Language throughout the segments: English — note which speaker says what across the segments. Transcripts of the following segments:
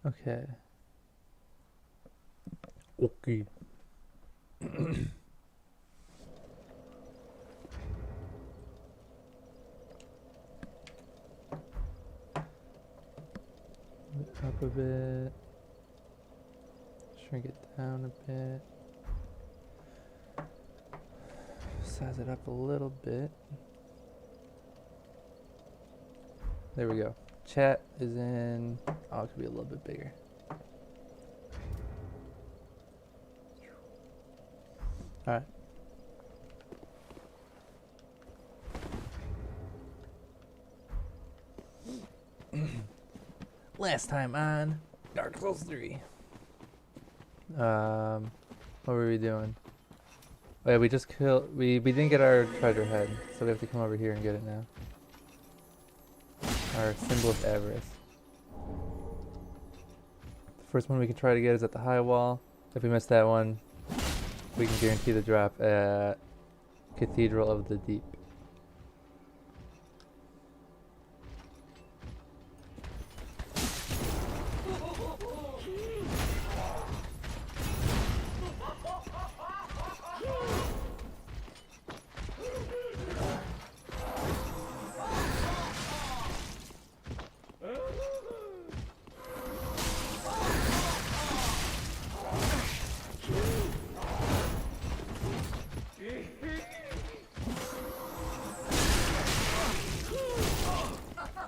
Speaker 1: Okay. Okay. Up a bit. Shrink it down a bit. Size it up a little bit. There we go. Chat is in. Oh, it could be a little bit bigger. Alright. Last time on Dark Souls 3. What were we doing? Oh yeah, we just killed. We didn't get our treasure head, so we have to come over here and get it now. Our symbol of avarice. The first one we can try to get is at the high wall. If we miss that one, we can guarantee the drop at Cathedral of the Deep.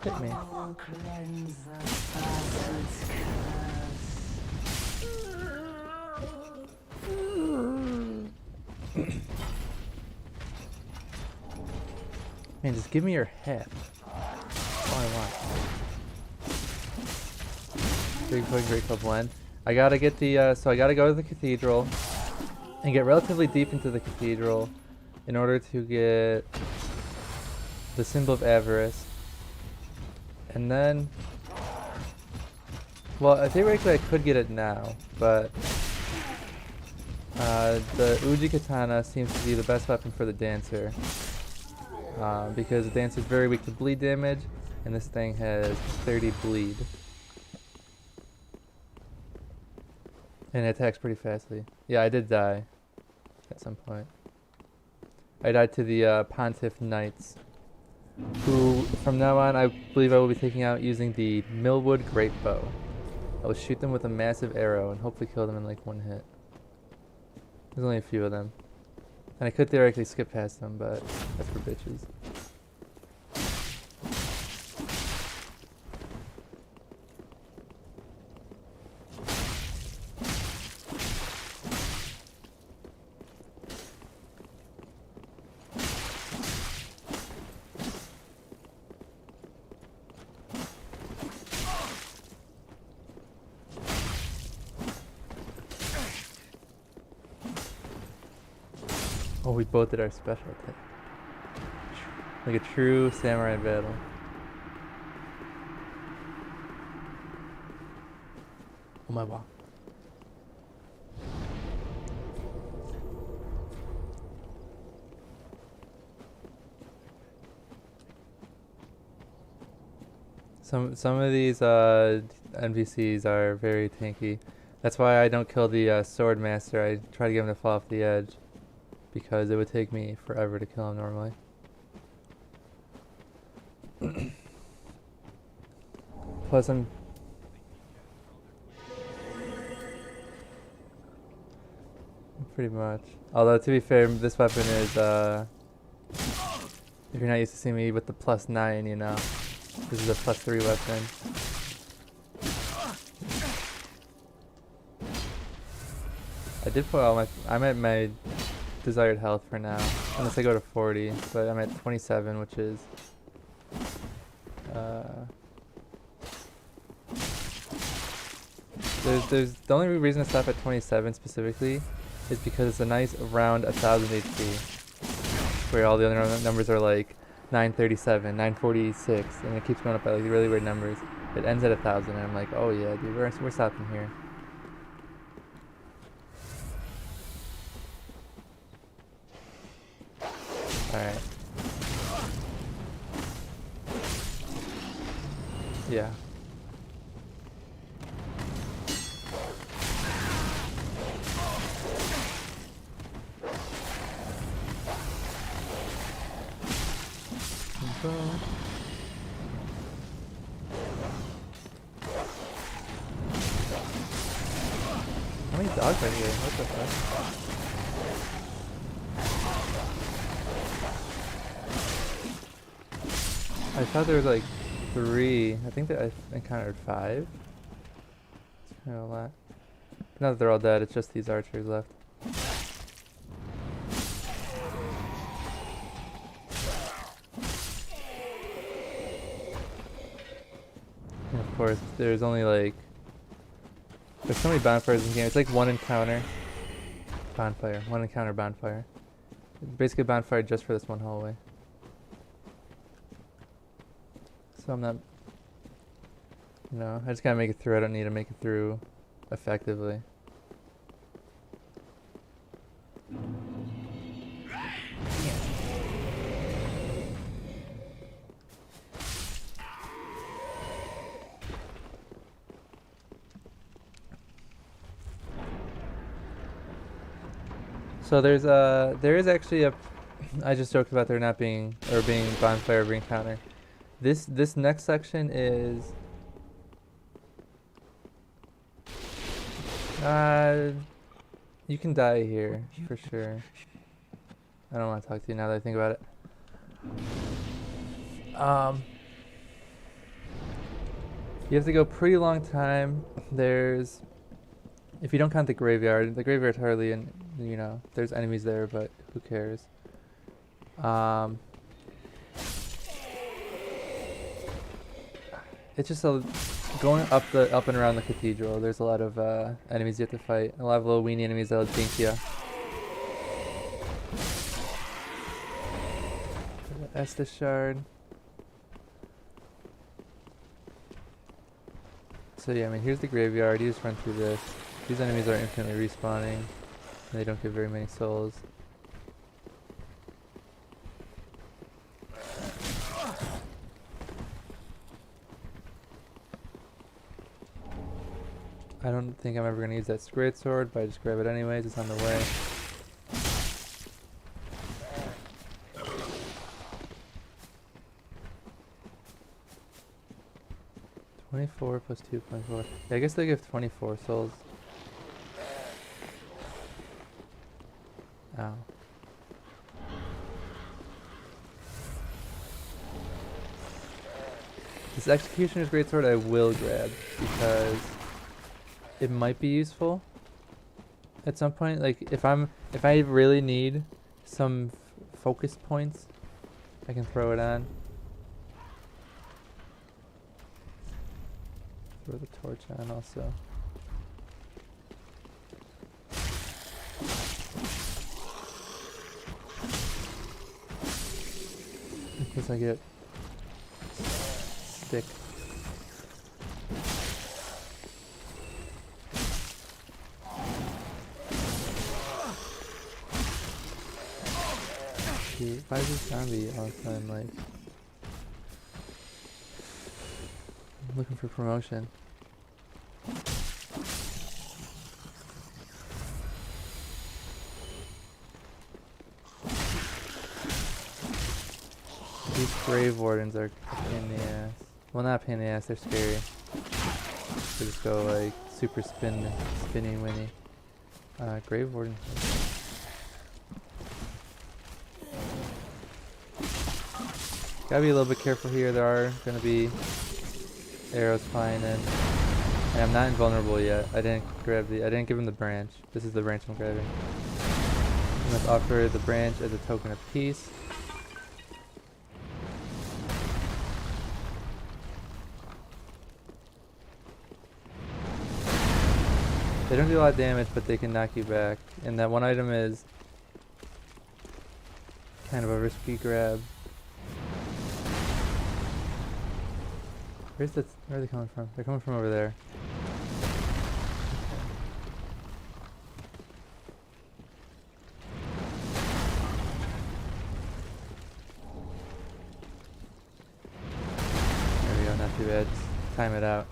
Speaker 1: Hit me. Man, just give me your head. That's all I want. Big Boy Great Club Blend. I gotta get the, so I gotta go to the cathedral and get relatively deep into the cathedral in order to get the symbol of avarice. And then, well, theoretically I could get it now, but the Uji Katana seems to be the best weapon for the Dancer. Because the Dancer is very weak to bleed damage, and this thing has 30 bleed. And it attacks pretty fastly. Yeah, I did die at some point. I died to the Pontiff Knights, who from now on I believe I will be taking out using the Millwood Great Bow. I will shoot them with a massive arrow and hopefully kill them in like one hit. There's only a few of them. And I could theoretically skip past them, but that's for bitches. Oh, we both did our special attack. Like a true samurai battle. Oh my wow. Some of these NPCs are very tanky. That's why I don't kill the sword master. I try to get him to fall off the edge, because it would take me forever to kill him normally. Plus I'm pretty much. Although to be fair, this weapon is if you're not used to seeing me with the +9, you know, this is a +3 weapon. I did put all I'm at my desired health for now, unless I go to 40, but I'm at 27, which is there's the only reason to stop at 27 specifically is because it's a nice round 1000 HP, where all the other numbers are like 937, 946, and it keeps going up by like really weird numbers. It ends at 1000, and I'm like, oh yeah, dude, we're stopping here. Alright. Yeah. many dogs are here? What the fuck? I thought there was like 3. I think that I encountered 5. It's kind of a lot. Now that they're all dead, it's just these archers left. And of course, there's only like... There's so many bonfires in the game. It's like one encounter. Bonfire. One encounter bonfire. It's basically a bonfire just for this one hallway. So I'm not... You know, I just gotta make it through. I don't need to make it through effectively. So there is actually a, I just joked about there not being, or being bonfire every encounter. This next section is, you can die here for sure. I don't want to talk to you now that I think about it. You have to go pretty long time. There's, if you don't count the graveyard's hardly, and you know, there's enemies there, but who cares? It's just going up and around the cathedral. There's a lot of enemies you have to fight. A lot of little weenie enemies that'll dink you. Estus shard. So yeah, I mean, here's the graveyard. You just run through this. These enemies are infinitely respawning. And they don't give very many souls. I don't think I'm ever going to use that great sword, but I just grab it anyways. It's on the way. +4 plus 2.4. Yeah, I guess they give 24 souls. Ow. This Executioner's Greatsword I will grab because it might be useful at some point. Like if I really need some focus points, I can throw it on. Throw the torch on also. In case I get sick. Why is this zombie all the time like... I'm looking for promotion. These grave wardens are a pain in the ass. Well, not a pain in the ass, they're scary. They just go like super spinny winny. Grave warden. Gotta be a little bit careful here. There are gonna be arrows flying in. And I'm not invulnerable yet. I didn't give him the branch. This is the branch I'm grabbing. I must offer the branch as a token of peace. They don't do a lot of damage, but they can knock you back. And that one item is kind of a risky grab. Where are they coming from? They're coming from over there. There we go, not too bad. Just time it out.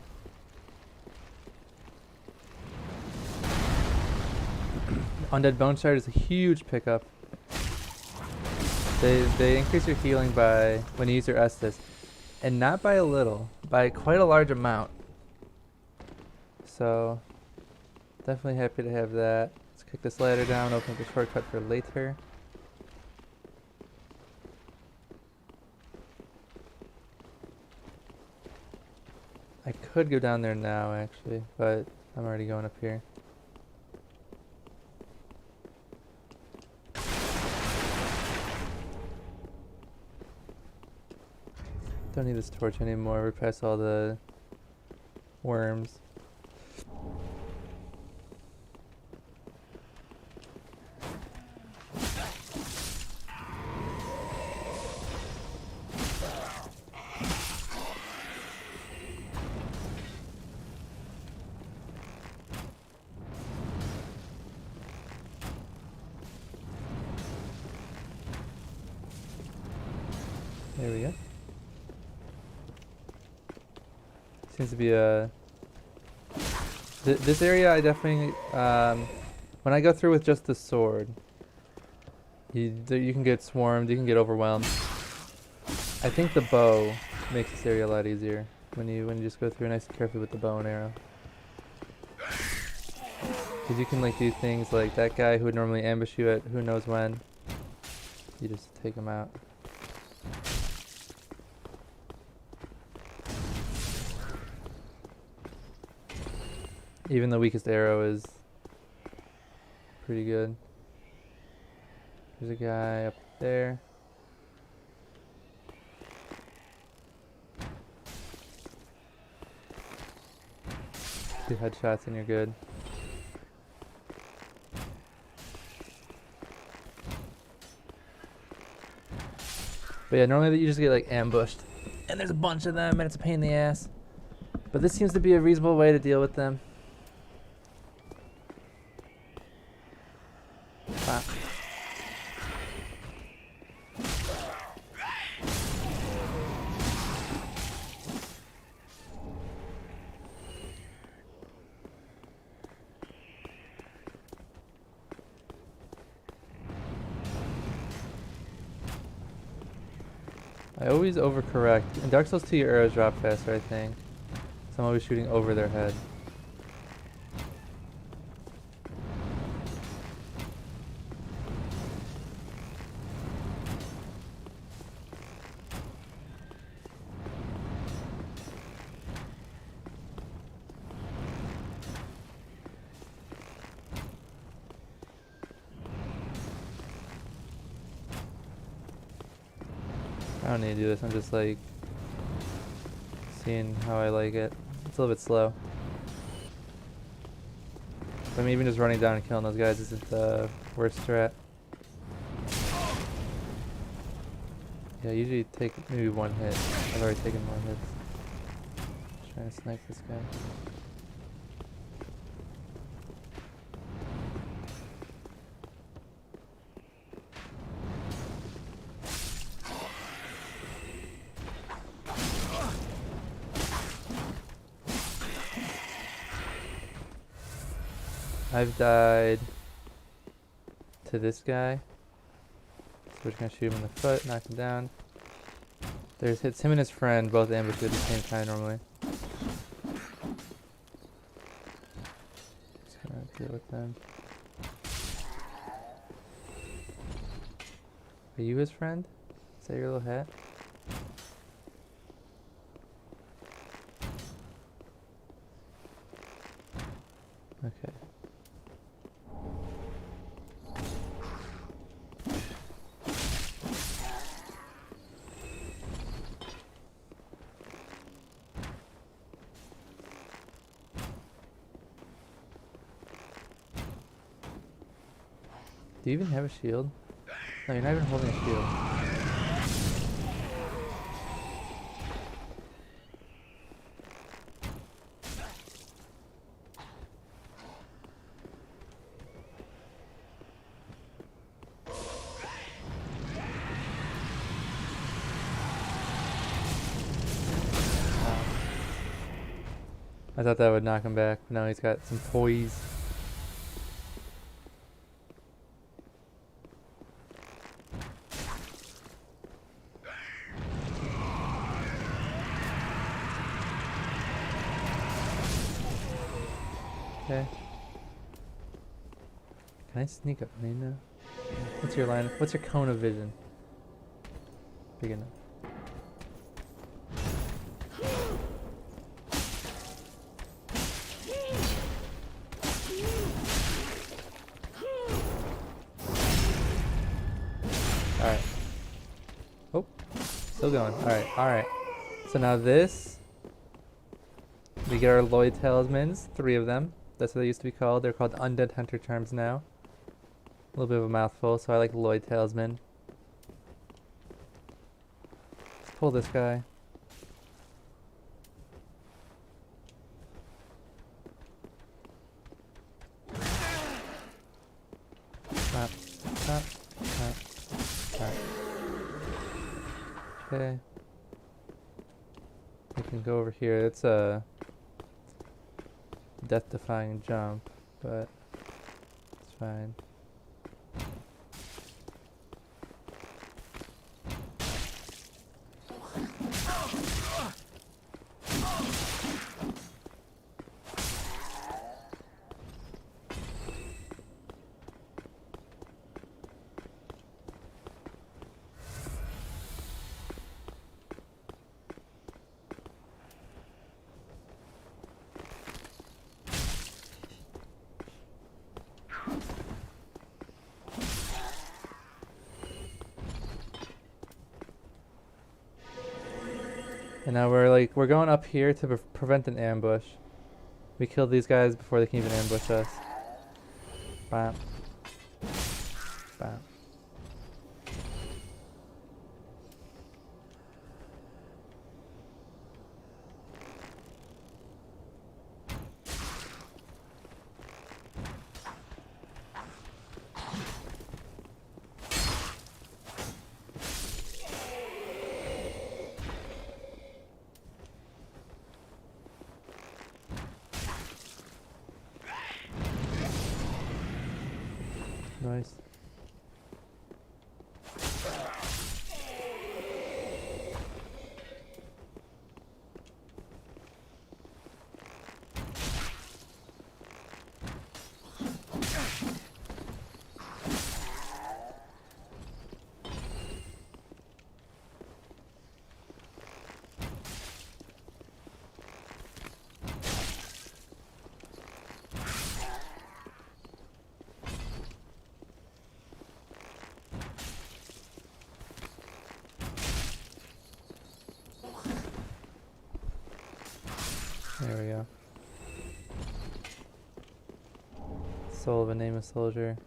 Speaker 1: Undead Bone Shard is a huge pickup. They increase your healing by when you use your Estus. And not by a little, by quite a large amount. So, Definitely happy to have that. Let's kick this ladder down, open up the shortcut for later. I could go down there now, actually, but I'm already going up here. Don't need this torch anymore. We're past all the worms. There we go. Seems to be a... this area I definitely... when I go through with just the sword, you can get swarmed, you can get overwhelmed. I think the bow makes this area a lot easier when you just go through nice and carefully with the bow and arrow. Because you can like do things like that guy who would normally ambush you at who knows when. You just take him out. Even the weakest arrow is pretty good. There's a guy up there. 2 headshots and you're good. But yeah, normally you just get like ambushed. And there's a bunch of them and it's a pain in the ass. But this seems to be a reasonable way to deal with them. Wow. I always overcorrect. In Dark Souls 2, your arrows drop faster, I think. So I'm always shooting over their head. I don't need to do this, I'm just like seeing how I like it. It's a little bit slow. I mean, even just running down and killing those guys isn't the worst strat. Yeah, I usually take maybe 1 hit. I've already taken more hits. Just trying to snipe this guy. I've died to this guy. So we're just gonna shoot him in the foot, knock him down. It's him and his friend, both ambushed at the same time normally. Just gonna deal with them. Are you his friend? Is that your little hat? Okay. Do you even have a shield? No, you're not even holding a shield. I thought that would knock him back. Now he's got some poise. Okay. Can I sneak up on you now? What's your line? What's your cone of vision? Big enough. Alright. Oh, still going. Alright, alright. So now this, we get our Lloyd Talismans, 3 of them. That's what they used to be called. They're called Undead Hunter Charms now. A little bit of a mouthful, so I like Lloyd Talisman. Let's pull this guy. Snap, snap, snap, snap. Okay. We can go over here. It's a death-defying jump, but it's fine. And now we're going up here to prevent an ambush. We kill these guys before they can even ambush us. Bam. Bam. Nice. There we go. Soul of a nameless soldier.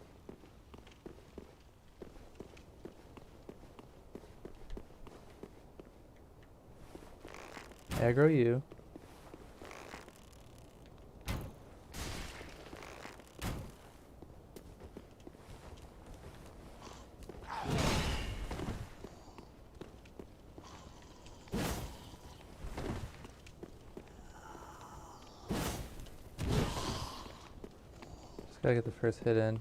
Speaker 1: Aggro you. Gotta get the first hit in.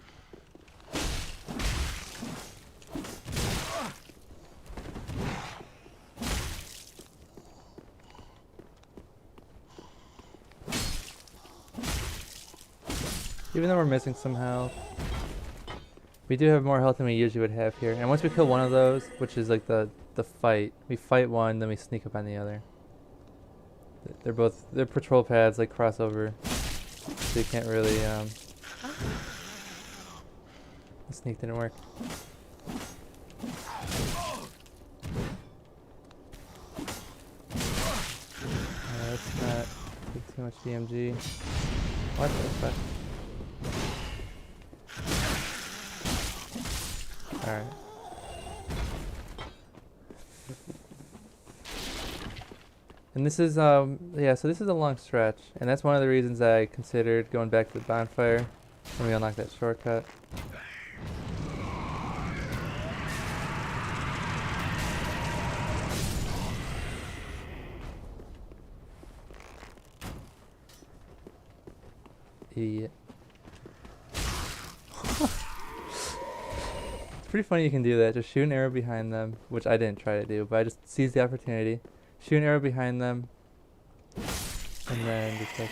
Speaker 1: Even though we're missing some health, we do have more health than we usually would have here. And once we kill one of those, which is like the fight, we fight one, then we sneak up on the other. They're patrol pads, like crossover. So you can't really the sneak didn't work. Let's not take too much DMG. What the fuck? Alright. And this is yeah, so this is a long stretch, and that's one of the reasons I considered going back to the bonfire when we unlock that shortcut. Idiot. It's pretty funny you can do that. Just shoot an arrow behind them, which I didn't try to do, but I just seized the opportunity. Shoot an arrow behind them, and then just like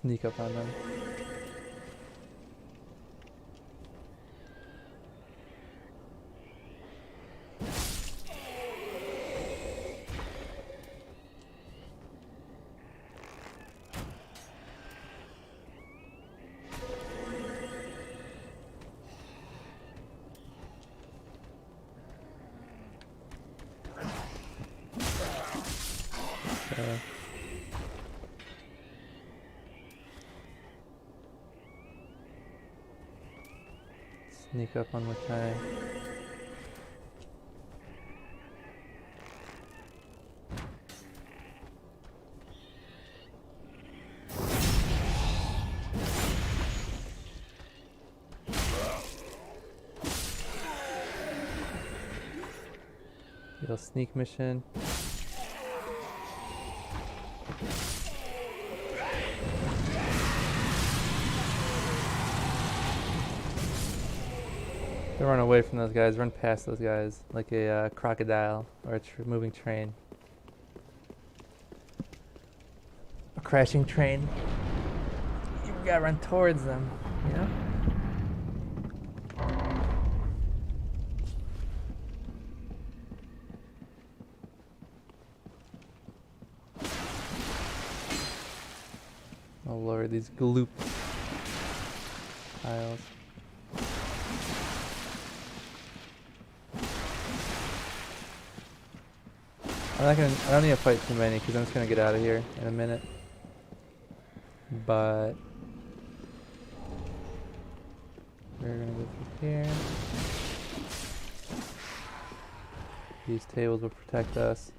Speaker 1: sneak up on them. Sneak up one more time. Little sneak mission. Don't run away from those guys, run past those guys like a crocodile or a moving train. A crashing train. You gotta run towards them, you know? Oh lord, these gloop tiles. I don't need to fight too many because I'm just gonna get out of here in a minute. But we're gonna go through here. These tables will protect us.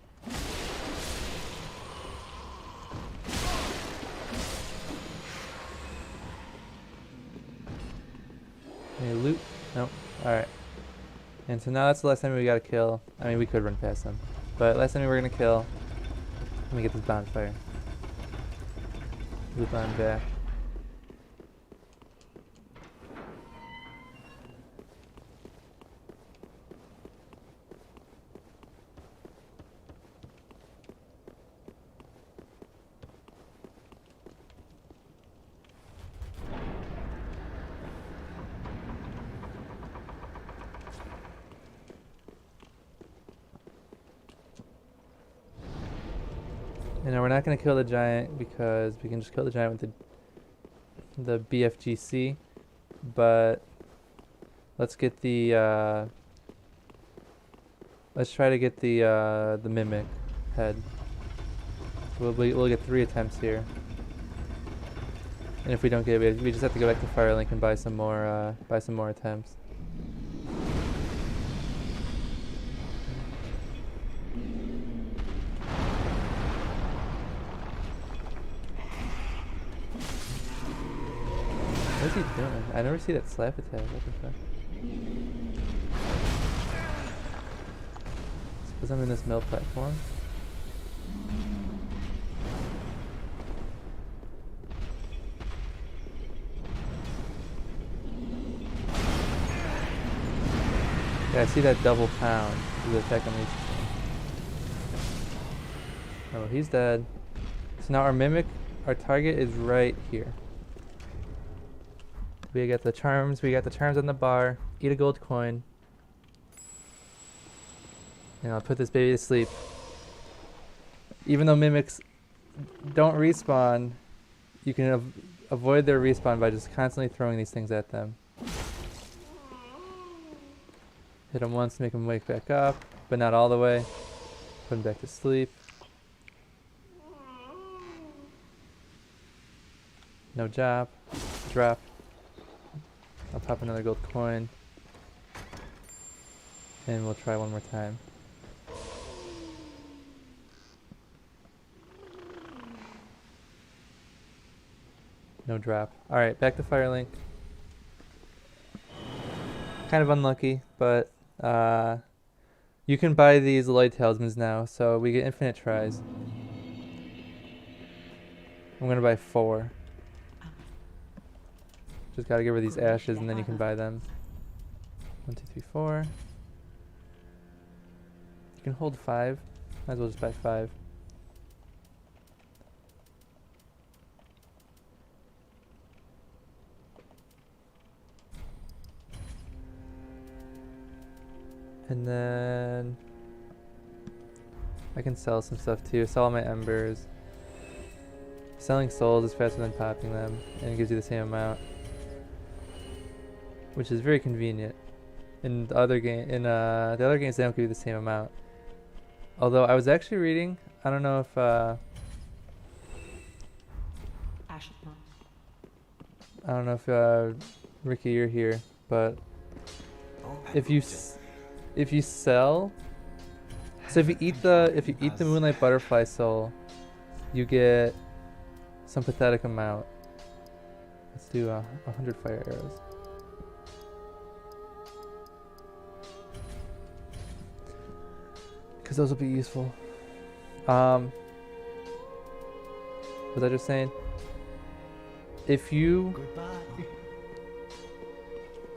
Speaker 1: Any loot? Nope. Alright. And so now that's the last enemy we gotta kill. I mean, we could run past them. But last enemy we're gonna kill. Let me get this bonfire. Loop on back. You know, we're not going to kill the giant because we can just kill the giant with the B.F.G.C. But let's get the let's try to get the mimic head. We'll get 3 attempts here. And if we don't get it, we just have to go back to Firelink and buy some more attempts. What is he doing? I never see that slap attack. What the fuck? Suppose I'm in this mill platform. Yeah, I see that double pound. The attack on these. Oh, he's dead. So now our mimic, our target is right here. We got the charms. We got the charms on the bar. Eat a gold coin. And I'll put this baby to sleep. Even though mimics don't respawn, you can avoid their respawn by just constantly throwing these things at them. Hit them once to make them wake back up, but not all the way. Put them back to sleep. No job. Drop. I'll pop another gold coin. And we'll try one more time. No drop. Alright, back to Firelink. Kind of unlucky, but you can buy these Lloyd Talismans now, so we get infinite tries. I'm gonna buy 4. Just gotta give her these ashes and then you can buy them. 1, 2, 3, 4. You can hold 5. Might as well just buy 5. And then I can sell some stuff too. Sell all my embers. Selling souls is faster than popping them, and it gives you the same amount, which is very convenient. In the other the other games, they don't give you the same amount. Although I was actually reading, I don't know if Ricky, you're here, but if you sell, so if you eat the Moonlight Butterfly soul, you get some pathetic amount. Let's do 100 fire arrows. Because those will be useful. Was I just saying? If you...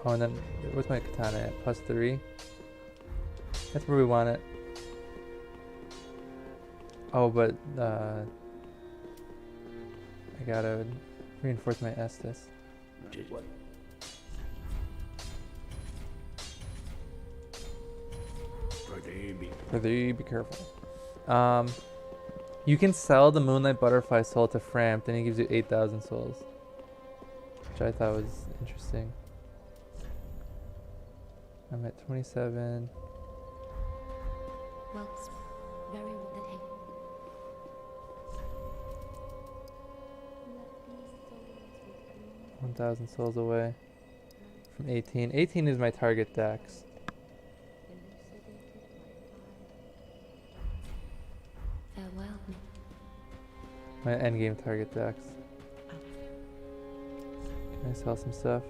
Speaker 1: Oh, and then where's my katana at? +3? That's where we want it. Oh, but I gotta reinforce my Estus.
Speaker 2: What?
Speaker 1: Be careful. You can sell the Moonlight Butterfly soul to Frampt, and he gives you 8,000 souls, which I thought was interesting. I'm at 27.
Speaker 3: Well, it's very well that
Speaker 1: 1,000 souls away from 18. 18 is my target dex.
Speaker 3: farewell.
Speaker 1: My endgame target dex. Can I sell some stuff?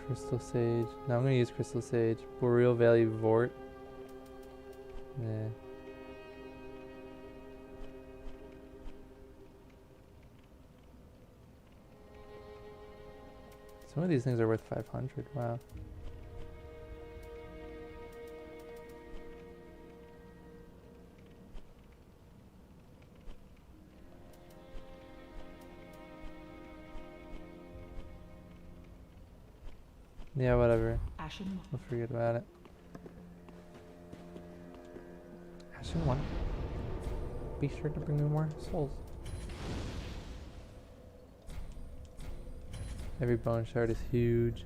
Speaker 1: Crystal Sage. No, I'm gonna use Crystal Sage. Boreal Valley Vort. Nah. Some of these things are worth 500. Wow. Yeah, whatever. We'll forget about it. Ashen 1. Be sure to bring me more souls. Every bone shard is huge.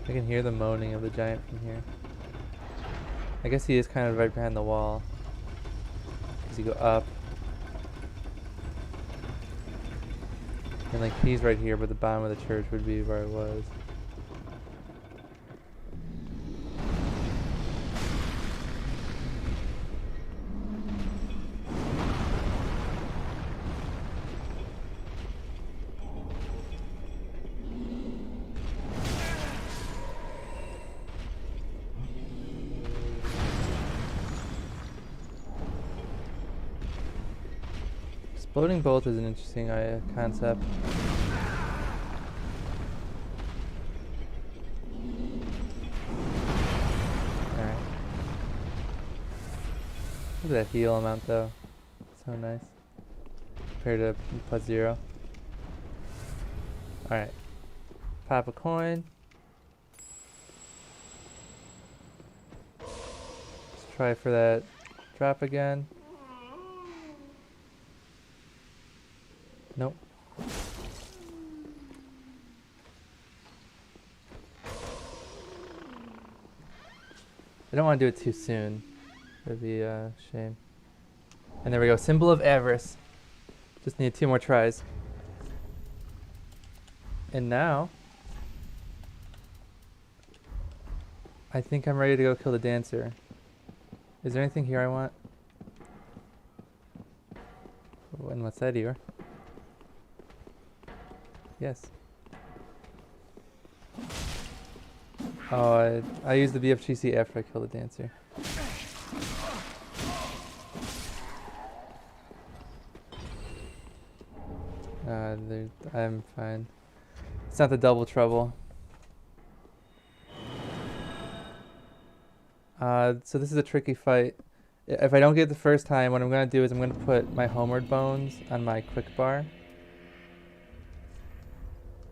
Speaker 1: I can hear the moaning of the giant from here. I guess he is kind of right behind the wall. Because you go up. And like he's right here, but the bottom of the church would be where I was. Exploding bolt is an interesting concept. Alright. Look at that heal amount though. So nice. Compared to +0. Alright. Pop a coin. Let's try for that drop again. Nope. I don't want to do it too soon. That'd be a shame. And there we go. Symbol of Avarice. Just need 2 more tries. And now, I think I'm ready to go kill the dancer. Is there anything here I want? Oh, and what's that here? Yes. Oh, I used the B.F.G.C after I killed the dancer. I'm fine. It's not the double trouble. So this is a tricky fight. If I don't get it the first time, what I'm going to do is I'm going to put my homeward bones on my quick bar.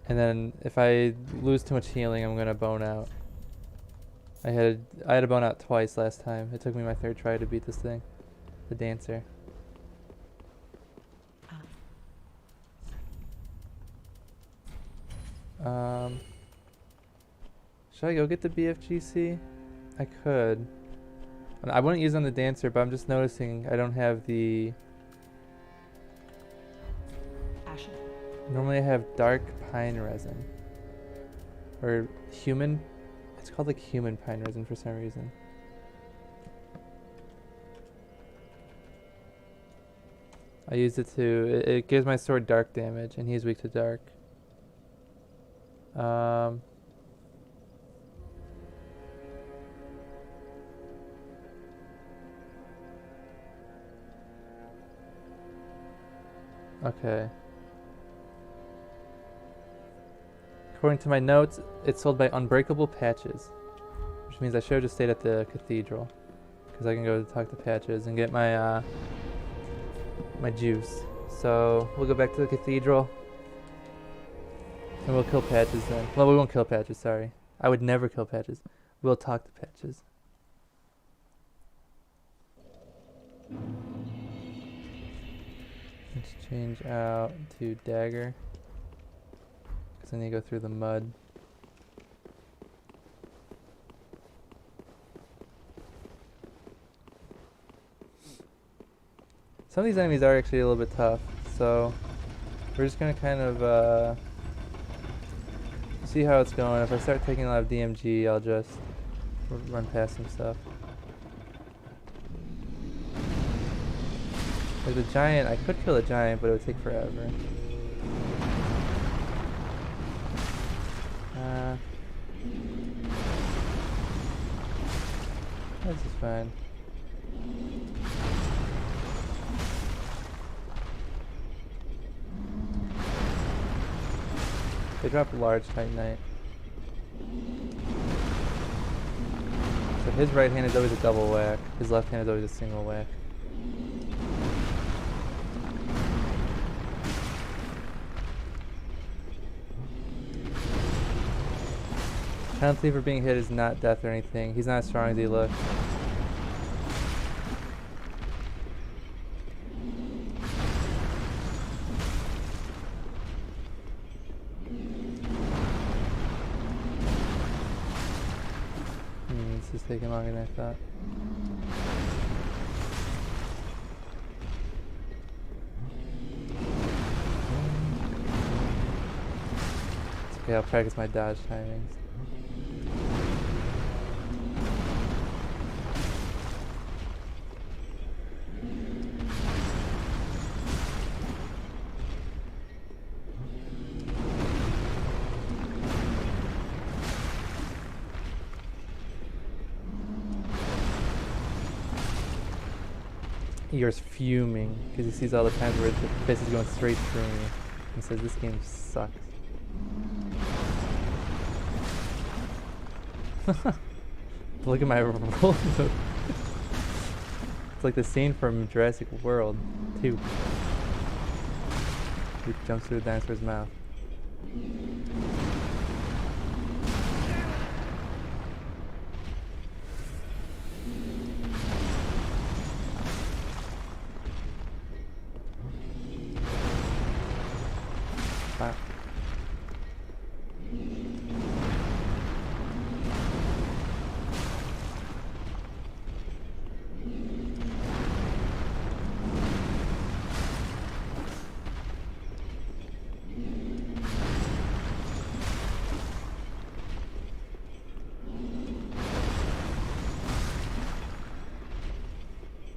Speaker 1: And then if I lose too much healing, I'm going to bone out. I had to bone out twice last time. It took me my third try to beat this thing. The dancer. Should I go get the B.F.G.C? I could. I wouldn't use it on the dancer, but I'm just noticing I don't have the...
Speaker 2: Ashen.
Speaker 1: Normally I have dark pine resin. Or human... It's called like human pine resin for some reason. I used it to... It gives my sword dark damage, and he's weak to dark. Okay. According to my notes, it's sold by Unbreakable Patches, which means I should have just stayed at the cathedral, because I can go talk to Patches and get my my juice. So we'll go back to the cathedral, and we'll kill Patches then. Well, we won't kill Patches. Sorry, I would never kill Patches. We'll talk to Patches. Let's change out to dagger, because I need to go through the mud. Some of these enemies are actually a little bit tough, so we're just gonna kind of see how it's going. If I start taking a lot of DMG, I'll just run past some stuff. Like the giant, I could kill a giant, but it would take forever. This is fine. They drop a large Titanite. So his right hand is always a double whack. His left hand is always a single whack. Penalty for being hit is not death or anything. He's not as strong as he looks. This is taking longer than I thought. It's okay, I'll practice my dodge timings. Eeyore's fuming because he sees all the times where the fist is going straight through me and says this game sucks. Look at my roll. It's like the scene from Jurassic World 2. He jumps through the dinosaur's mouth. Wow.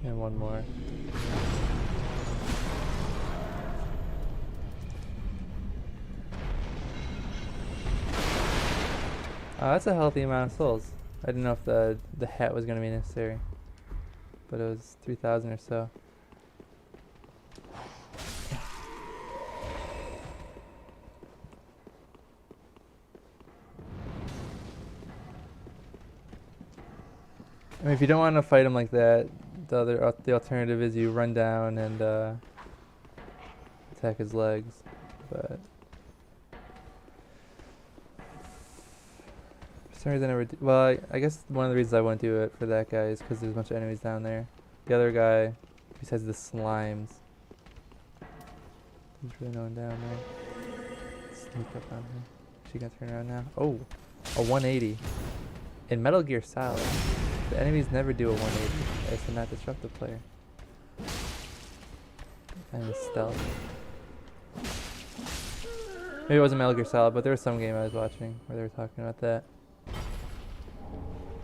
Speaker 1: And one more. That's a healthy amount of souls. I didn't know if the hat was gonna be necessary, but it was 3,000 or so. I mean, if you don't want to fight him like that, the alternative is you run down and attack his legs. But for some reason, I never. Well, I guess one of the reasons I won't do it for that guy is because there's a bunch of enemies down there. The other guy, besides the slimes, there's really no one down there. Sneak up on me. She gonna turn around now? Oh, a 180 in Metal Gear Solid. The enemies never do a 180 as to not disrupt the player. And stealth. Maybe it wasn't Metal Gear Solid, but there was some game I was watching where they were talking about that.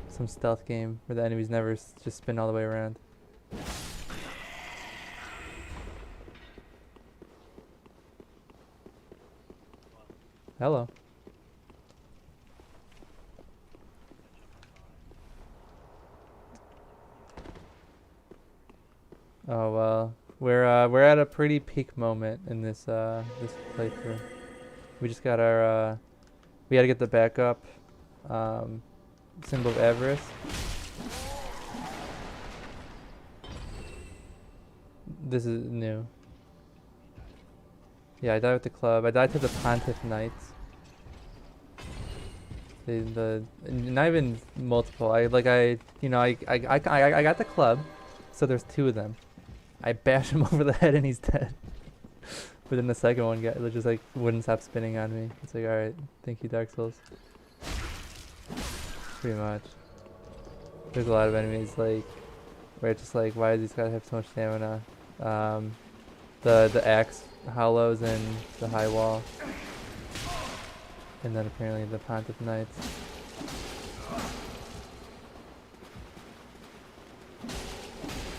Speaker 1: Some stealth game where the enemies never just spin all the way around. Hello. Oh well, we're at a pretty peak moment in this this playthrough. We just got our we got to get the backup symbol of avarice. This is new. Yeah, I died with the club. I died to the Pontiff Knights. The not even multiple. I got the club, so there's two of them. I bash him over the head and he's dead. But then the second one just like wouldn't stop spinning on me. It's like, alright, thank you, Dark Souls. Pretty much. There's a lot of enemies like where it's just like, why do these guys have so much stamina? The axe hollows and the high wall. And then apparently the Pontiff Knights.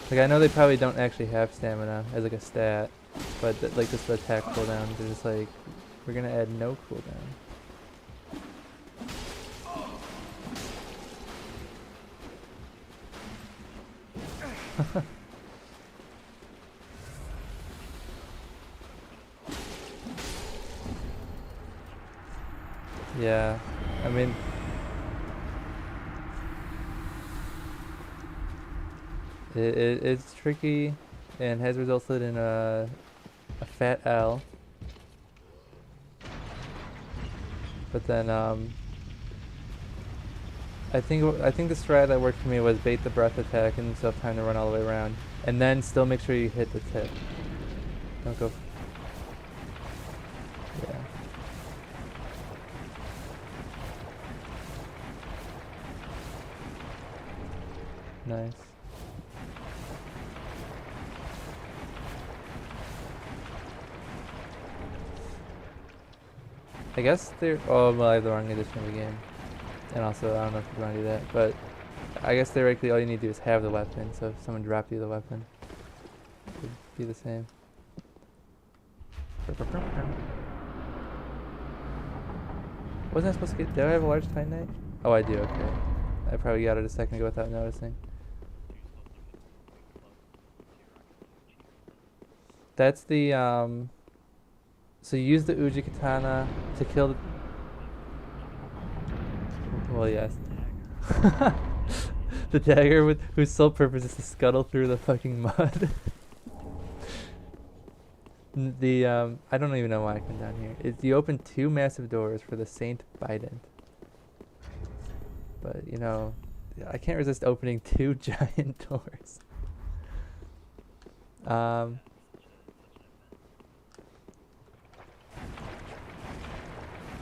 Speaker 1: Like, I know they probably don't actually have stamina as like a stat, but like just the attack cooldown, they're just like, we're gonna add no cooldown. Yeah, I mean, it's tricky and has resulted in a fat L. But then I think the strat that worked for me was bait the breath attack and still have time to run all the way around, and then still make sure you hit the tip. Don't go. Yeah. Nice. I guess they're. Oh, well, I have the wrong edition of the game. And also, I don't know if you want to do that, but I guess theoretically all you need to do is have the weapon, so if someone dropped you the weapon, it would be the same. Wasn't I supposed to get... Did I have a large Titanite? Oh, I do, okay. I probably got it a second ago without noticing. That's the, so you use the Uji Katana to kill the... Well, yes. The dagger whose sole purpose is to scuttle through the fucking mud. I don't even know why I come down here. You open 2 massive doors for the Saint Bident. But, you know, I can't resist opening 2 giant doors.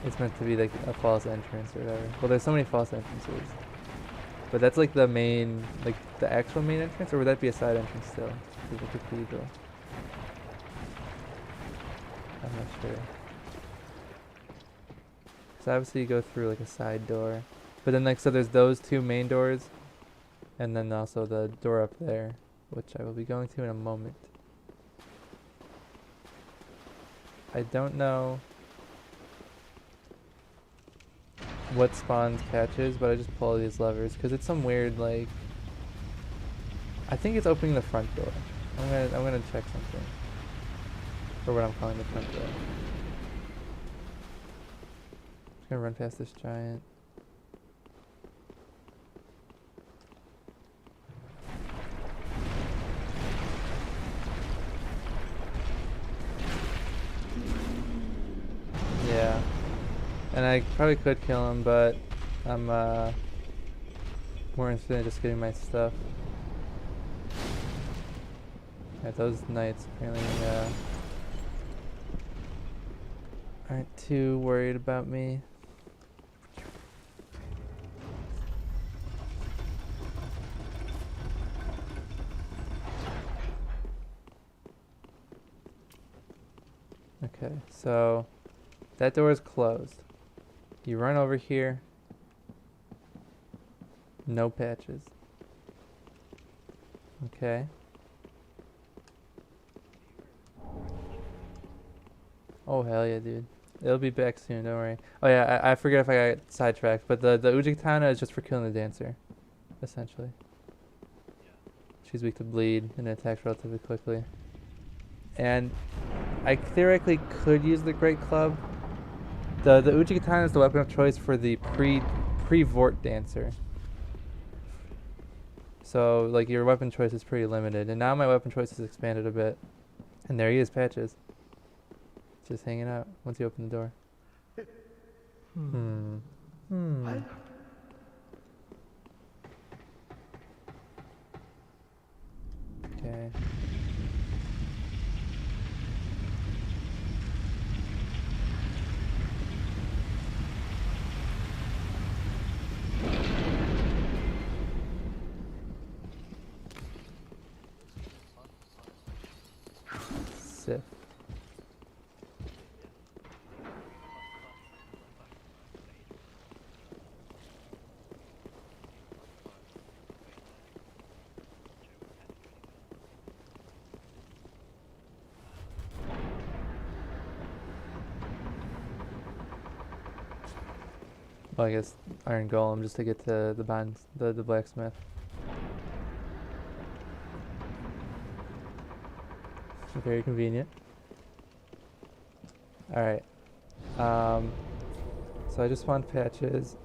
Speaker 1: It's meant to be like a false entrance or whatever. Well, there's so many false entrances. But that's like the main, like the actual main entrance, or would that be a side entrance still? To the cathedral. I'm not sure. So obviously you go through like a side door. But then like, so there's those 2 main doors. And then also the door up there, which I will be going to in a moment. I don't know. what spawns catches, but I just pull these levers because it's some weird like. I think it's opening the front door. I'm gonna check something. Or what I'm calling the front door. Just gonna run past this giant. Yeah. And I probably could kill him, but I'm more interested in just getting my stuff. Yeah, those knights apparently aren't too worried about me. Okay, so that door is closed. You run over here. No patches. Okay. Oh hell yeah, dude. It'll be back soon, don't worry. Oh yeah, I forget if I got sidetracked, but the Ujikatana is just for killing the dancer, essentially. She's weak to bleed and attacks relatively quickly. And I theoretically could use the Great Club. The Ujikatana is the weapon of choice for the pre-Vort dancer. So like your weapon choice is pretty limited, and now my weapon choice is expanded a bit. And there he is, Patches. Just hanging out once you open the door. Okay. Sif. Well, I guess Iron Golem just to get to the bonds, the blacksmith. Very convenient. All right. So I just want Patches.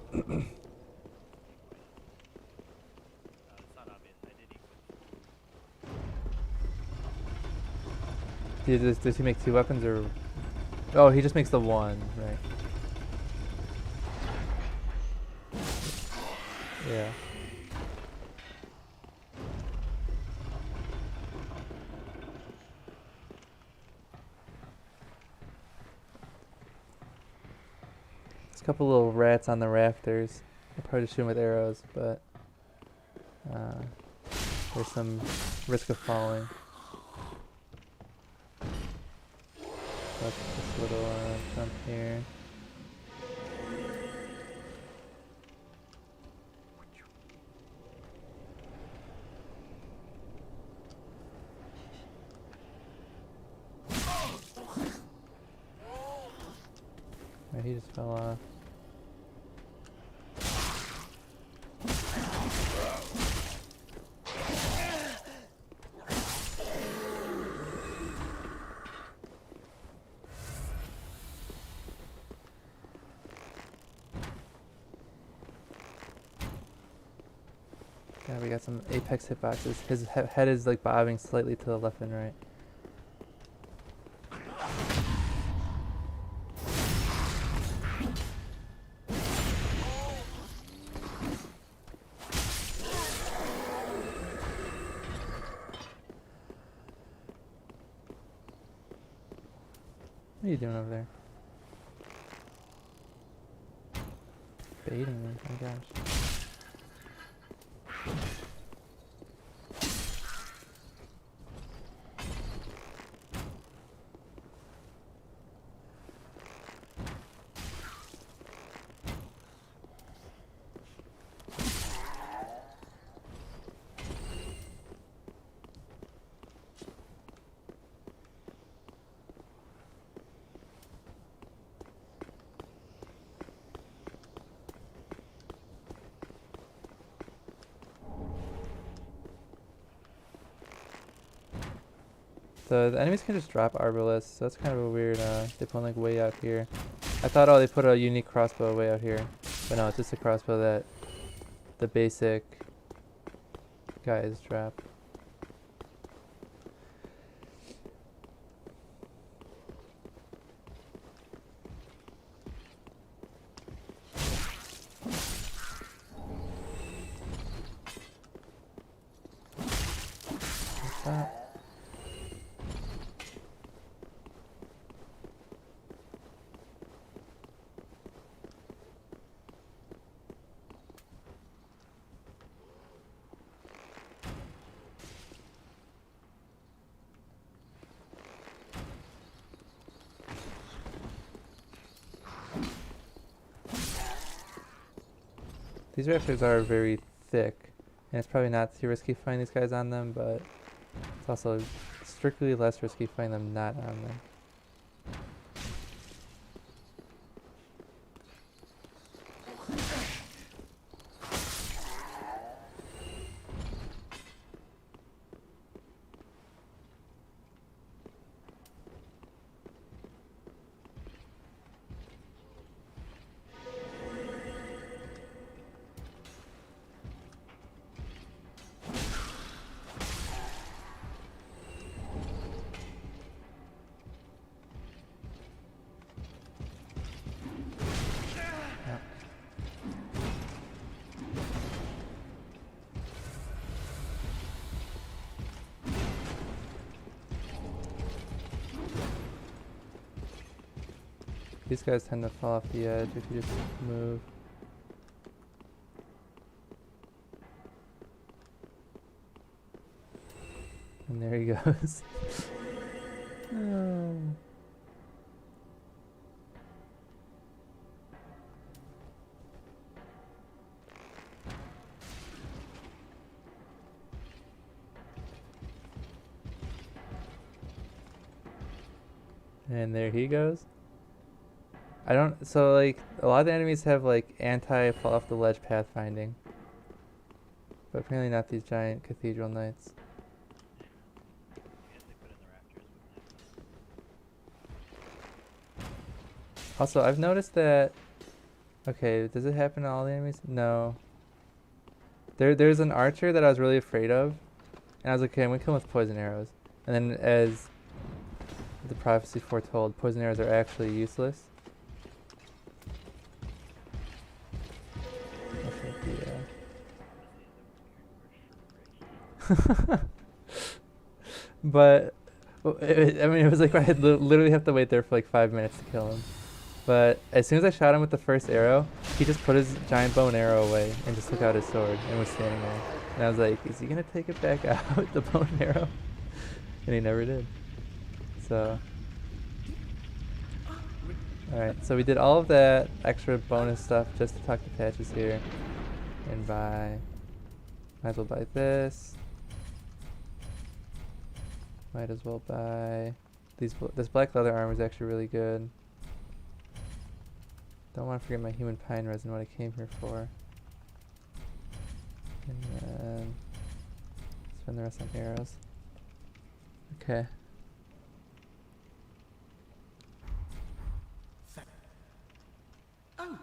Speaker 1: Does he make two weapons or? Oh, he just makes the one, right? Yeah. There's a couple little rats on the rafters. I'll probably just shoot them with arrows, but there's some risk of falling. Let's this little jump here. Right, he just fell off. Yeah, we got some apex hitboxes. His head is like bobbing slightly to the left and right. What are you doing over there? Baiting me, oh my gosh. The enemies can just drop Arbalest, so that's kind of a weird, they put one like way out here. I thought, oh, they put a unique crossbow way out here. But no, it's just a crossbow that the basic guys drop. What's that? These raptors are very thick, and it's probably not too risky finding these guys on them, but it's also strictly less risky finding them not on them. These guys tend to fall off the edge if you just move. And there he goes. Oh. And there he goes. I don't, so like, a lot of the enemies have like anti-fall off the ledge pathfinding. But apparently not these giant cathedral knights. Also, I've noticed that, okay, does it happen to all the enemies? No. There's an archer that I was really afraid of. And I was like, okay, I'm gonna kill him with poison arrows. And then as the prophecy foretold, poison arrows are actually useless. But I mean, it was like I had literally have to wait there for like 5 minutes to kill him. But as soon as I shot him with the first arrow, he just put his giant bow and arrow away and just took out his sword and was standing there. And I was like, is he gonna take it back out, the bow and arrow? And he never did. So, alright, so we did all of that extra bonus stuff just to talk to Patches here. And might as well buy this. Might as well buy this black leather armor is actually really good. Don't want to forget my human pine resin, what I came here for. And then spend the rest on arrows. Okay.
Speaker 2: Oh.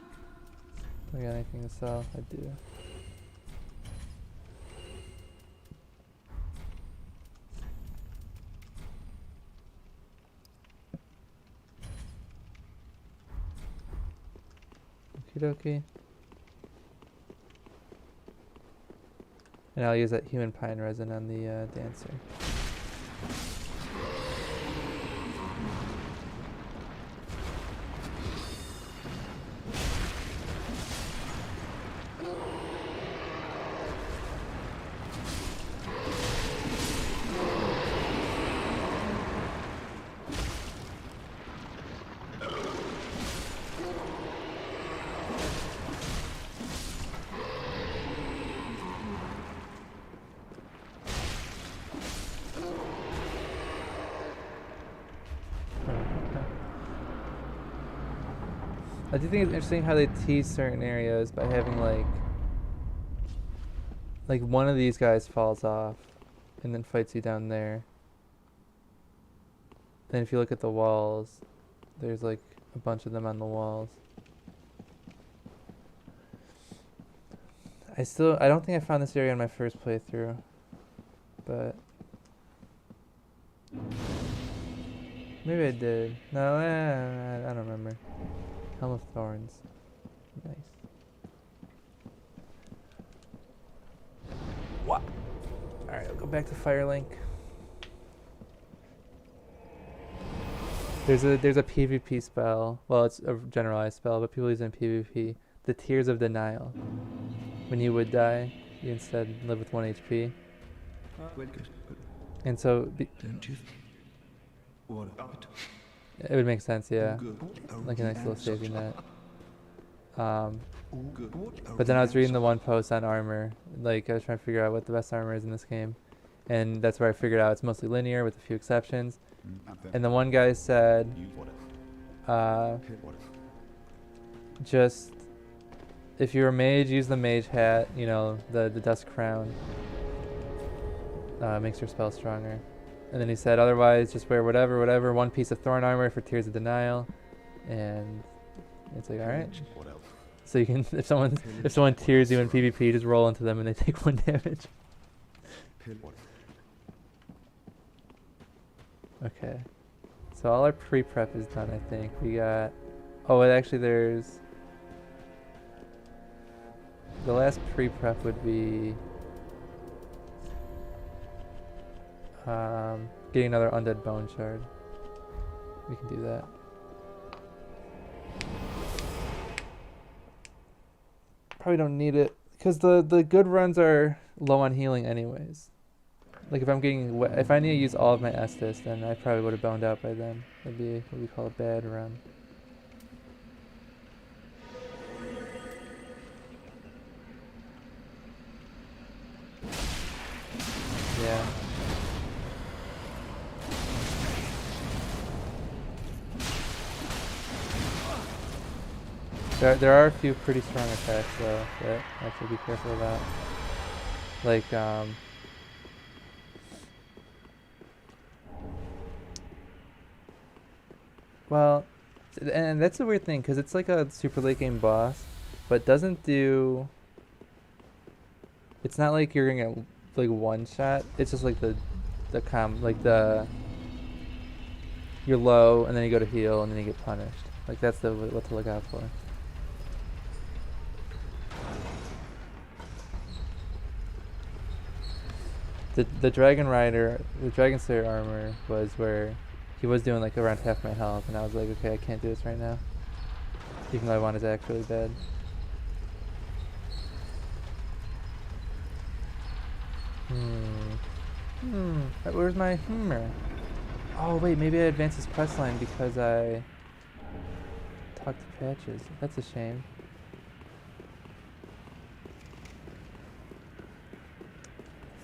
Speaker 1: Do I got anything to sell? I do. Okie dokie. And I'll use that human pine resin on the dancer. I do think it's interesting how they tease certain areas by having like one of these guys falls off and then fights you down there. then if you look at the walls, there's like a bunch of them on the walls. I don't think I found this area in my first playthrough, but maybe I did. No, I don't remember. Helm of Thorns. Nice. What? Alright, I'll go back to Firelink. There's a PvP spell. Well, it's a generalized spell, but people use it in PvP. The Tears of Denial. When you would die, you instead live with 1 HP. And so
Speaker 2: Don't you? What about it?
Speaker 1: it would make sense, yeah.
Speaker 2: Good.
Speaker 1: Like a nice little safety net.
Speaker 2: Good.
Speaker 1: But then I was reading the one post on armor. Like, I was trying to figure out what the best armor is in this game. And that's where I figured out it's mostly linear with a few exceptions. And the one guy said, just, if you're a mage, use the mage hat, you know, the dust crown. Makes your spell stronger. And then he said, otherwise, just wear whatever, one piece of thorn armor for Tears of Denial. And it's like, alright. So you can, if someone tears you in PvP, just roll into them and they take 1 damage. Okay. So all our pre-prep is done, I think. We got... Oh, and actually there's... The last pre-prep would be... getting another undead bone shard. We can do that. Probably don't need it. Because the good runs are low on healing anyways. Like if I'm getting if I need to use all of my Estus, then I probably would have boned out by then. That'd be what we call a bad run. Yeah. There are a few pretty strong attacks though that I have to be careful about. Like well, and that's a weird thing because it's like a super late game boss, but doesn't do. It's not like you're gonna get like one shot. It's just like you're low and then you go to heal and then you get punished. Like that's what to look out for. The Dragon Rider, the Dragon Slayer armor was where he was doing like around half my health, and I was like, okay, I can't do this right now, even though I want his axe really bad. Where's my Oh wait, maybe I advanced his quest line because I talked to Patches. That's a shame.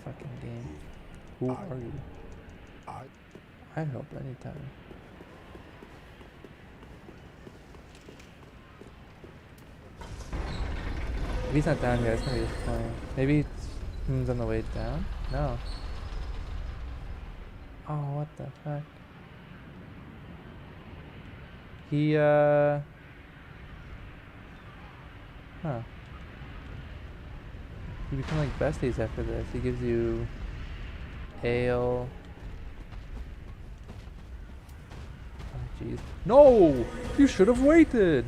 Speaker 1: Fucking game. Who are you? I'd help anytime. If he's not down yet, it's gonna be disappointing. Maybe he's on the way down? No. Oh, what the fuck? He, Huh. You become like besties after this. He gives you ale. Oh, jeez. No! You should have waited!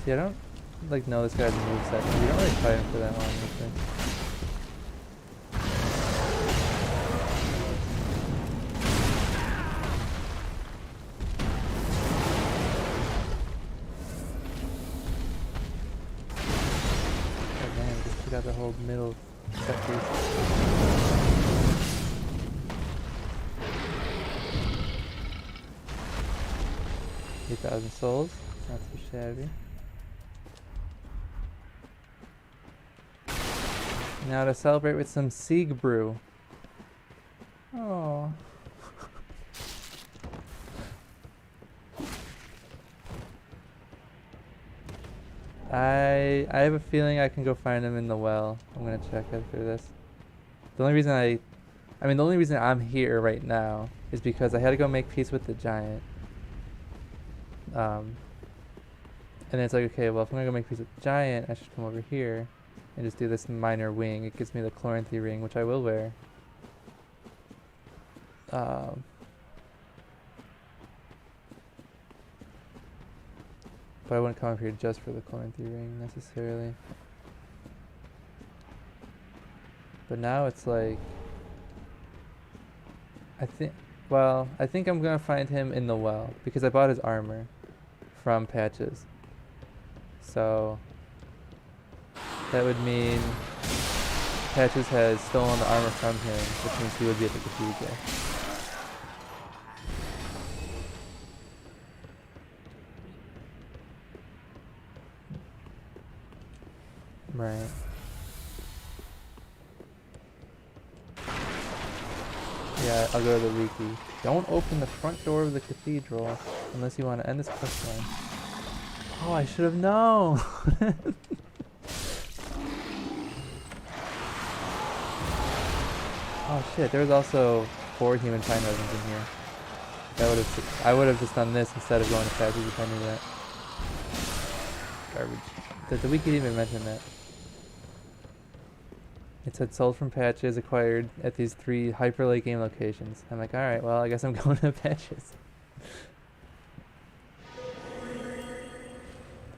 Speaker 1: See, I don't like know this guy's moveset. You don't really fight him for that long, I think. 8,000 souls, not too shabby. Now to celebrate with some Sieg brew. Oh. I have a feeling I can go find him in the well. I'm gonna check after this. The only reason the only reason I'm here right now is because I had to go make peace with the giant. And then it's like, okay, well, if I'm gonna go make peace with the giant, I should come over here and just do this minor wing. It gives me the Chloranthy ring, which I will wear. But I wouldn't come over here just for the Chloranthy ring necessarily. But now it's like, I think I'm gonna find him in the well because I bought his armor from Patches. So that would mean Patches has stolen the armor from him, which means he would be at the cathedral. Right. Yeah, I'll go to the wiki. Don't open the front door of the cathedral unless you want to end this quest line. Oh, I should have known! Oh shit, there was also 4 human pine resins in here. I would have just done this instead of going to Patches if I knew that. Garbage. Did the wiki even mention that? It said sold from Patches, acquired at these 3 Hyper Late Game locations. I'm like, alright, well, I guess I'm going to Patches.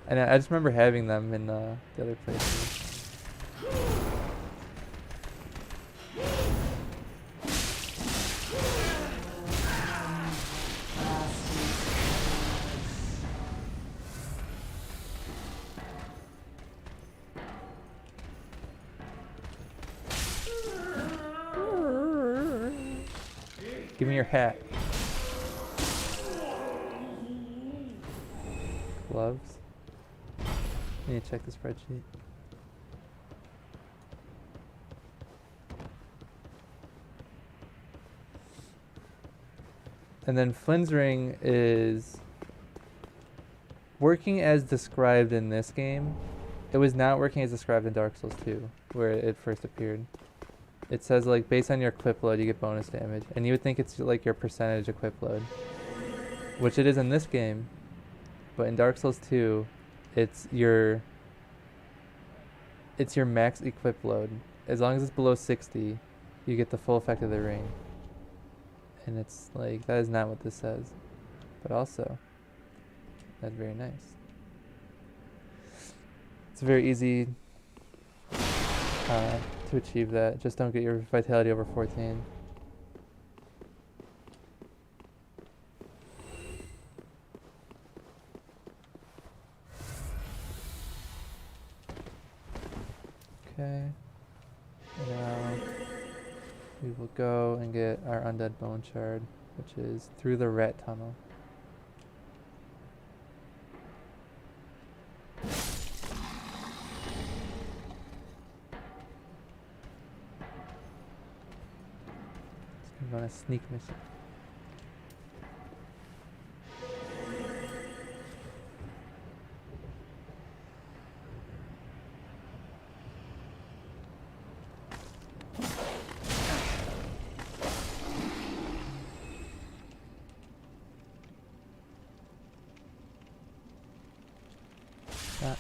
Speaker 1: And I just remember having them in the other places. Give me your hat. Gloves. I need to check the spreadsheet. And then Flynn's ring is working as described in this game. It was not working as described in Dark Souls 2, where it first appeared. It says like based on your equip load you get bonus damage, and you would think it's like your percentage equip load, which it is in this game, but in Dark Souls 2 it's your max equip load. As long as it's below 60 you get the full effect of the ring, and it's like that is not what this says, but also that's very nice. It's very easy to achieve that. Just don't get your vitality over 14. Okay. Now we will go and get our undead bone shard, which is through the rat tunnel. On a sneak mission. Ah.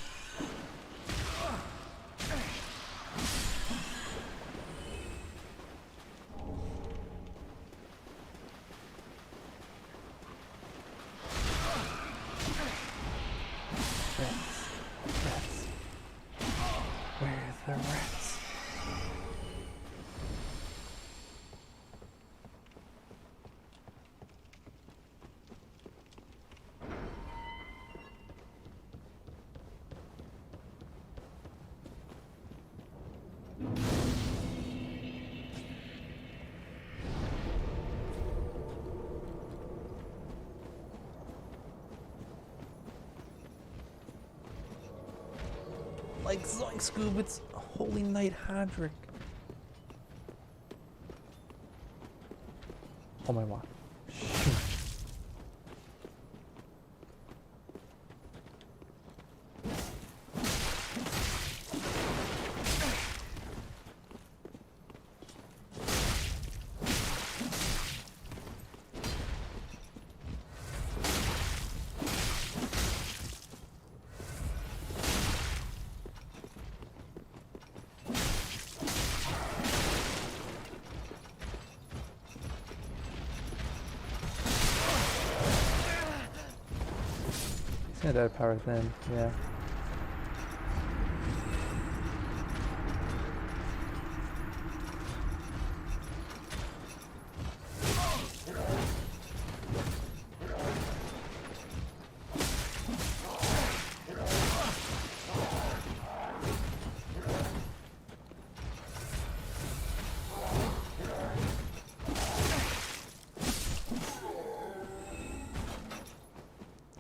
Speaker 1: Rats. Where's the rats? Like Zoink Scoob, it's... Oh. Holy Knight Hodrick. Oh my god. Shoot. He's gonna die of power thin, yeah.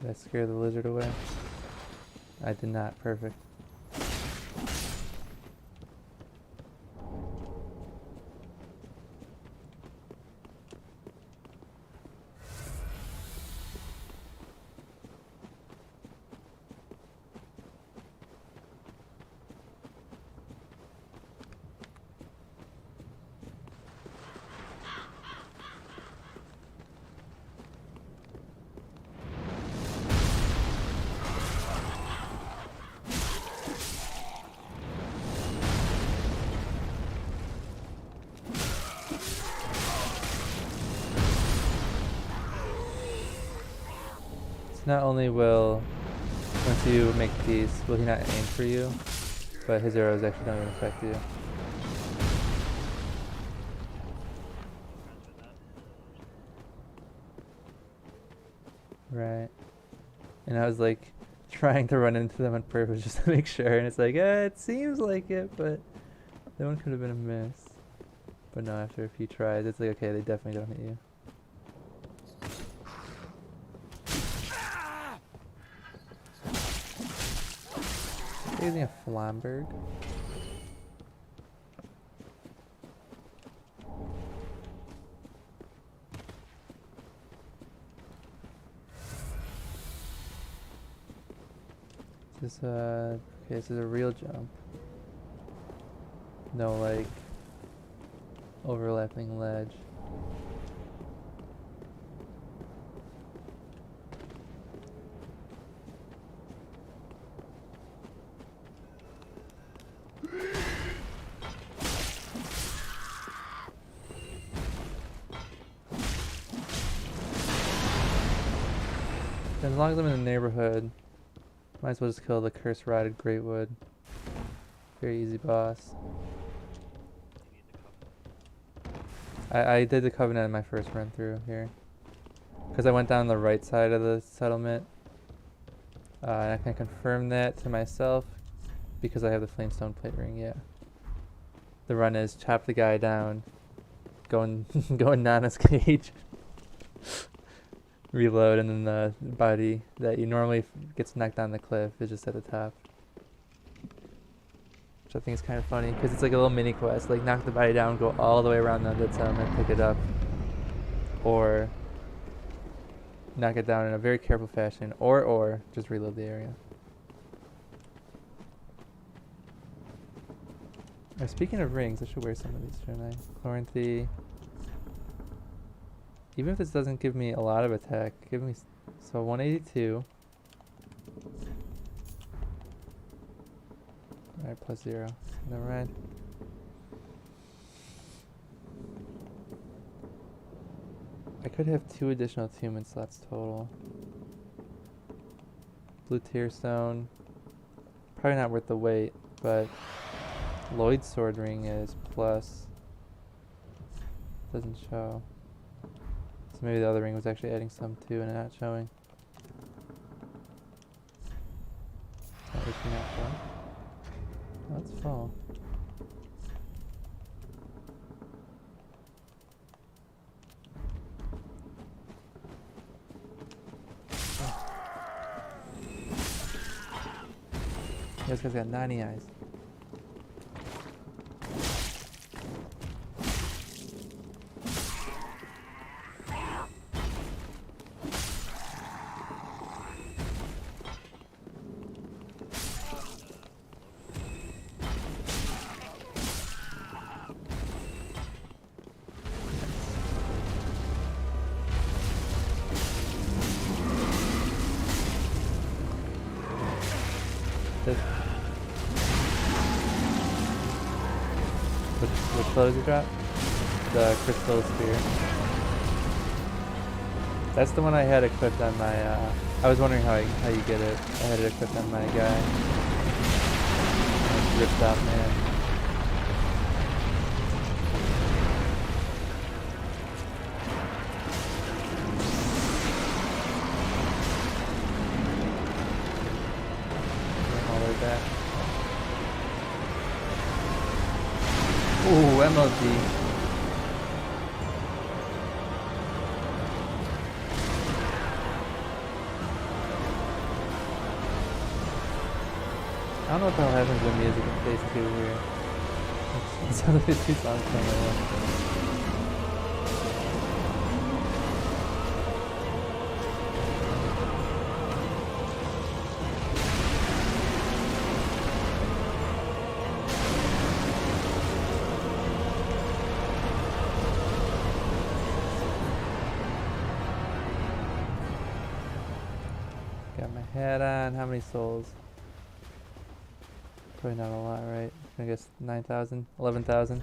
Speaker 1: Did I scare the lizard away? I did not. Perfect. Not only will, once you make peace, will he not aim for you, but his arrows actually don't even affect you. Right. And I was like trying to run into them on purpose just to make sure, and it's like, it seems like it, but that one could have been a miss. But no, after a few tries, it's like, okay, they definitely don't hit you. Using a Flamberg. This okay, this is a real jump. No like overlapping ledge. As long as I'm in the neighborhood, might as well just kill the curse rotted Greatwood. Very easy boss. I did the Covenant in my first run through here. Because I went down the right side of the settlement. And I can confirm that to myself because I have the Flamestone plate ring, yeah. The run is chop the guy down, going Nana's cage. Reload, and then the body that you normally gets knocked down the cliff is just at the top. Which I think is kind of funny because it's like a little mini quest, like knock the body down, go all the way around the undead settlement, pick it up, or knock it down in a very careful fashion, or just reload the area. Speaking of rings, I should wear some of these, shouldn't I? Chloranthy. Even if this doesn't give me a lot of attack, give me so 182. Alright, +0. Never mind. I could have 2 additional attunement slots total. Blue Tear Stone. Probably not worth the wait, but Lloyd's Sword Ring is plus. Doesn't show. Maybe the other ring was actually adding some too and not showing. Not looking out for. Oh, it's full. This guy's got 90 eyes. This. Which flow does it drop? The crystal sphere. That's the one I had equipped on my, I was wondering how you get it. I had it equipped on my guy. Ripped off, man. All the way back. Ooh, MLG. I don't know what the hell happens when music in phase 2 here. It's only 2 songs playing at once. Got my hat on. How many souls? Probably not a lot, right? I guess 9,000, 11,000.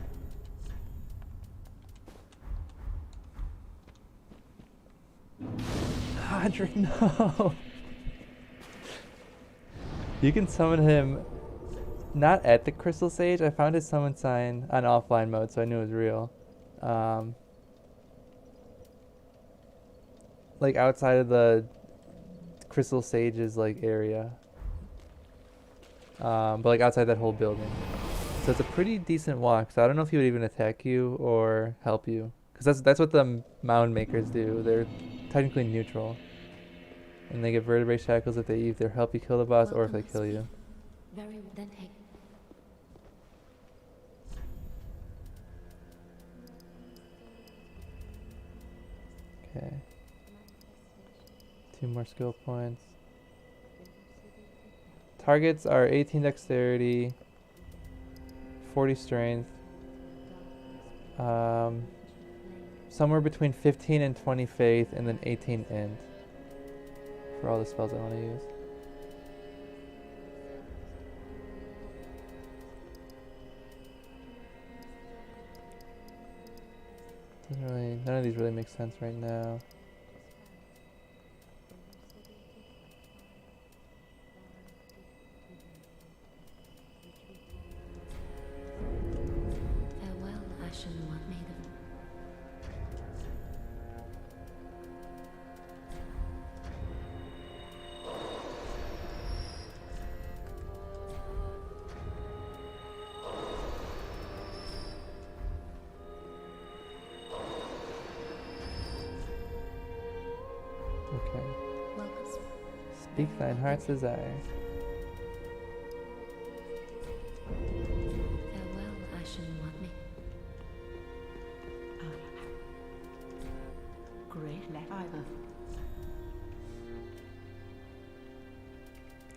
Speaker 1: Hadri, no! You can summon him not at the Crystal Sage. I found his summon sign on offline mode, so I knew it was real. Like outside of the Crystal Sage's like area. But like outside that whole building. So it's a pretty decent walk. So I don't know if he would even attack you or help you. Because that's what the mound makers do. They're technically neutral. And they get vertebrae shackles if they either help you kill the boss or if they kill you.
Speaker 3: Very well then take.
Speaker 1: Okay. 2 more skill points. Targets are 18 dexterity, 40 strength, somewhere between 15 and 20 faith, and then 18 int for all the spells I want to use. None of these really make sense right now.
Speaker 3: Farewell, Ashen One Maiden.
Speaker 1: Okay.
Speaker 3: Welcome.
Speaker 1: Speak thine heart's desire.
Speaker 3: Farewell, Ashen One Maiden.
Speaker 4: Great left either.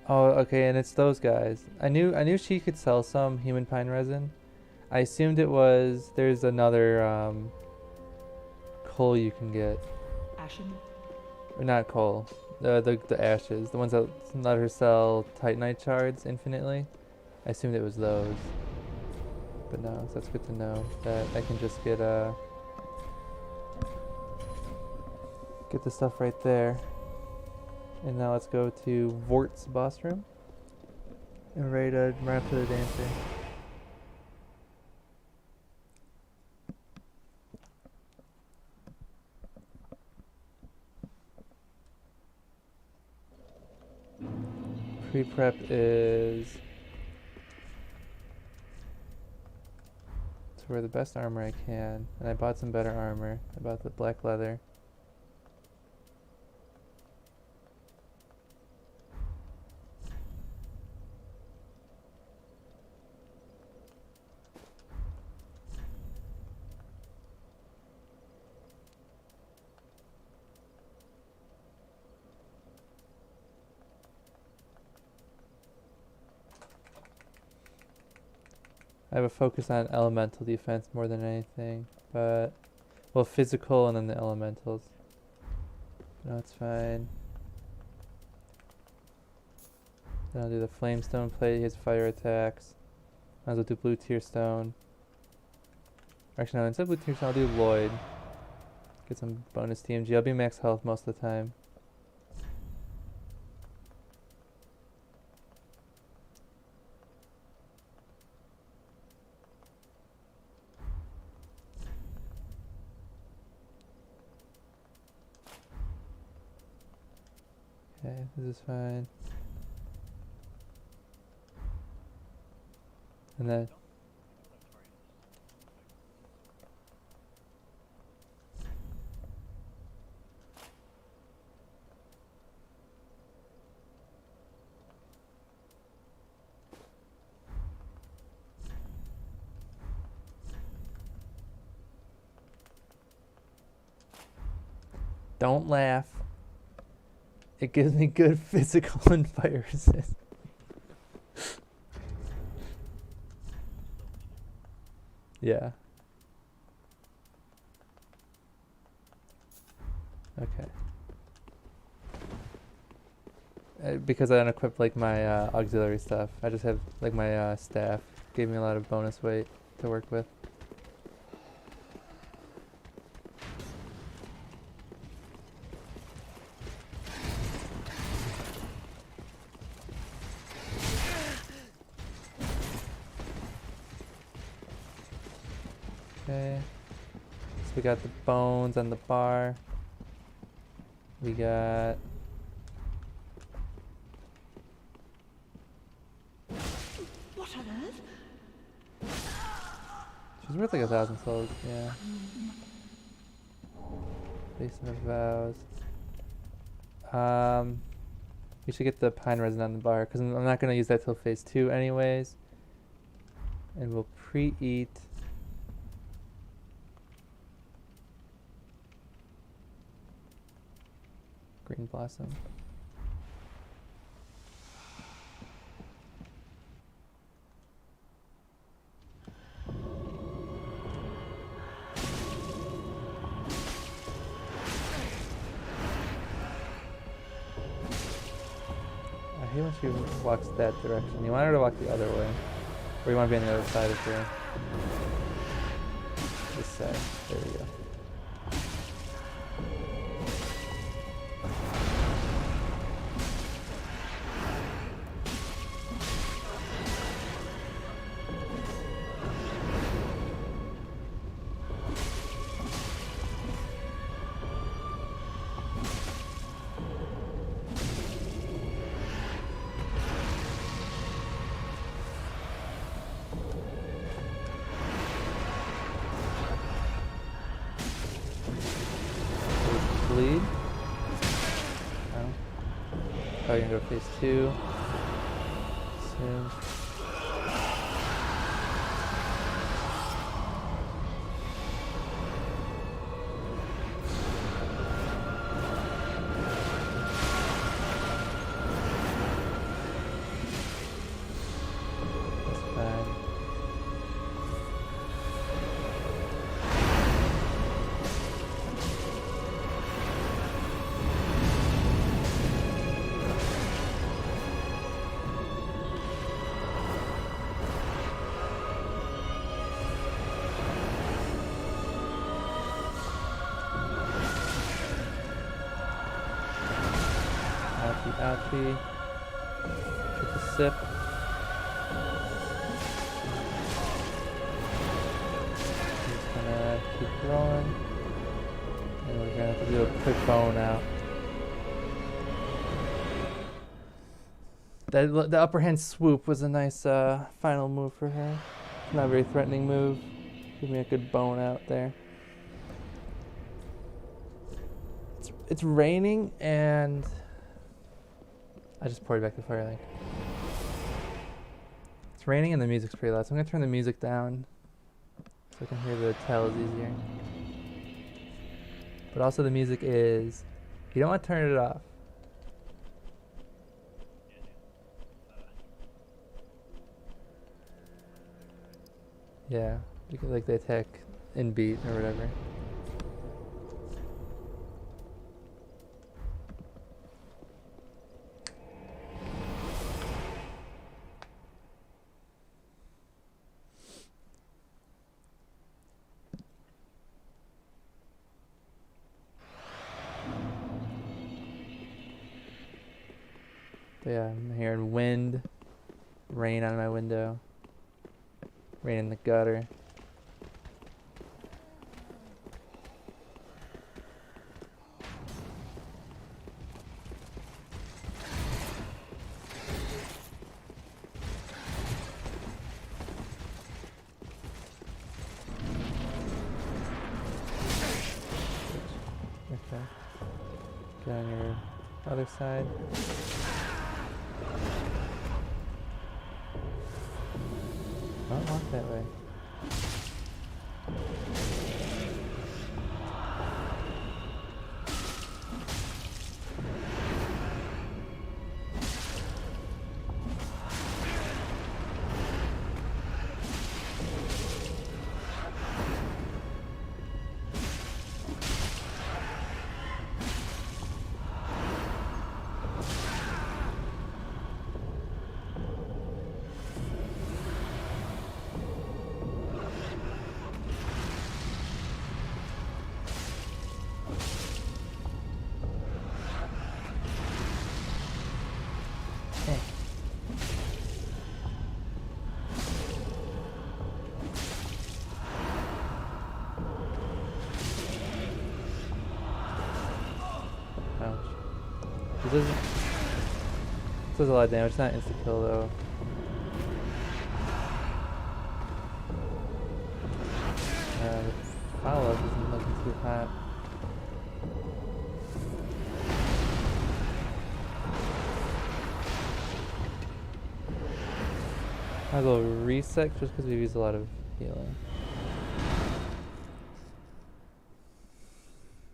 Speaker 1: Oh, okay, and it's those guys. I knew she could sell some human pine resin. I assumed it was there's another coal you can get.
Speaker 4: Ashen.
Speaker 1: Or not coal. The ashes. The ones that let her sell titanite shards infinitely. I assumed it was those. But no, so that's good to know that I can just get the stuff right there. And now let's go to Vort's boss room. And right up to the dancer. Pre-prep is to wear the best armor I can. And I bought some better armor. I bought the black leather. I have a focus on elemental defense more than anything, but well, physical and then the elementals. No, it's fine. Then I'll do the flamestone plate. He has fire attacks. Might as well do blue tier stone. Actually, no, instead of blue tier stone, I'll do Lloyd. Get some bonus TMG. I'll be max health most of the time. Okay, this is fine. And then don't laugh. It gives me good physical and fire resist. Yeah. Okay. Because I unequipped like my auxiliary stuff. I just have like my staff. Gave me a lot of bonus weight to work with. Okay. So we got the bones on the bar. We got
Speaker 4: What on earth?
Speaker 1: she's worth like 1,000 souls, yeah. Basin of Vows. We should get the pine resin on the bar because I'm not gonna use that till phase 2 anyways. And we'll pre-eat green blossom. I hate when she walks that direction. You want her to walk the other way. Or you want to be on the other side of her. This side. There we go. Bleed. Oh. Probably gonna go phase 2 soon. That's fine. Ouchie. Triple sip. Just gonna keep going. And we're gonna have to do a quick bone out. The upper hand swoop was a nice final move for her. Not a very threatening move. Give me a good bone out there. It's raining and I just poured back the fire link. It's raining and the music's pretty loud, so I'm gonna turn the music down so I can hear the tells easier. But also the music is, you don't want to turn it off. Yeah, you can like the attack in beat or whatever. But yeah, I'm hearing wind, rain on my window, rain in the gutter. Okay. Get on your other side. Don't walk that way. Hey. Ouch. This does a lot of damage. It's not insta kill though. The follow-up isn't looking too hot. I'll go reset just because we've used a lot of healing.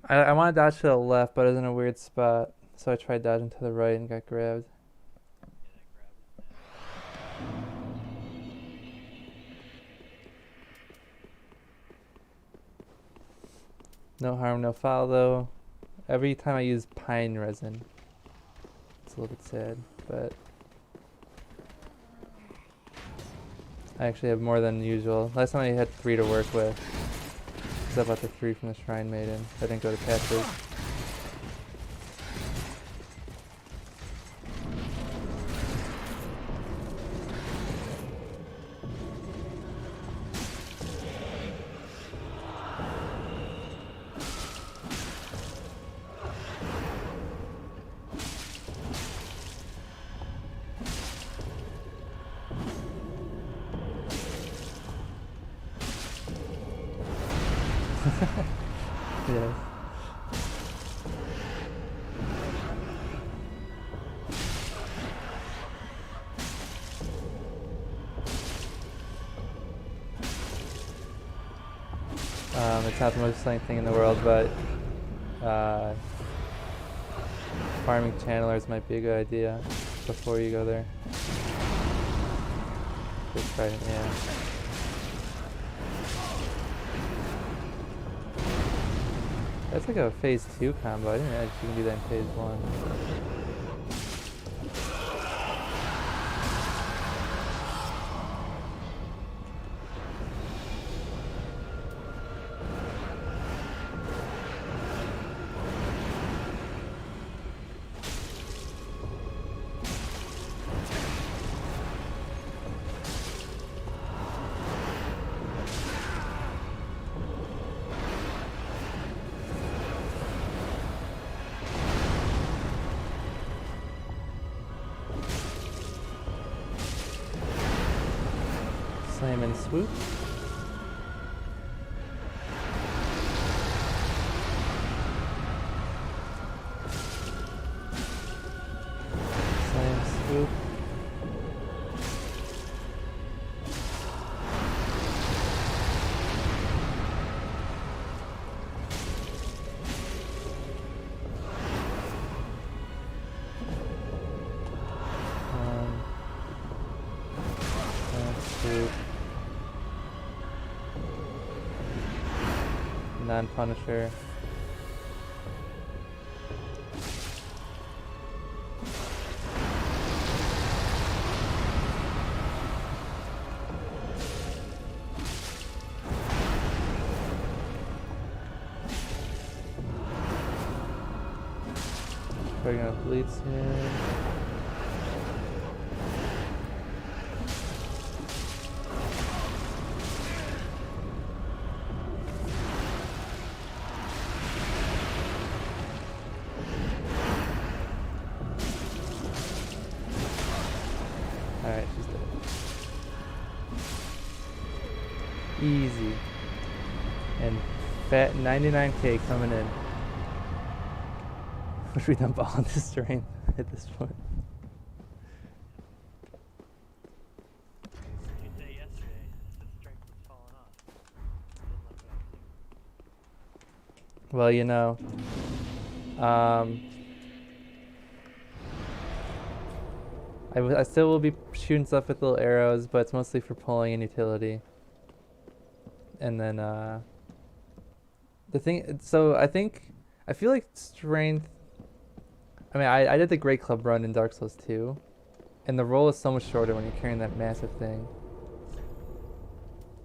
Speaker 1: I want to dodge to the left, but I was in a weird spot, so I tried dodging to the right and got grabbed. No harm, no foul though. Every time I use pine resin, it's a little bit sad, but I actually have more than usual. Last time I had 3 to work with. Because I bought the 3 from the Shrine Maiden. I didn't go to patches. Yes. It's not the most exciting thing in the world, but farming channelers might be a good idea before you go there. Just try it, yeah. That's like a phase 2 combo. I didn't realize you can do that in phase 1. Slam and swoop. Slam, swoop. Swoop. Non-Punisher. Bring up bleeds here. Alright, she's dead. Easy. And fat 99k coming in. Wish we dump all this strength at this point.
Speaker 5: You say yesterday the strength was falling off. Didn't let go.
Speaker 1: Well, you know, I still will be shooting stuff with little arrows, but it's mostly for pulling and utility. And then, the thing, so I feel like strength, I mean, I did the Great Club run in Dark Souls 2, and the roll is so much shorter when you're carrying that massive thing.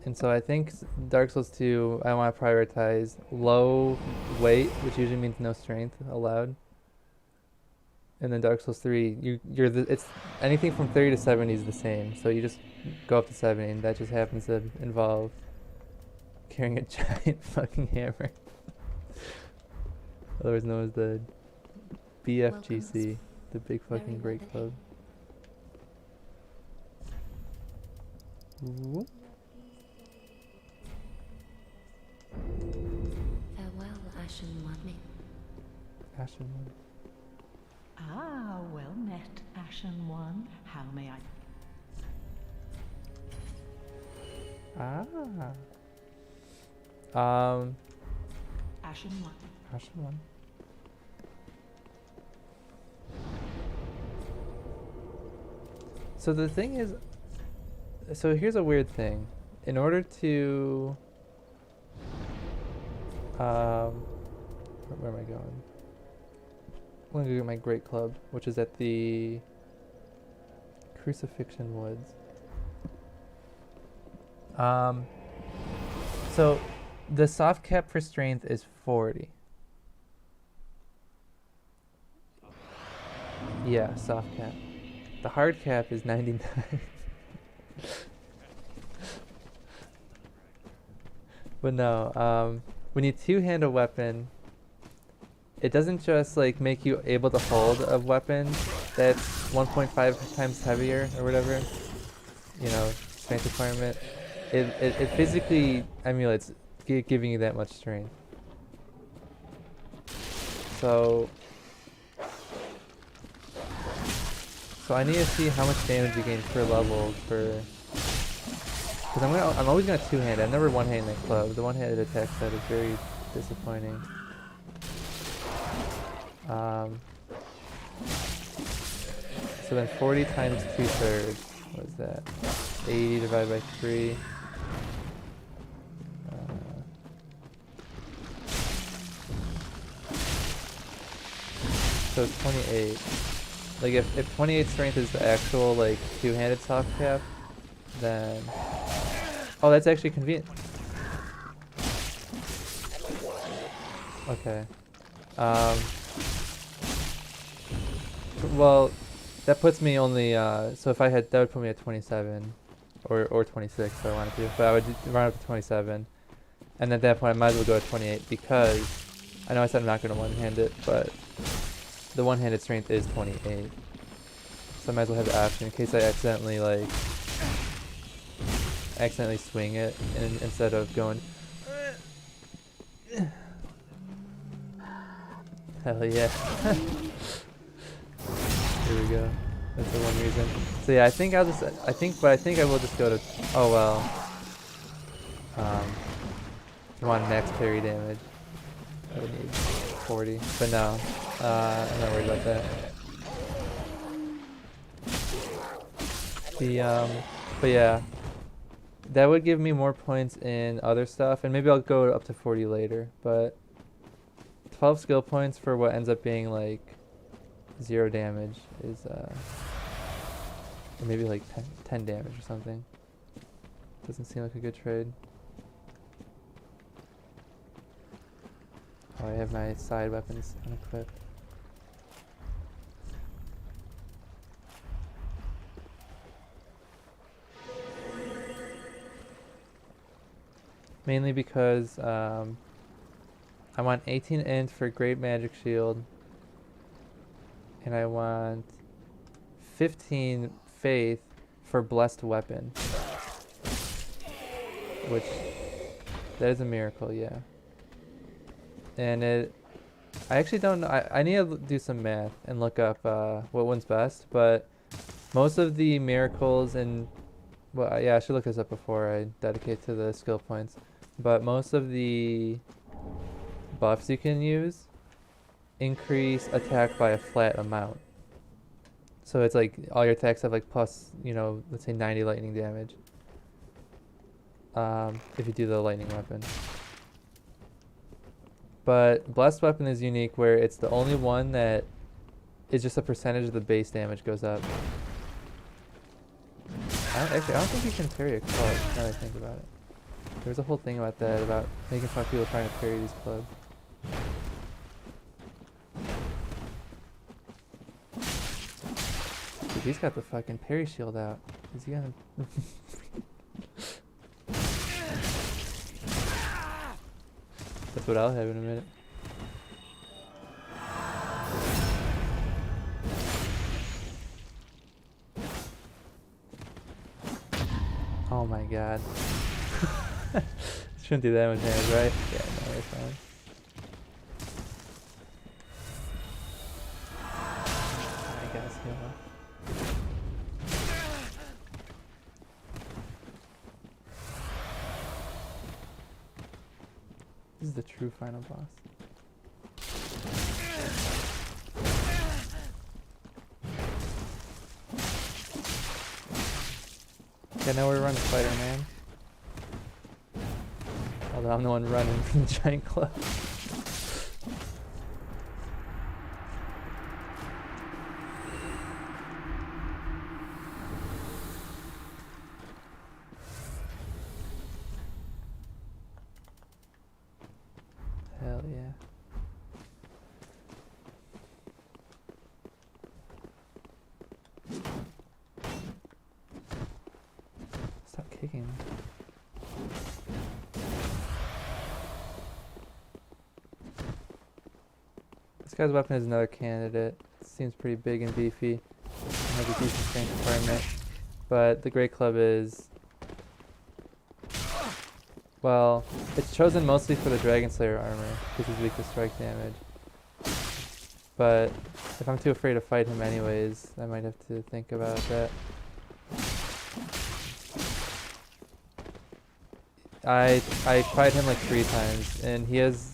Speaker 1: And so I think Dark Souls 2, I want to prioritize low weight, which usually means no strength allowed. And then Dark Souls 3, it's anything from 30 to 70 is the same. So you just go up to 70, and that just happens to involve carrying a giant fucking hammer. Otherwise known as the B.F.G.C, the big fucking Great Club. Whoop.
Speaker 3: Farewell, Ashen One.
Speaker 1: Ashen one.
Speaker 4: Ah, well met, Ashen One. How may I? Ashen One.
Speaker 1: Ashen one. So the thing is, so here's a weird thing. In order to, where am I going? I'm gonna go get my Great Club, which is at the Crucifixion Woods. So the soft cap for strength is 40. Yeah, soft cap. The hard cap is 99. But no, when you two-hand a weapon, it doesn't just like make you able to hold a weapon that's 1.5 times heavier or whatever, you know, strength requirement. It physically emulates giving you that much strength. So I need to see how much damage you gain per level for, because I'm always gonna two-hand. I've never one-handed that club. The one-handed attack set is very disappointing. So then 40 times 2/3. What is that? 80 divided by 3. So 28. Like if 28 strength is the actual like two-handed soft cap, then oh, that's actually convenient. Okay. Well, that puts me only so if I had, that would put me at 27 or 26 if I wanted to, but I would run up to 27, and at that point I might as well go at 28 because I know I said I'm not going to one-hand it, but the one-handed strength is 28, so I might as well have the option in case I accidentally swing it instead of going. Hell yeah. Here we go. That's the one reason. So yeah, I think I will just go to, oh well. If you want max parry damage, I would need 40, but no, I'm not worried about that. But yeah, that would give me more points in other stuff, and maybe I'll go up to 40 later, but 12 skill points for what ends up being like 0 damage is, or maybe like 10 damage or something. Doesn't seem like a good trade. Oh, I have my side weapons unequipped. Mainly because I want 18 int for Great Magic Shield, and I want 15 Faith for blessed weapon, which that is a miracle, yeah. And I actually don't know. I need to do some math and look up what one's best, but most of the miracles and well, yeah, I should look this up before I dedicate to the skill points. But most of the buffs you can use increase attack by a flat amount. So it's like all your attacks have like plus, you know, let's say 90 lightning damage. If you do the lightning weapon. But blessed weapon is unique where it's the only one that is just a percentage of the base damage goes up. I don't think you can parry a club, now that I think about it. There's a whole thing about that, about making fun of people trying to parry these clubs. Dude, he's got the fucking parry shield out. Is he gonna... That's what I'll have in a minute. Oh my god. Shouldn't do that much damage, right? Yeah, no, we're fine. I guess, heal up. This is the true final boss. Yeah, now we're running Spider-Man. Although I'm the one running from the giant club. Hell yeah. Stop kicking me. This guy's weapon is another candidate. Seems pretty big and beefy. Has a decent strength requirement. But the Great Club is... Well, it's chosen mostly for the Dragon Slayer armor, because he's weak to strike damage. But if I'm too afraid to fight him anyways, I might have to think about that. I tried him like 3 times, and he has...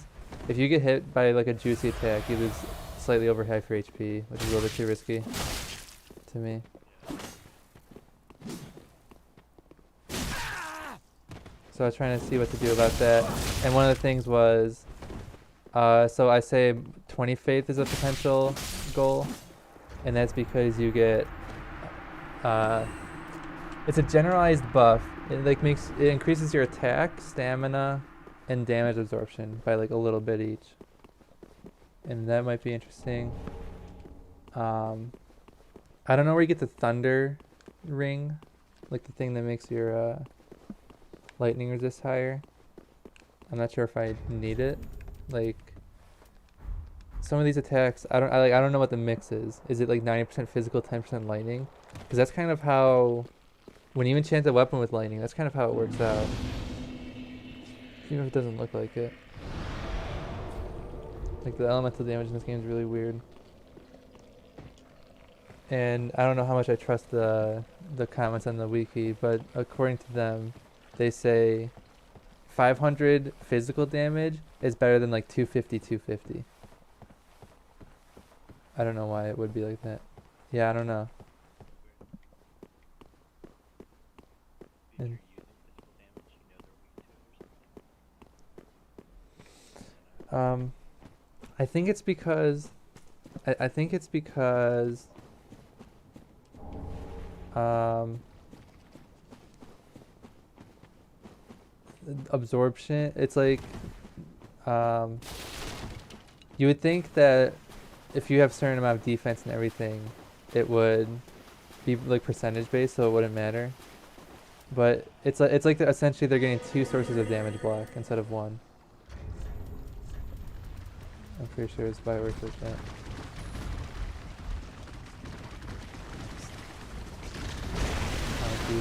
Speaker 1: If you get hit by like a juicy attack, you lose slightly over half your HP, which is a little bit too risky to me. So I was trying to see what to do about that. And one of the things was, so I say 20 faith is a potential goal, and that's because you get, it's a generalized buff. It like it increases your attack, stamina, and damage absorption by like a little bit each. And that might be interesting. I don't know where you get the thunder ring, like the thing that makes your lightning resist higher. I'm not sure if I need it. Like some of these attacks, I don't know what the mix is. Is it like 90% physical, 10% lightning? Because that's kind of how, when you enchant a weapon with lightning, that's kind of how it works out. Even if it doesn't look like it. Like the elemental damage in this game is really weird. And I don't know how much I trust the comments on the wiki, but according to them, they say 500 physical damage is better than like 250. I don't know why it would be like that. Yeah, I don't know. And I think it's because absorption, it's like you would think that if you have a certain amount of defense and everything, it would be like percentage based, so it wouldn't matter. But it's like essentially they're getting 2 sources of damage block instead of 1. I'm pretty sure it's why it works like that.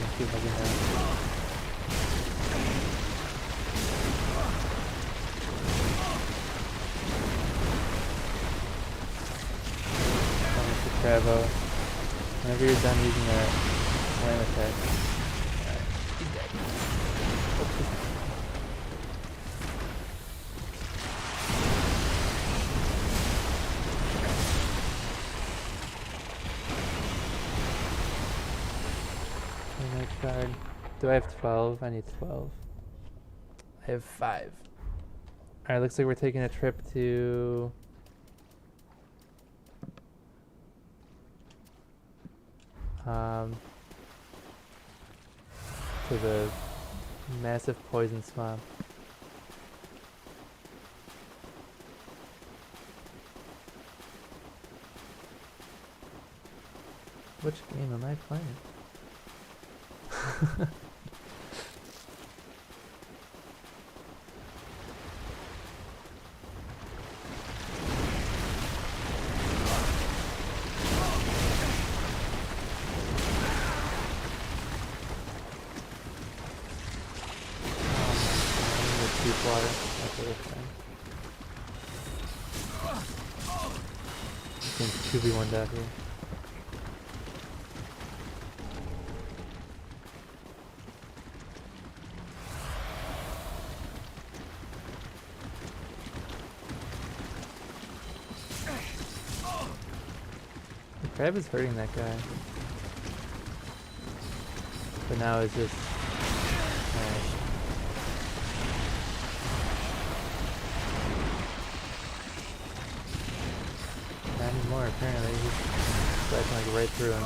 Speaker 1: see if I can Mr. Cravo. Whenever you're done using that flame attack. Alright, he's dead. Card. Do I have 12? I need 12. I have 5. Alright, looks like we're taking a trip to... to the massive poison swamp. Which game am I playing? Deep water. That's what it's saying. This game's 2v1 down here. The crab is hurting that guy. But now it's just... not anymore, apparently. He's sliding like right through him.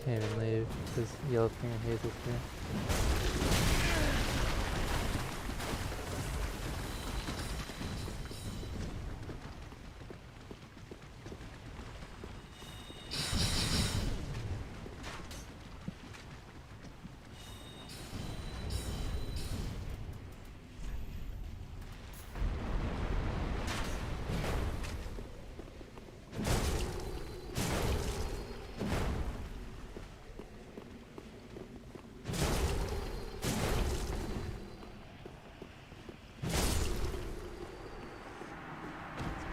Speaker 1: Can't even leave because Yellow Finger Hazel's here.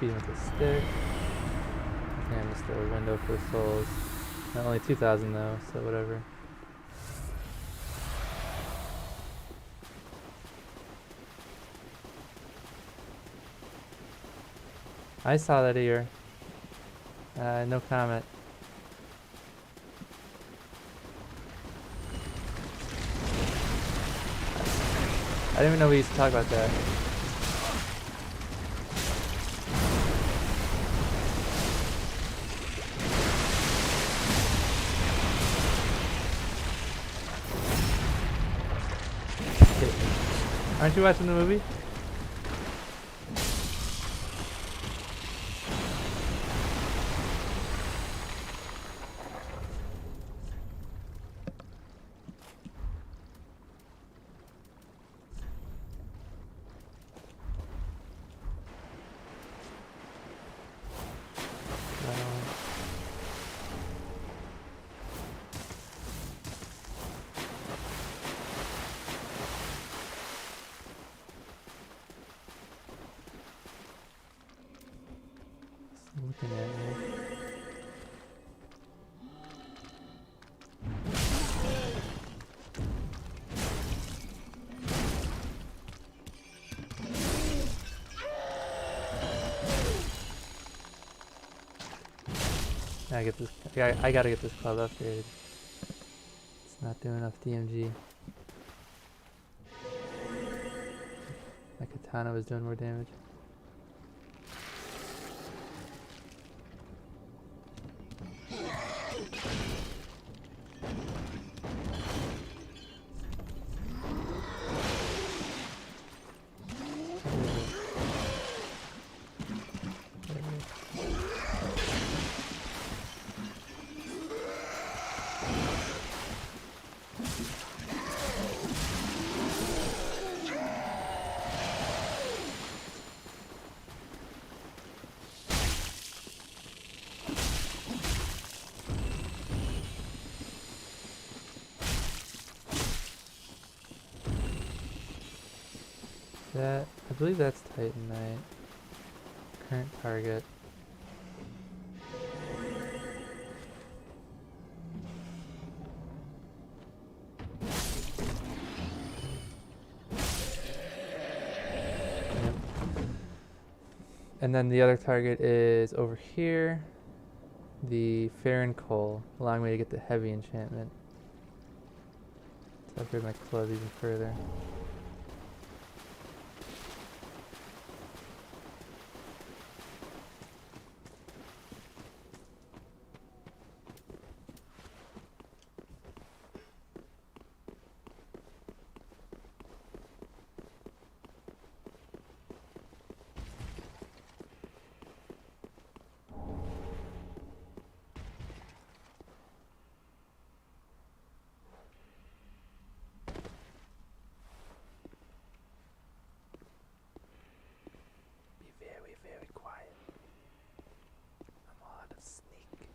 Speaker 1: Beat him with a stick. And just a window for souls. Not only 2,000 though, so whatever. I saw that ear. No comment. I didn't even know we used to talk about that. Aren't you watching the movie? Looking at me. I get this. I gotta get this club upgraded. It's not doing enough DMG. My katana was doing more damage. That, I believe that's Titanite. Current target. Yep. And then the other target is over here. The Farron Coal, allowing me to get the heavy enchantment. To upgrade my club even further. Be very, very quiet. I'm all out of sneak.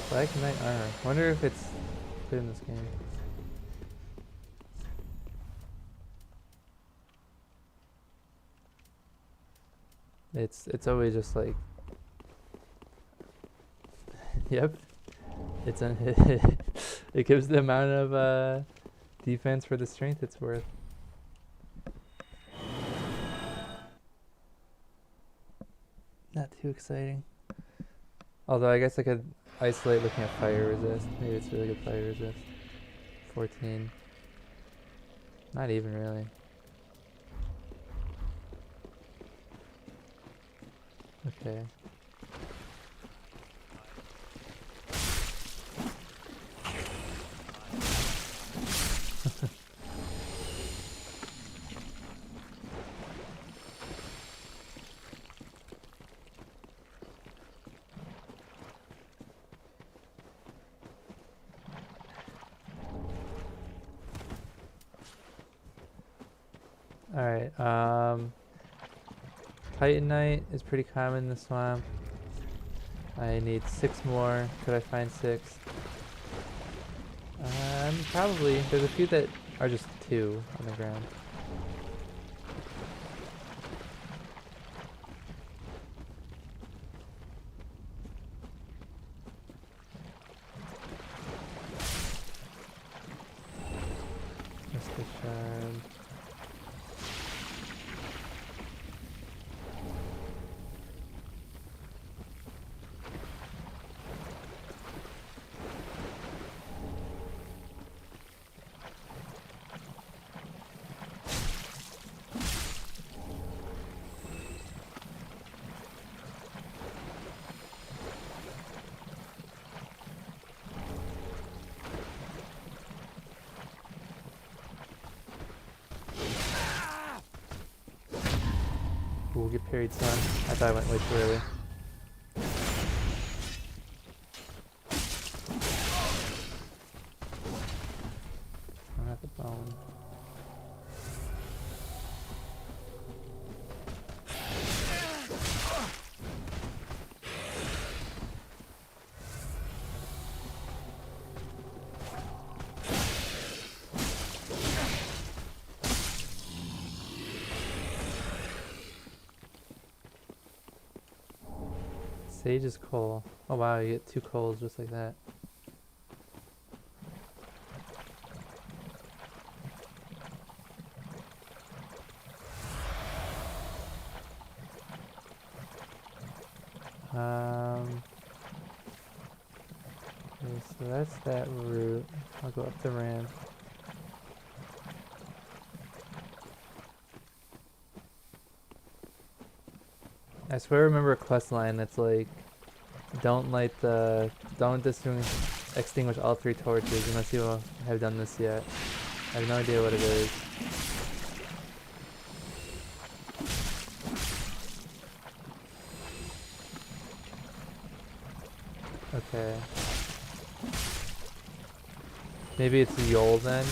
Speaker 1: Black Knight armor. Wonder if it's good in this game. It's always just like, yep. It's it gives the amount of defense for the strength it's worth. Not too exciting. Although I guess I could isolate looking at fire resist. Maybe it's really good fire resist. 14. Not even really. Okay. Alright, Titanite is pretty common in the swamp. I need 6 more. Could I find 6? Probably. There's a few that are just 2 on the ground. Mr. Shard. We'll get parried, son. I thought I went way too early. I'm at the bone. Sage's coal. Oh wow, you get 2 coals just like that. Okay, so that's that route. I'll go up the ramp. I swear I remember a quest line that's like, don't extinguish all 3 torches unless you have done this yet. I have no idea what it is. Okay. Maybe it's Yol then?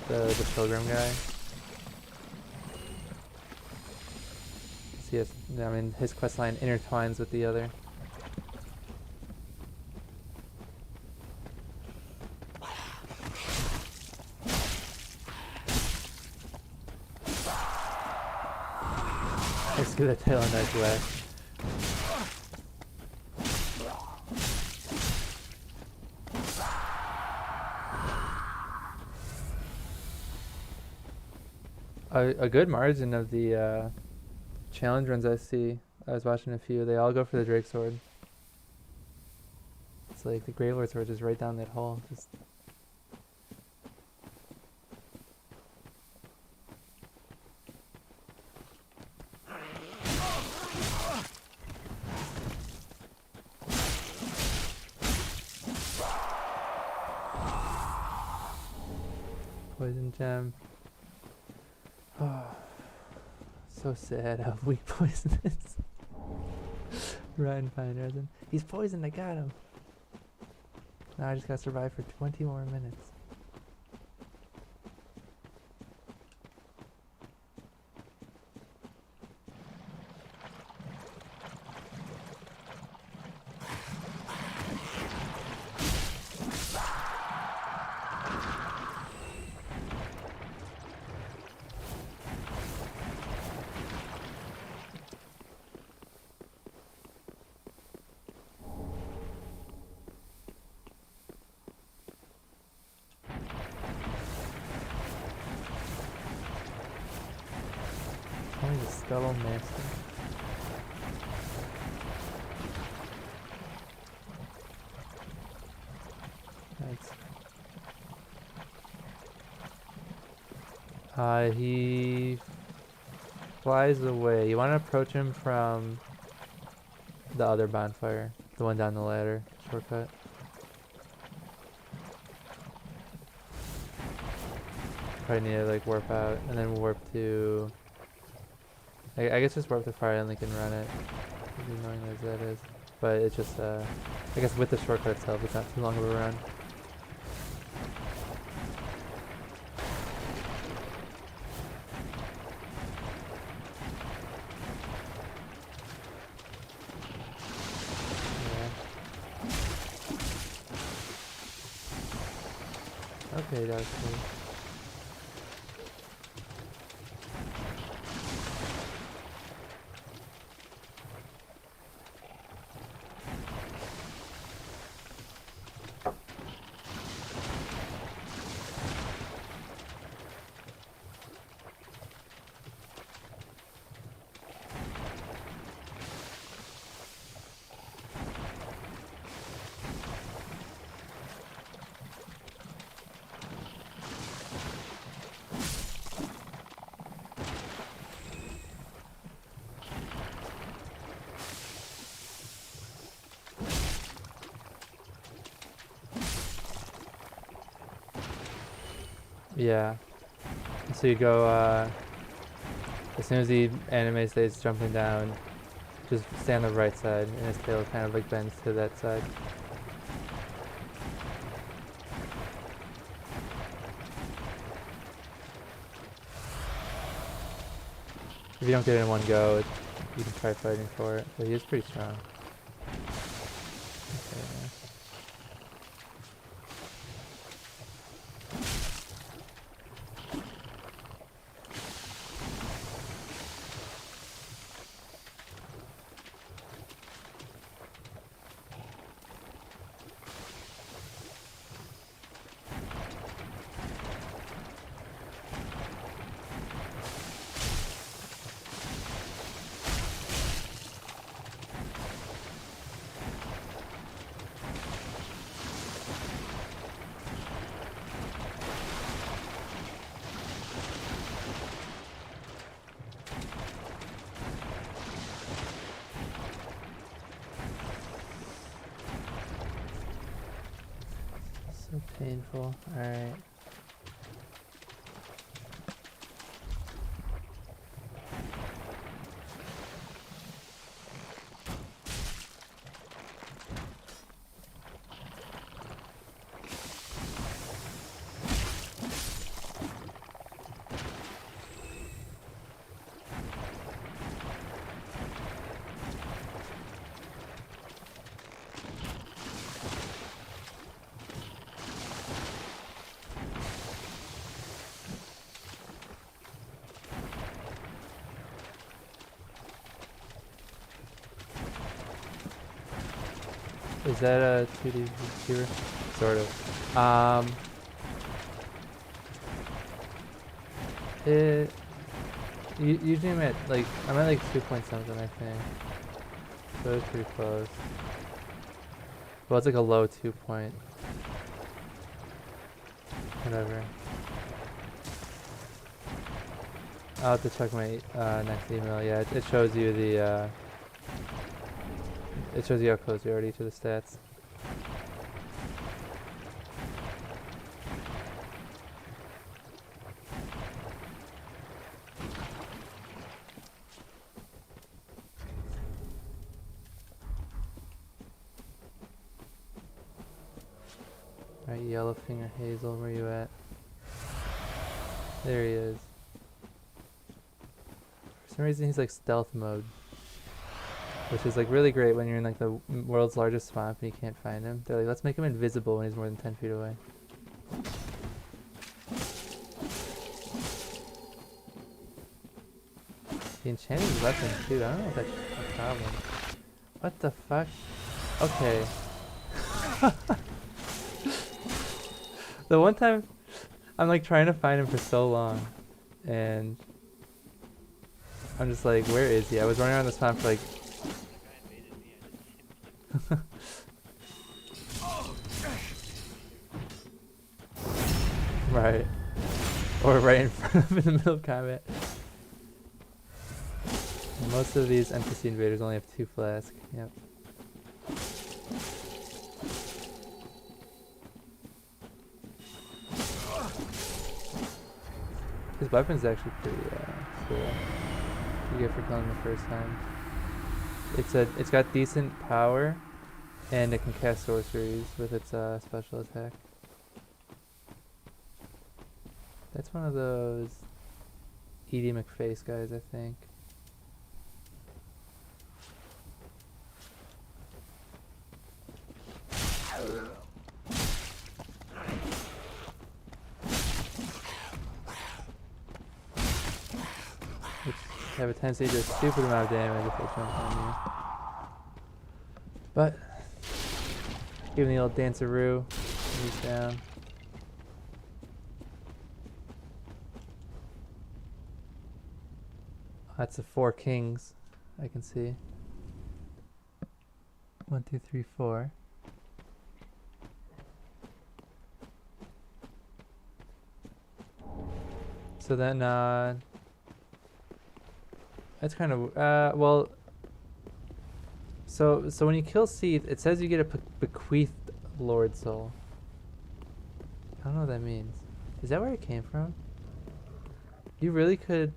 Speaker 1: The pilgrim guy? Yes, I mean, his quest line intertwines with the other. Let's do the tail on that way. A good margin of the challenge runs I see. I was watching a few. They all go for the Drake sword. It's like the Grey Lord sword just right down that hole. Just poison gem. Oh, so sad how weak poison is. Ryan Fine resin. He's poisoned. I got him. Now I just gotta survive for 20 more minutes. Only the Scuttle Master. He flies away. You want to approach him from the other bonfire, the one down the ladder, shortcut. Probably need to like warp out and then warp to. I guess just warp to Fire Link and run it. As annoying as that is, but it's just I guess with the shortcut itself, it's not too long of a run. Okay, that's cool. Yeah. So you go, as soon as he animates that he's jumping down, just stay on the right side, and his tail kind of like bends to that side. If you don't get it in one go, you can try fighting for it, but he is pretty strong. Okay. So painful. Alright. Is that a 2D viewer? Sort of. It usually I'm at like 2 point something, I think. So it's pretty close. Well, it's like a low 2 point. Whatever. I'll have to check my next email. Yeah, it shows you the it shows you how close you are to each of the stats. Alright, Yellowfinger Hazel, where you at? There he is. For some reason he's like stealth mode, which is like really great when you're in like the world's largest swamp and you can't find him. They're like, let's make him invisible when he's more than 10 feet away. The enchanted weapon too, I don't know if that's a problem. What the fuck? Okay. The one time I'm like trying to find him for so long and I'm just like, where is he? I was running around the swamp for like right. Or right in front of him in the middle of combat. Most of these NPC invaders only have 2 flasks. Yep. His weapon's actually pretty cool. You get for killing the first time. It's got decent power, and it can cast sorceries with its special attack. That's one of those Edie McFace guys, I think. Which have a tendency to do a stupid amount of damage if they jump on you. But give him the old danceroo. He's down. That's the 4 kings I can see. 1, 2, 3, 4. So then, that's kind of, well, so when you kill Seath, it says you get a bequeathed Lord Soul. I don't know what that means. Is that where it came from? You really could,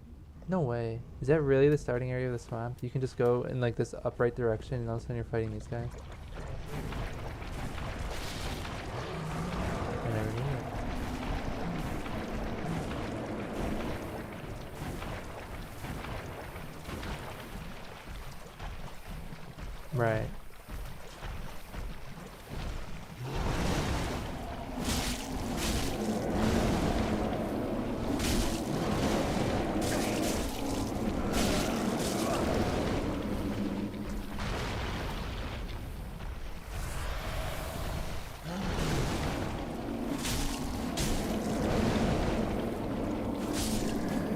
Speaker 1: no way. Is that really the starting area of the swamp? You can just go in like this upright direction and all of a sudden you're fighting these guys. I never knew it. Right.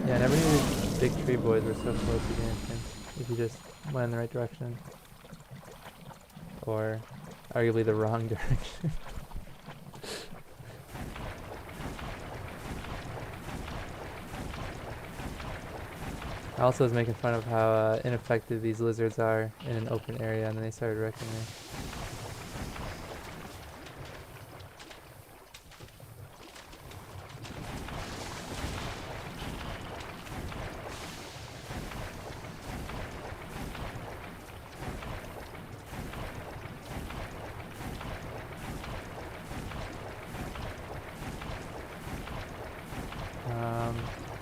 Speaker 1: Yeah, I never knew these big tree boys were so close to the entrance if you just went in the right direction. Or arguably the wrong direction. I also was making fun of how ineffective these lizards are in an open area, and then they started wrecking me.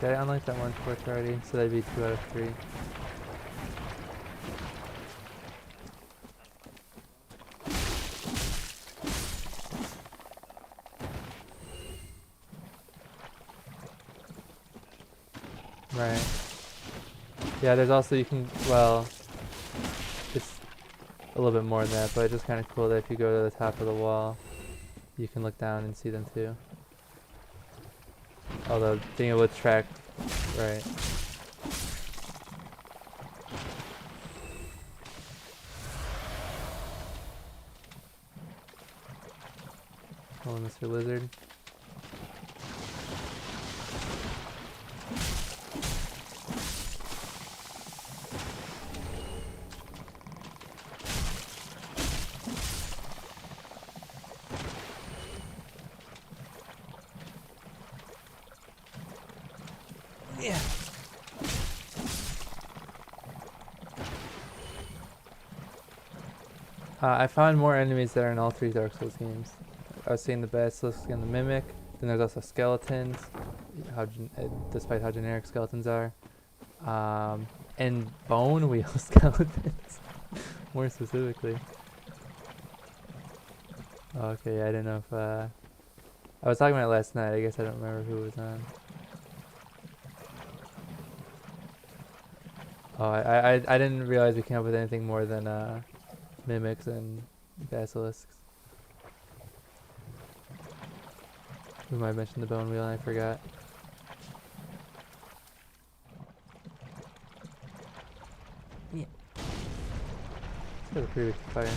Speaker 1: Did I unlock that one torch already? So that'd be 2 out of 3. Right. Yeah, there's also, you can, well, it's, a little bit more than that, but it's just kind of cool that if you go to the top of the wall, you can look down and see them too. Although being able to track, right. Hello, Mr. Lizard. Yeah. I found more enemies that are in all 3 Dark Souls games. I was seeing the Basilisk and the Mimic. Then there's also skeletons, despite how generic skeletons are. And Bonewheel skeletons, more specifically. Okay, I didn't know if... I was talking about it last night. I guess I don't remember who was on. Oh, I didn't realize we came up with anything more than mimics and basilisks. We might have mentioned the bone wheel and I forgot. Yeah. That was a pretty big fire.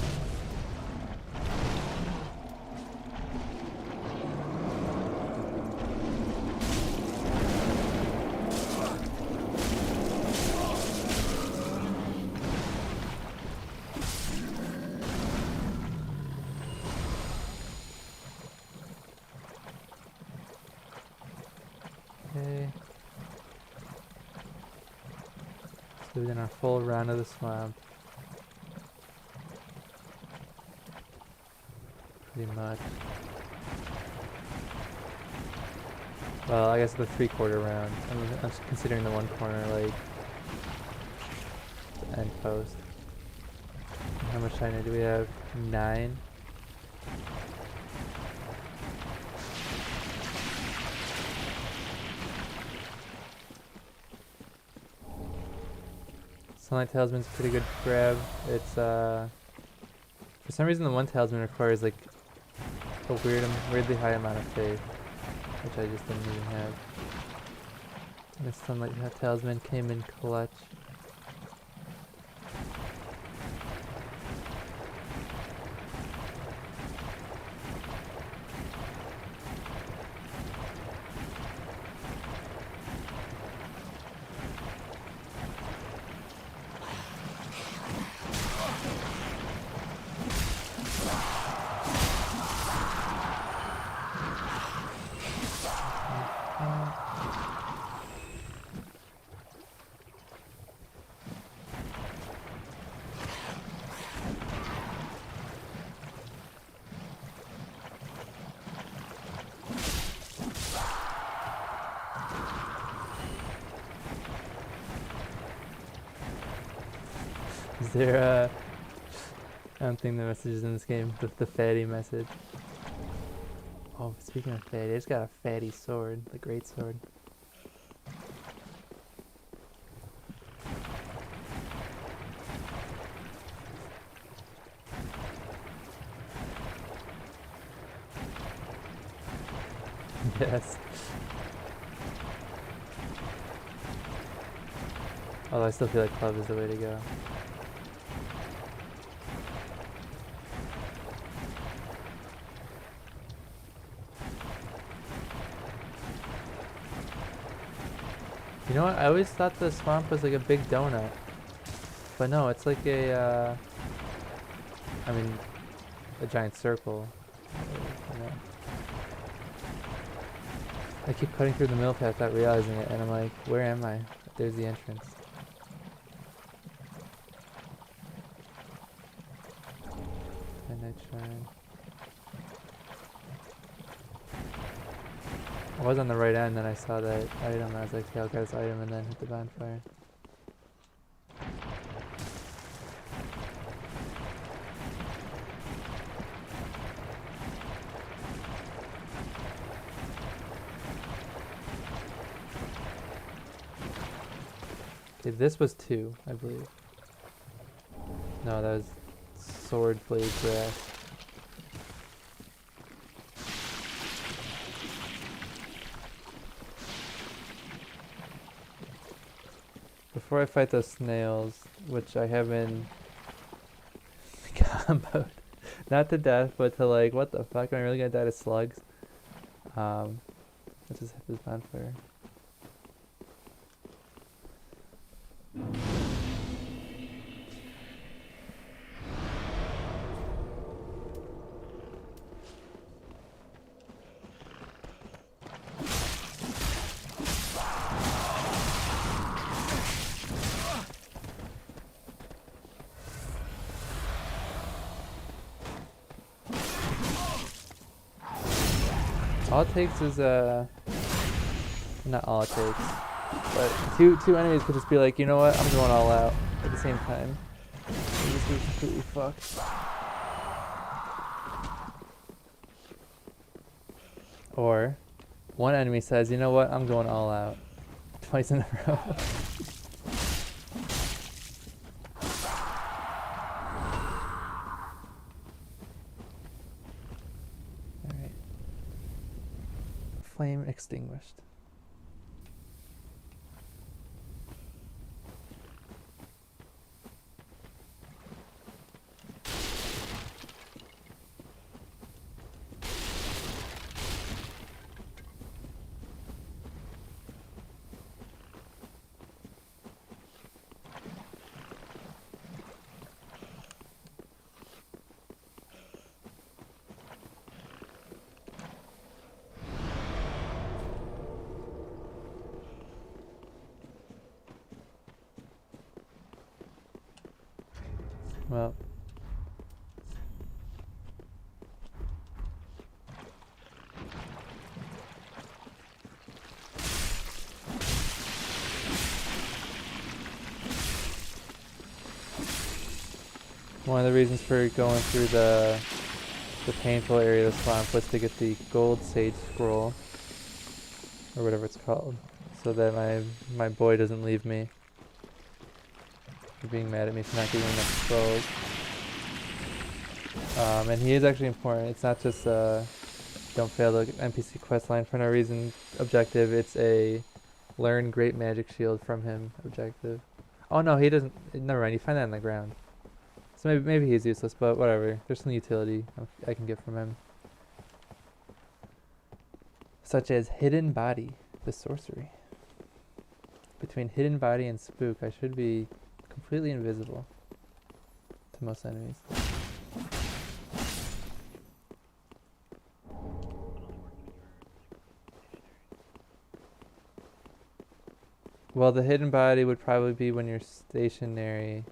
Speaker 1: Okay. So we've done our full round of the swamp. Pretty much. Well, I guess the 3/4 round. I'm considering the 1 corner like end post. How much shiny do we have? 9. Sunlight Talisman's a pretty good grab. It's for some reason the 1 talisman requires like a weirdly high amount of faith, which I just didn't even have. And the Sunlight Talisman came in clutch. Is there I don't think the message is in this game, the fatty message. Oh, speaking of fatty, I just got a fatty sword, the great sword. Yes. Although I still feel like club is the way to go. You know what? I always thought the swamp was like a big donut. But no, it's like a, I mean, a giant circle. You know. I keep cutting through the middle path without realizing it, and I'm like, where am I? There's the entrance. Midnight Shrine. I was on the right end, then I saw that item, and I was like, okay, I'll get this item, and then hit the bonfire. Okay, this was 2, I believe. No, that was sword blade grass. Before I fight those snails, which I haven't comboed, not to death, but to like, what the fuck, am I really gonna die to slugs? Let's just hit this bonfire. All it takes is not all it takes, but two enemies could just be like, you know what, I'm going all out at the same time. And just be completely fucked. Or one enemy says, you know what, I'm going all out. Twice in a row. Alright. Flame extinguished. Well, one of the reasons for going through the painful area of the swamp was to get the gold sage scroll, or whatever it's called, so that my boy doesn't leave me. For being mad at me for not getting enough scrolls. And he is actually important. It's not just don't fail the NPC quest line for no reason objective. It's a learn great magic shield from him objective. Oh no, he doesn't. Never mind. You find that on the ground. So maybe he's useless, but whatever. There's some utility I can get from him, such as hidden body, the sorcery. Between hidden body and spook, I should be completely invisible to most enemies. Well, the hidden body would probably be when you're stationary,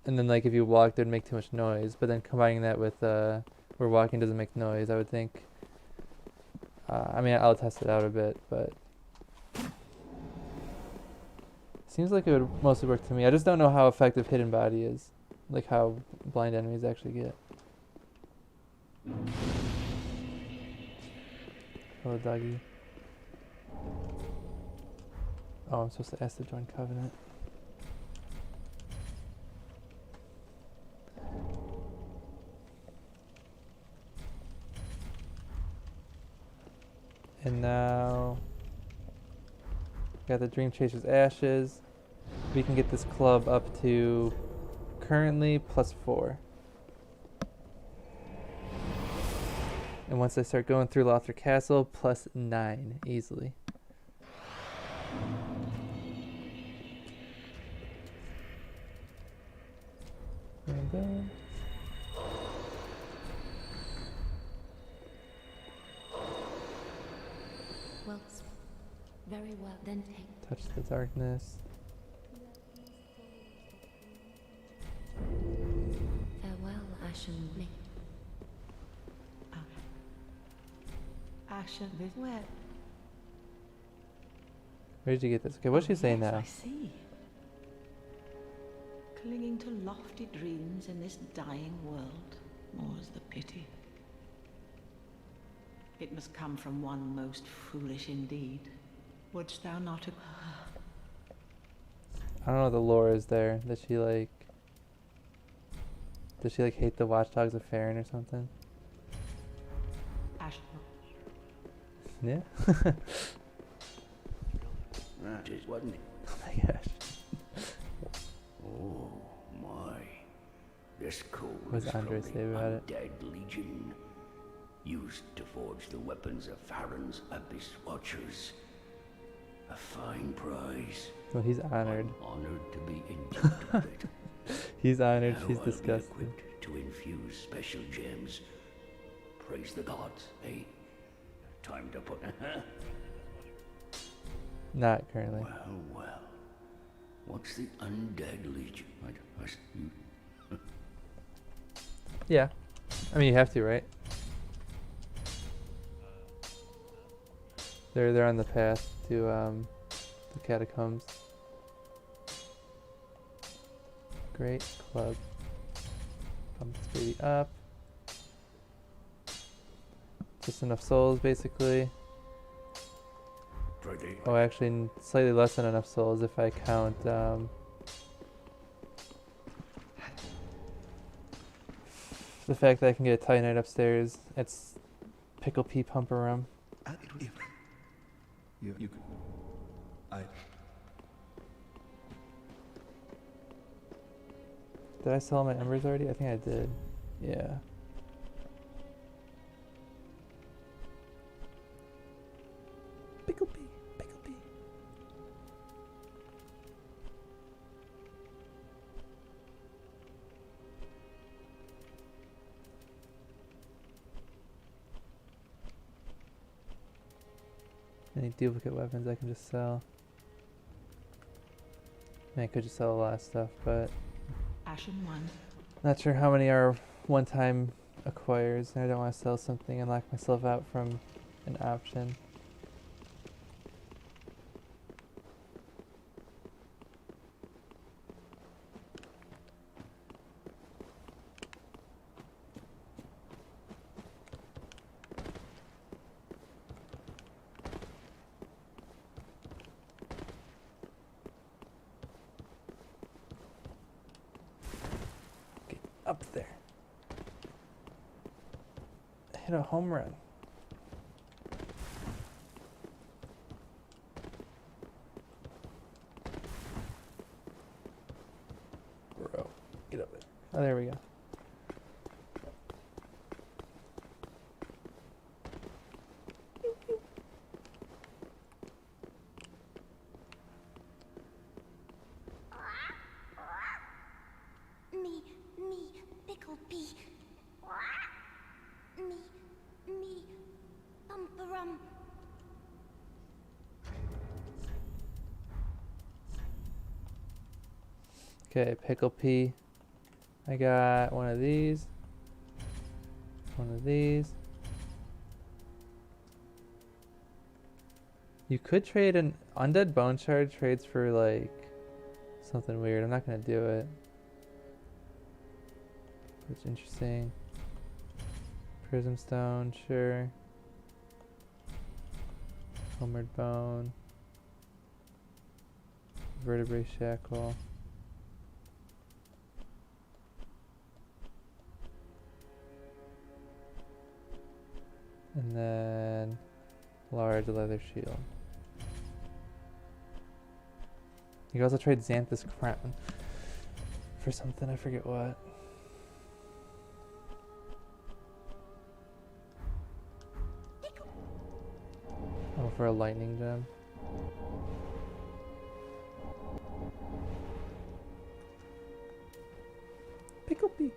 Speaker 1: and then like if you walk, that'd make too much noise. But then combining that with where walking doesn't make noise, I would think. I mean, I'll test it out a bit, but seems like it would mostly work to me. I just don't know how effective hidden body is, like how blind enemies actually get. Hello, doggy. Oh, I'm supposed to ask to join Covenant. And now got the Dream Chaser's Ashes. We can get this club up to currently +4. And once I start going through Lothar Castle, +9 easily. And then
Speaker 3: Well, very well. Then take.
Speaker 1: touch the darkness.
Speaker 3: Farewell, Ashen Link.
Speaker 4: Ashen, where?
Speaker 1: Where did you get this? Okay, what's she saying
Speaker 4: Yes,
Speaker 1: now?
Speaker 4: I see. Clinging to lofty dreams in this dying world, more's the pity. It must come from one most foolish indeed. Wouldst thou not agree?
Speaker 1: I don't know what the lore is there that she like Does she like hate the Watchdogs of Farron or something?
Speaker 4: Ashen.
Speaker 1: Yeah.
Speaker 6: That is, wasn't it?
Speaker 1: Oh my gosh.
Speaker 6: Oh my. This coal
Speaker 1: What's
Speaker 6: is
Speaker 1: Andre
Speaker 6: from
Speaker 1: say
Speaker 6: the
Speaker 1: about it?
Speaker 6: Undead Legion, used to forge the weapons of Farron's Abyss Watchers. A fine prize.
Speaker 1: Well, he's honored.
Speaker 6: I'm honored to be inducted with it.
Speaker 1: He's honored.
Speaker 6: Now
Speaker 1: She's
Speaker 6: I'll be
Speaker 1: disgusted.
Speaker 6: equipped to infuse special gems. Praise the gods, eh? Time to put.
Speaker 1: Not currently.
Speaker 6: Well. What's the Undead Legion?
Speaker 1: Yeah. I mean, you have to, right? They're on the path to the catacombs. Great club. Pump this baby up. Just enough souls, basically. Oh, actually, slightly less than enough souls if I count the fact that I can get a Titanite upstairs. It's Pickle Pea Pumper Room.
Speaker 2: You could.
Speaker 1: Did I sell my embers already? I think I did. Yeah. Pickle Pea, Pickle Pea. Any duplicate weapons I can just sell. I could just sell a lot of stuff, but
Speaker 4: Ashen 1.
Speaker 1: not sure how many are one-time acquires. And I don't want to sell something and lock myself out from an option. Up there. Hit a home run. Bro, get up there. Oh, there we go.
Speaker 3: Me, Pickle Pea. Me, Bumperum.
Speaker 1: Okay, Pickle Pea. I got one of these. One of these. You could trade an Undead Bone Shard trades for like something weird. I'm not gonna do it. It's interesting. Prism Stone, sure. Homeward Bone. Vertebrae Shackle. And then large leather shield. You can also trade Xanthus Crown for something, I forget what. Oh, for a lightning gem. Pickle Pea.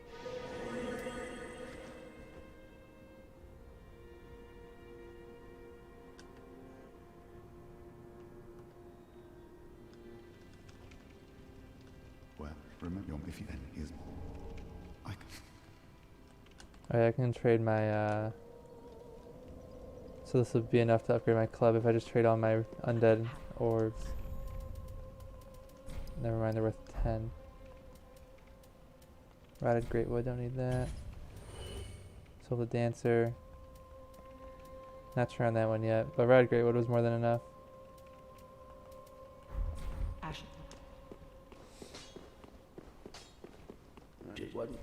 Speaker 2: Well, remember your if you is.
Speaker 1: Alright, I can trade my so this would be enough to upgrade my club if I just trade all my undead orbs. Never mind, they're worth 10. Rotted Greatwood, don't need that. Soul the Dancer. Not sure on that one yet, but Rotted Greatwood was more than enough.
Speaker 4: Ashen.
Speaker 6: It wasn't.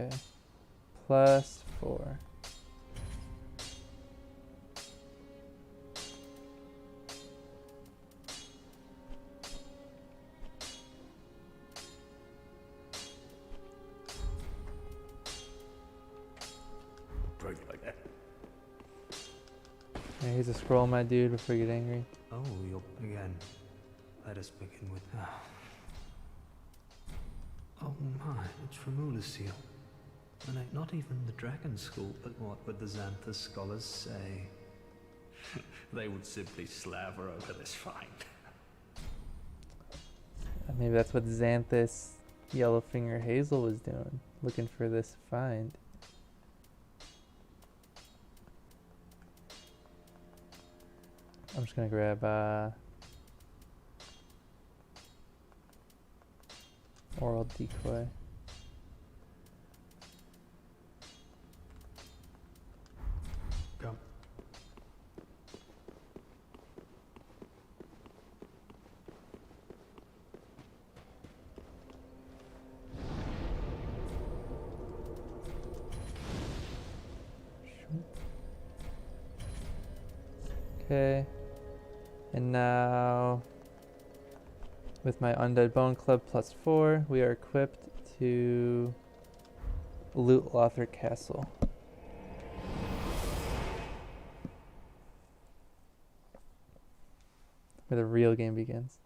Speaker 1: Okay. +4.
Speaker 6: Drink like that.
Speaker 1: Yeah, here's a scroll, my dude, before you get angry.
Speaker 7: Oh, you're again. Let us begin with. Oh my, it's from Ulasil. And ain't not even the dragon school, but what would the Xanthus scholars say? They would simply slaver over this find.
Speaker 1: Maybe that's what Xanthus Yellowfinger Hazel was doing, looking for this find. I'm just gonna grab oral decoy.
Speaker 7: Come.
Speaker 1: Okay. And now, with my Undead Bone Club +4, we are equipped to loot Lothric Castle. Where the real game begins.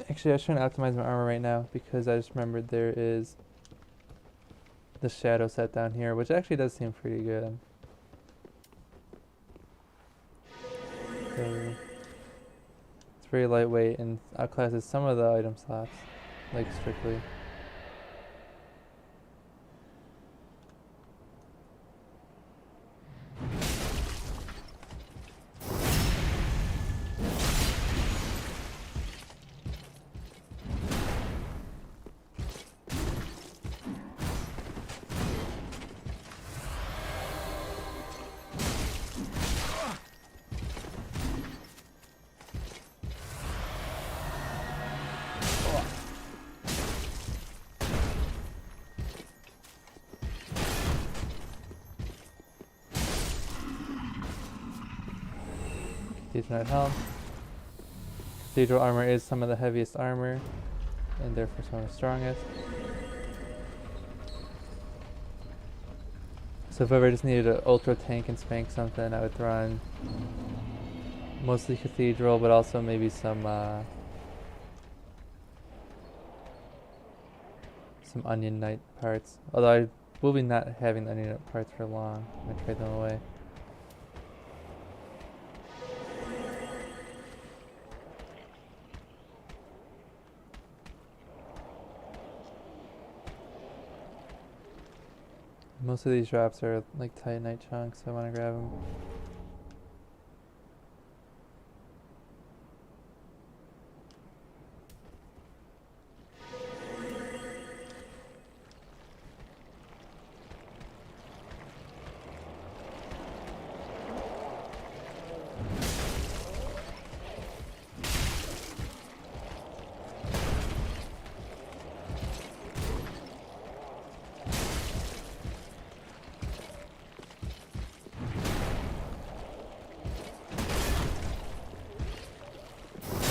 Speaker 1: Actually, I was trying to optimize my armor right now because I just remembered there is the shadow set down here, which actually does seem pretty good. So it's very lightweight and outclasses some of the item slots, like strictly. Cathedral Helm. Cathedral armor is some of the heaviest armor, and therefore some of the strongest. So if I ever just needed an ultra tank and spank something, I would throw on mostly Cathedral, but also maybe some Onion Knight parts. Although I will be not having the Onion Knight parts for long. I'm gonna trade them away. Most of these drops are like Titanite chunks, so I want to grab them.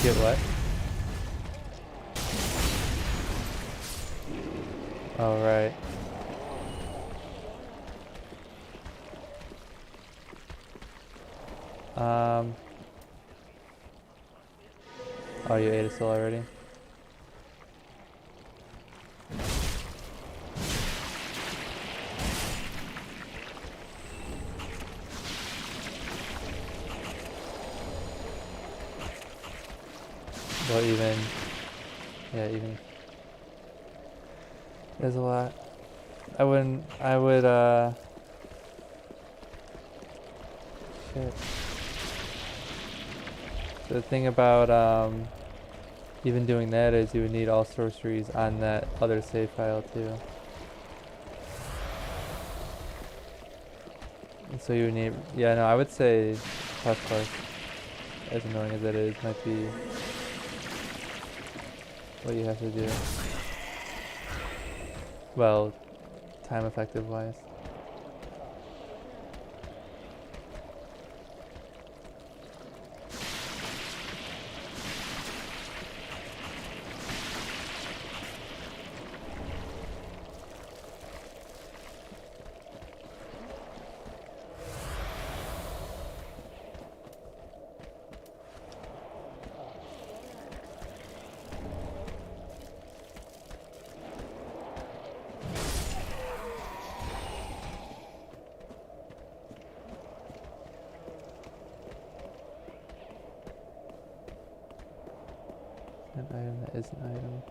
Speaker 1: Get what? Oh, right. Oh, you ate a soul already? Well, even, yeah, even, there's a lot. I would, shit. The thing about, even doing that is you would need all sorceries on that other save file too. And so you would need, yeah, no, I would say plus plus, as annoying as that is, might be what you have to do. Well, time effective wise. An item that is an item.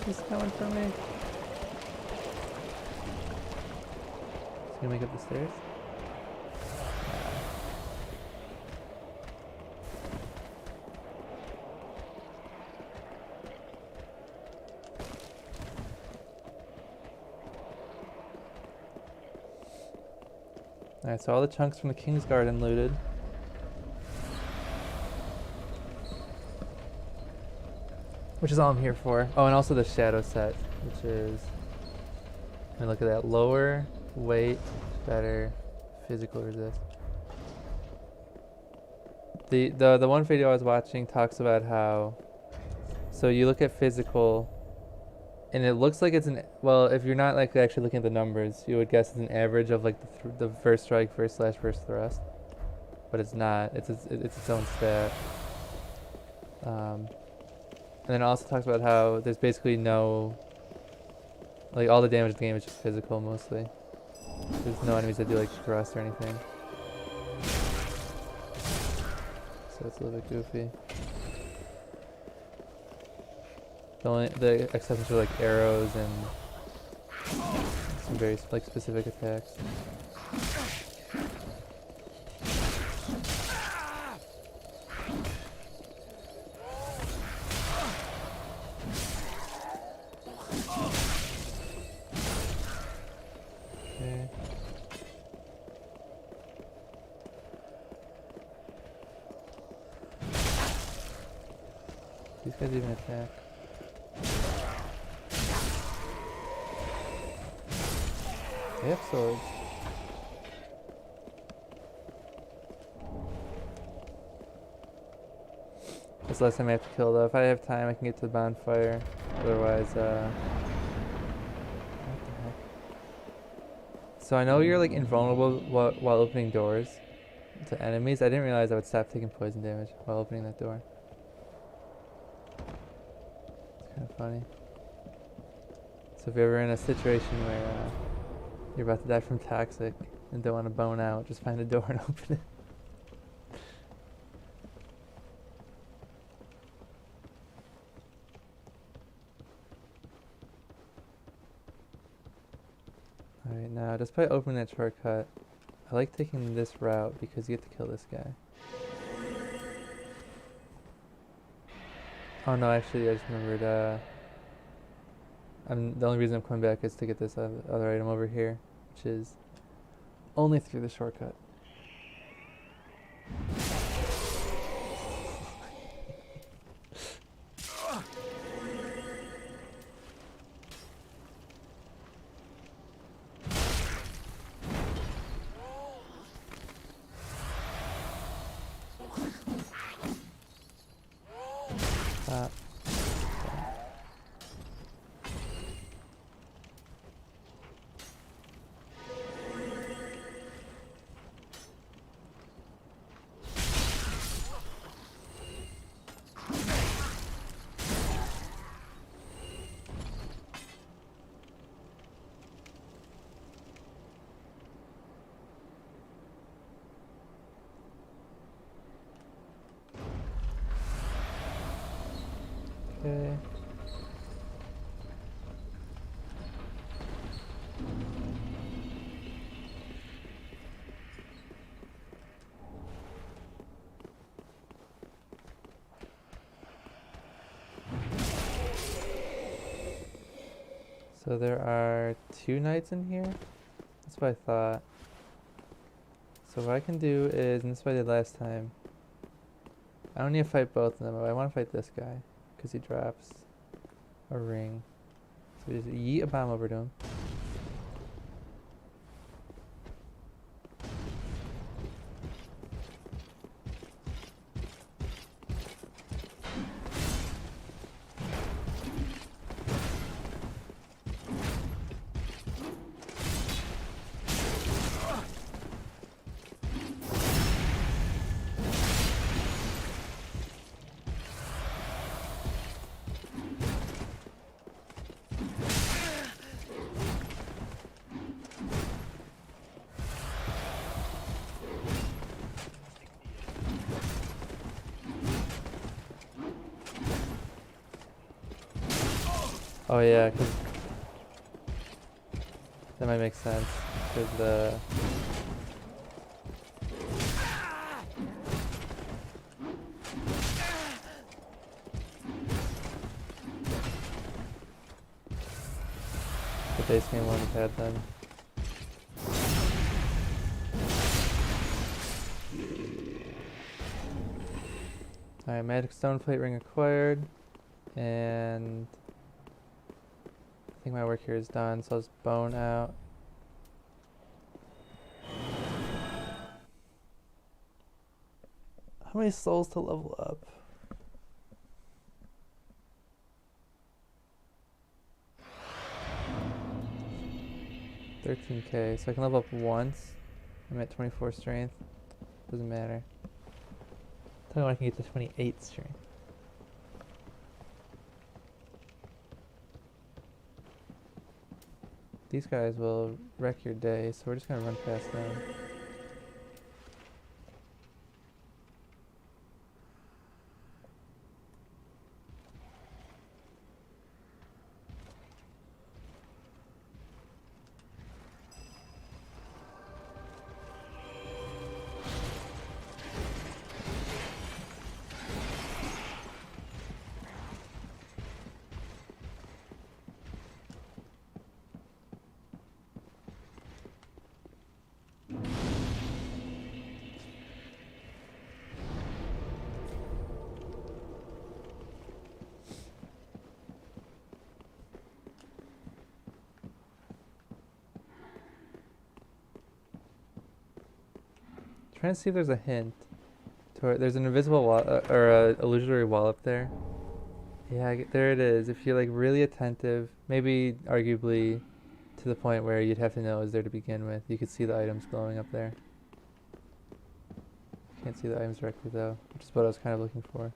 Speaker 1: He's coming for me. He's gonna make up the stairs. Alright, so all the chunks from the King's Garden looted. Which is all I'm here for. Oh, and also the shadow set, which is, I mean, look at that, lower weight, better physical resist. The one video I was watching talks about how, so you look at physical, and it looks like it's an, well, if you're not like actually looking at the numbers, you would guess it's an average of like the first strike, first slash, first thrust, but it's not. It's its own stat. And then it also talks about how there's basically no, like all the damage in the game is just physical mostly. There's no enemies that do like thrust or anything. So it's a little bit goofy. The exceptions are like arrows and some very like specific attacks. Okay. These guys even attack. They have swords. That's the last time I have to kill though. If I have time I can get to the bonfire. Otherwise, what the heck? So I know you're like invulnerable while opening doors to enemies. I didn't realize I would stop taking poison damage while opening that door. It's kind of funny. So if you're ever in a situation where you're about to die from toxic and don't want to bone out, just find a door and open it. Alright, now despite opening that shortcut, I like taking this route because you get to kill this guy. Oh no, actually I just remembered, the only reason I'm coming back is to get this other item over here, which is only through the shortcut. Okay. So there are 2 knights in here? That's what I thought. So what I can do is, and this is what I did last time, I don't need to fight both of them, but I want to fight this guy, because he drops a ring. So we just yeet a bomb over to him. Oh yeah, 'cause that might make sense. Because the base game one had then. Alright, magic stone plate ring acquired, and I think my work here is done, so I'll just bone out. How many souls to level up? $13K, so I can level up once. I'm at 24 strength. Doesn't matter. Tell me when I can get to 28 strength. These guys will wreck your day, so we're just gonna run past them. Trying to see if there's a hint. There's an invisible wall, or a illusory wall up there. Yeah, there it is. If you're like really attentive, maybe arguably to the point where you'd have to know is there to begin with, you could see the items glowing up there. Can't see the items directly though, which is what I was kind of looking for.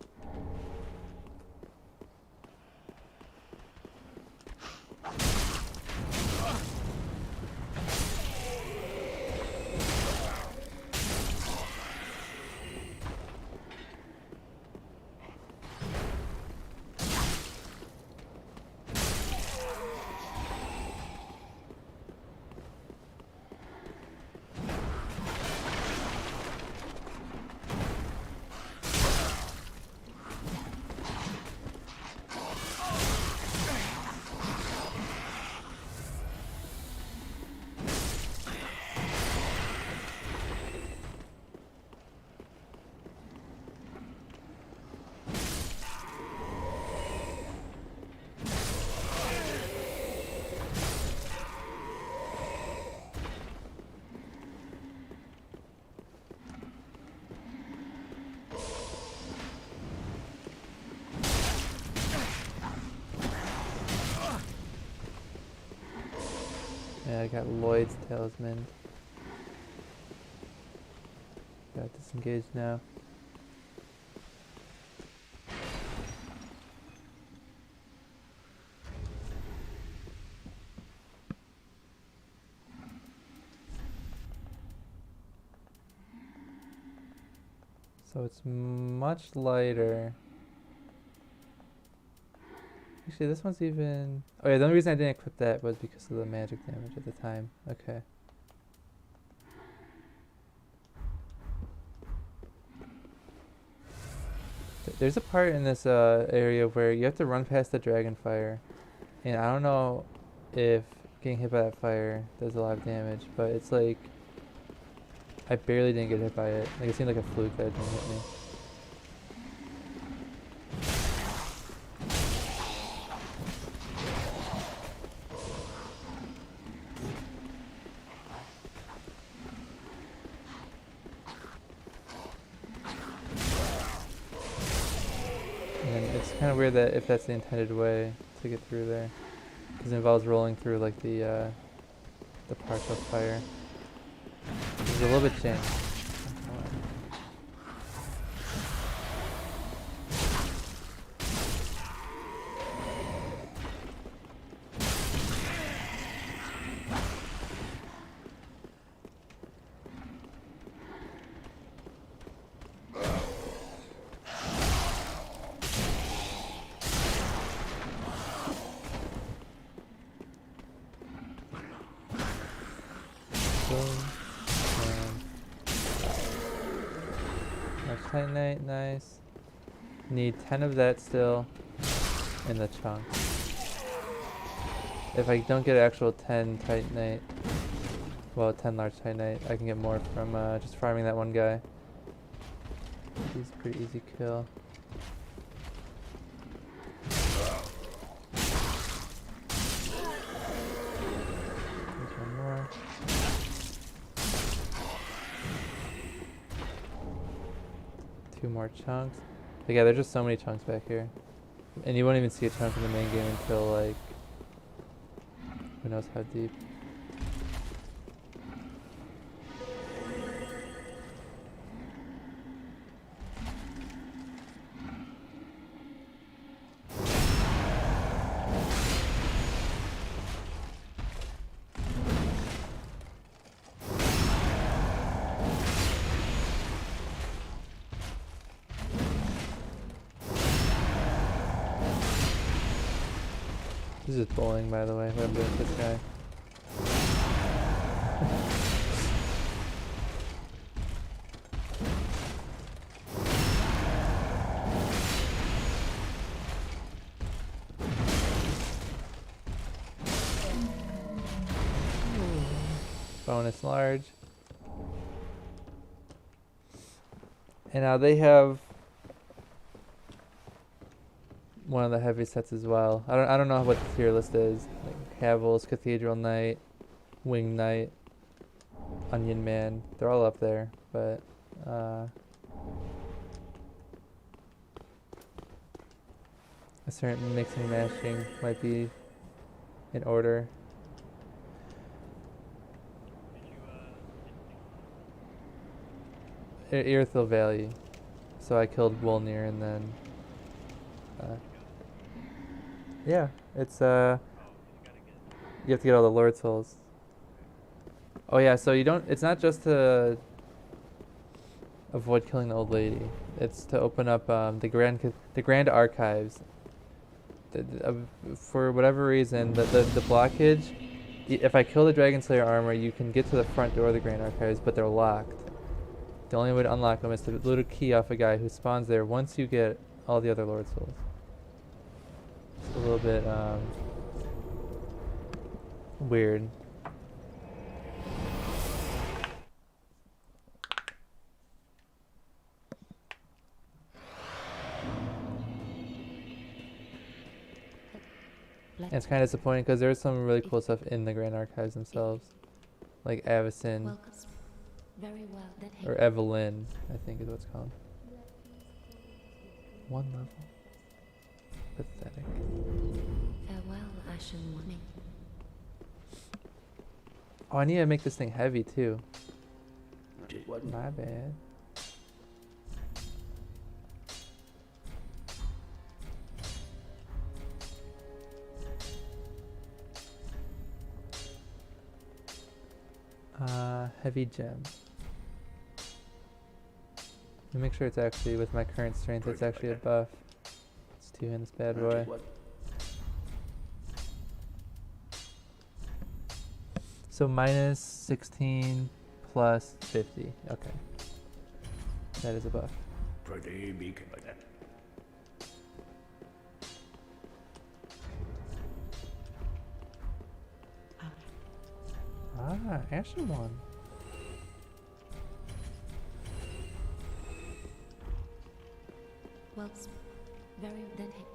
Speaker 1: Yeah, I got Lloyd's Talisman. Got disengaged now. So it's much lighter. Actually, this one's even... Oh yeah, the only reason I didn't equip that was because of the magic damage at the time. Okay. There's a part in this area where you have to run past the dragon fire. And I don't know if getting hit by that fire does a lot of damage, but it's like... I barely didn't get hit by it. Like it seemed like a fluke that it didn't hit me. And it's kind of weird that if that's the intended way to get through there, because it involves rolling through like the partial fire. It's a little bit changed. Titanite, nice. Need 10 of that still in the chunk. If I don't get actual 10 Titanite, well 10 large Titanite, I can get more from just farming that one guy. He's a pretty easy kill. There's one more. Two more chunks. But yeah, there's just so many chunks back here. And you won't even see a chunk in the main game until like... who knows how deep. This is bowling, by the way, what I'm doing with this guy. Bonus large. And now they have one of the heavy sets as well. I don't know what the tier list is. Like Havel's, Cathedral Knight, Wing Knight, Onion Man. They're all up there, but a certain mixing and mashing might be in order. Irithyll Valley. So I killed Wolnir and then yeah, it's you have to get all the Lord Souls. Oh yeah, so you don't, it's not just to avoid killing the old lady. It's to open up the Grand Archives. For whatever reason, the blockage, if I kill the Dragon Slayer armor, you can get to the front door of the Grand Archives, but they're locked. The only way to unlock them is to loot a key off a guy who spawns there once you get all the other Lord Souls. It's a little bit weird. And it's kind of disappointing because there's some really cool stuff in the Grand Archives themselves, like Avacyn,
Speaker 3: Welcome. Very well, then take
Speaker 1: or Evelyn, I think is what it's called. One level. Pathetic.
Speaker 3: farewell, Ashen One.
Speaker 1: Oh, I need to make this thing heavy too.
Speaker 6: Did what?
Speaker 1: My bad. Heavy gem. Let me make sure it's actually, with my current strength, it's actually a buff. Let's 2 in this bad boy.
Speaker 6: Did what?
Speaker 1: So minus 16 plus 50. Okay. That is a buff.
Speaker 6: Pretty big like that.
Speaker 1: Ah, Ashen one.
Speaker 3: Well, very then take.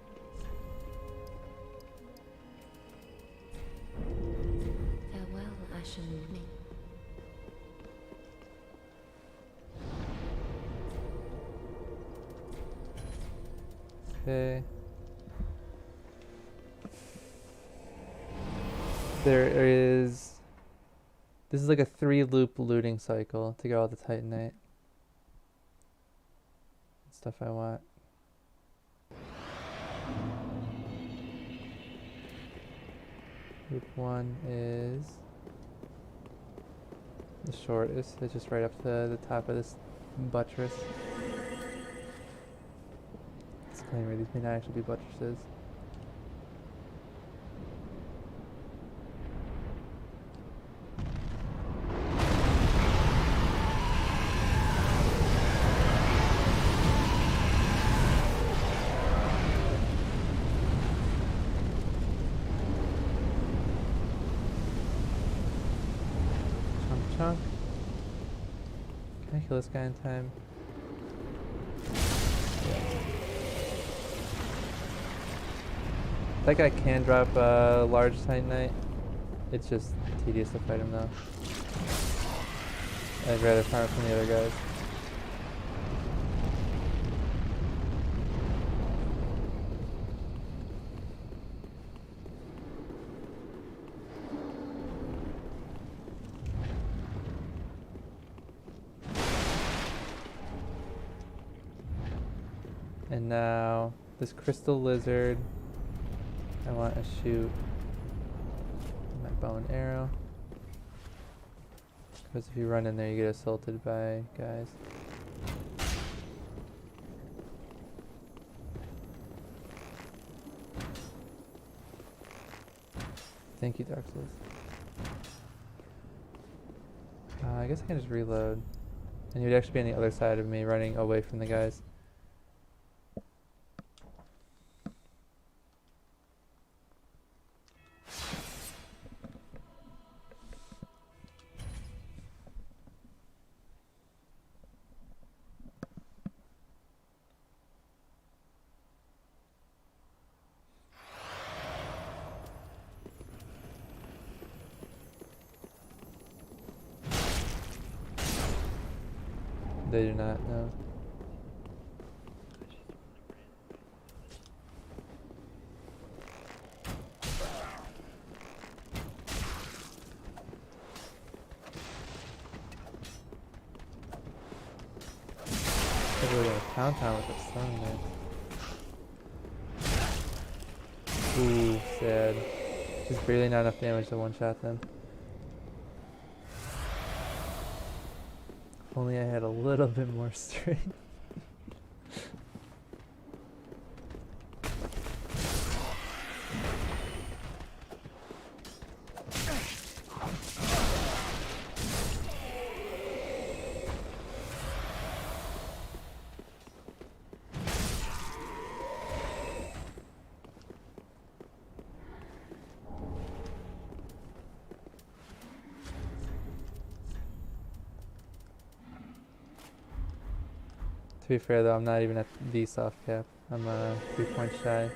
Speaker 3: Farewell, Ashen Moon.
Speaker 1: Okay. There is. This is like a 3-loop looting cycle to get all the Titanite. Stuff I want. Loop 1 is the shortest. It's just right up to the top of this buttress. Disclaimer, these may not actually be buttresses. Chunk. Can I kill this guy in time? That guy can drop a large Titanite. It's just tedious to fight him though. I'd rather farm from the other guys. And now this crystal lizard, I want to shoot my bow and arrow. Because if you run in there, you get assaulted by guys. Thank you, Dark Souls. I guess I can just reload. And you'd actually be on the other side of me, running away from the guys. They do not know. They're really gonna pound town with the stun there. Ooh, sad. Just barely not enough damage to one-shot them. If only I had a little bit more strength. To be fair though, I'm not even at the soft cap. I'm 3 points shy.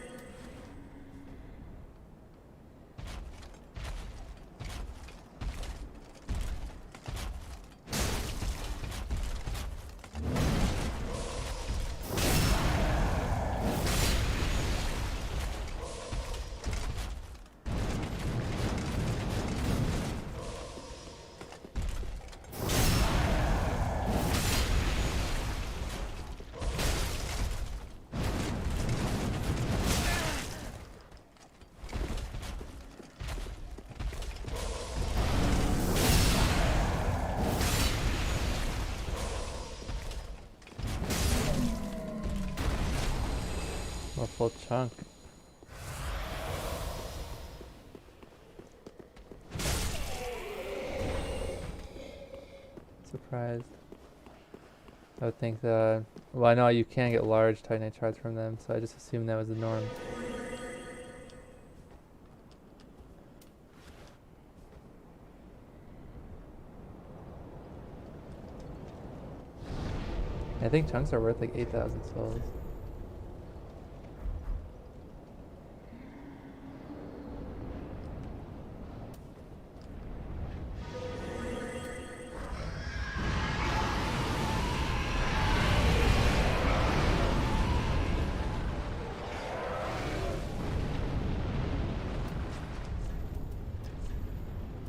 Speaker 1: A full chunk. surprised. I would think that, well, I know you can get large titanite shards from them, so I just assumed that was the norm. I think chunks are worth like 8,000 souls.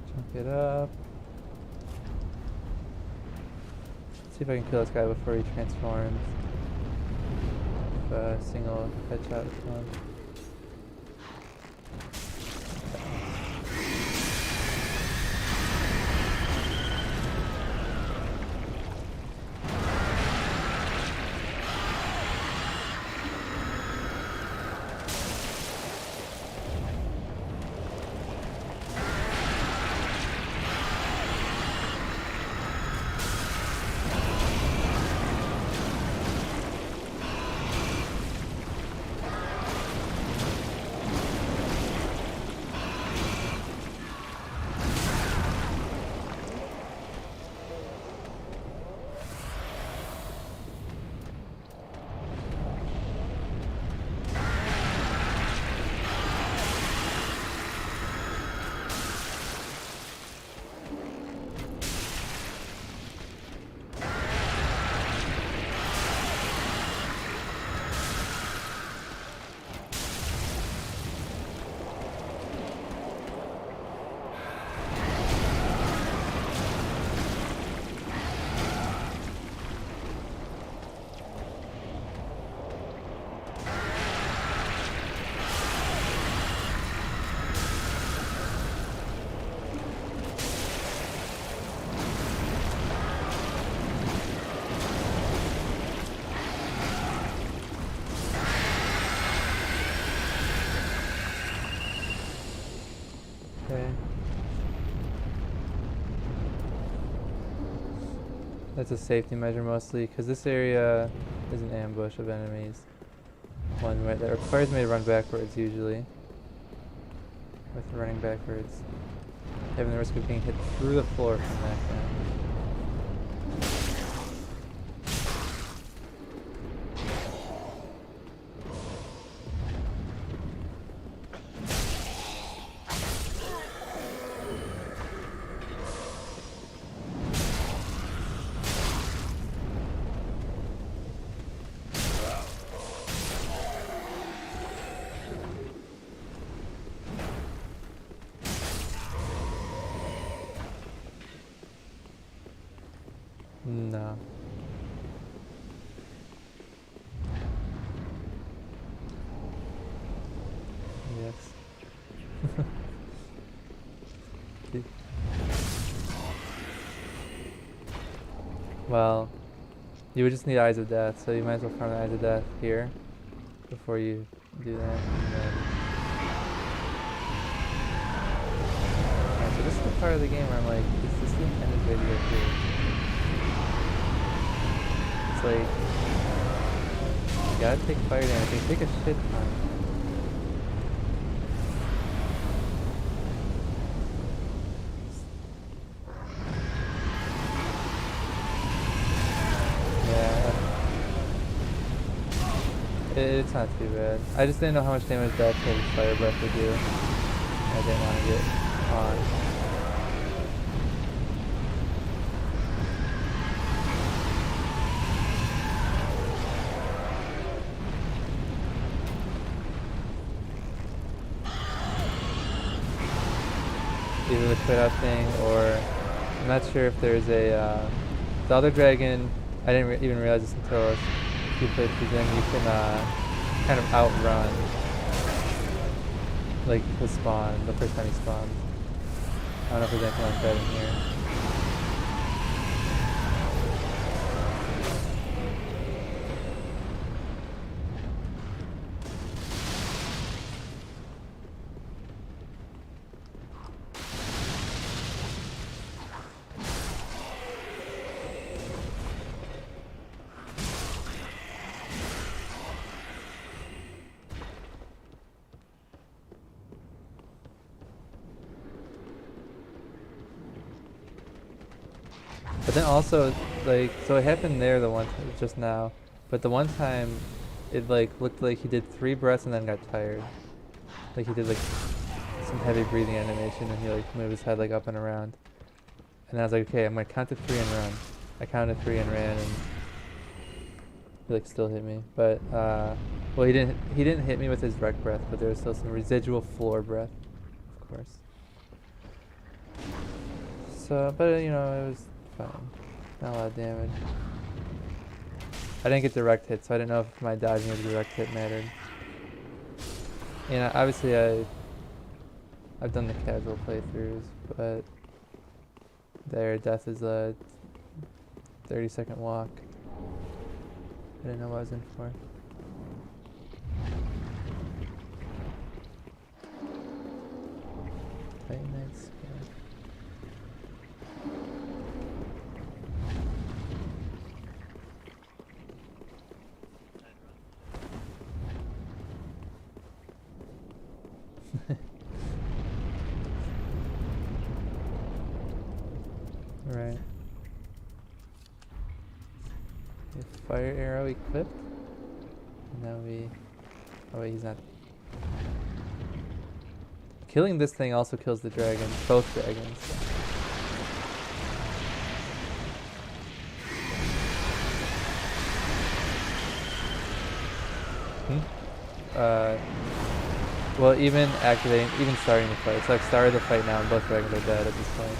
Speaker 1: Chunk it up. See if I can kill this guy before he transforms. If a single headshot is one. Okay. That's a safety measure mostly, because this area is an ambush of enemies. One that requires me to run backwards usually. With running backwards. Having the risk of being hit through the floor from that guy. No. Yes. Well, you would just need Eyes of Death, so you might as well farm the Eyes of Death here before you do that. And then... Alright, so this is the part of the game where I'm like, is this the intended way to go through? It's like, you gotta take fire damage, you take a shit ton. It's not too bad. I just didn't know how much damage that fire breath would do. I didn't want to get on. Either the quit out thing, or I'm not sure if there's a the other dragon. I didn't even realize this until a few places in. You can kind of outrun like the spawn the first time he spawns. I don't know if there's anything like that in here. But then also, like, so it happened there the one time, just now. But the one time, it like looked like he did 3 breaths and then got tired. Like he did like some heavy breathing animation and he like moved his head like up and around. And I was like, okay, I'm gonna count to 3 and run. I counted 3 and ran, and he like still hit me. But well, he didn't hit me with his rec breath, but there was still some residual floor breath, of course. So, but you know, it was fine. Not a lot of damage. I didn't get direct hit, so I didn't know if my dodging of the direct hit mattered. You know, obviously I've done the casual playthroughs, but their death is a 30-second walk. I didn't know what I was in for. Titan Knights. Right. Fire arrow equipped. Now we. Oh wait, he's not. Killing this thing also kills the dragon. Both dragons. Well, even starting the fight. It's like started the fight now, and both dragons are dead at this point.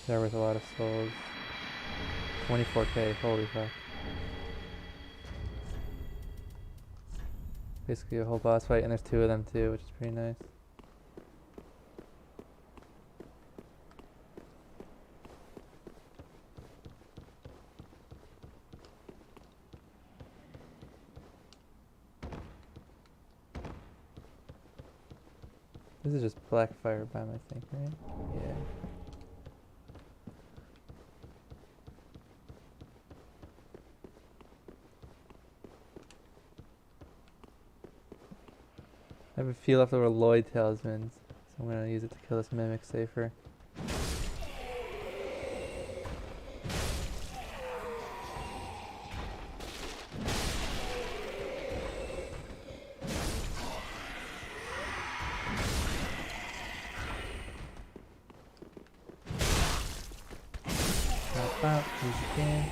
Speaker 1: They're worth a lot of souls. 24k, holy fuck. Basically a whole boss fight, and there's 2 of them too, which is pretty nice. This is just black fire bomb, I think, right? Yeah. I have a few leftover Lloyd talismans, so I'm gonna use it to kill this mimic safer. Hop out, use the can.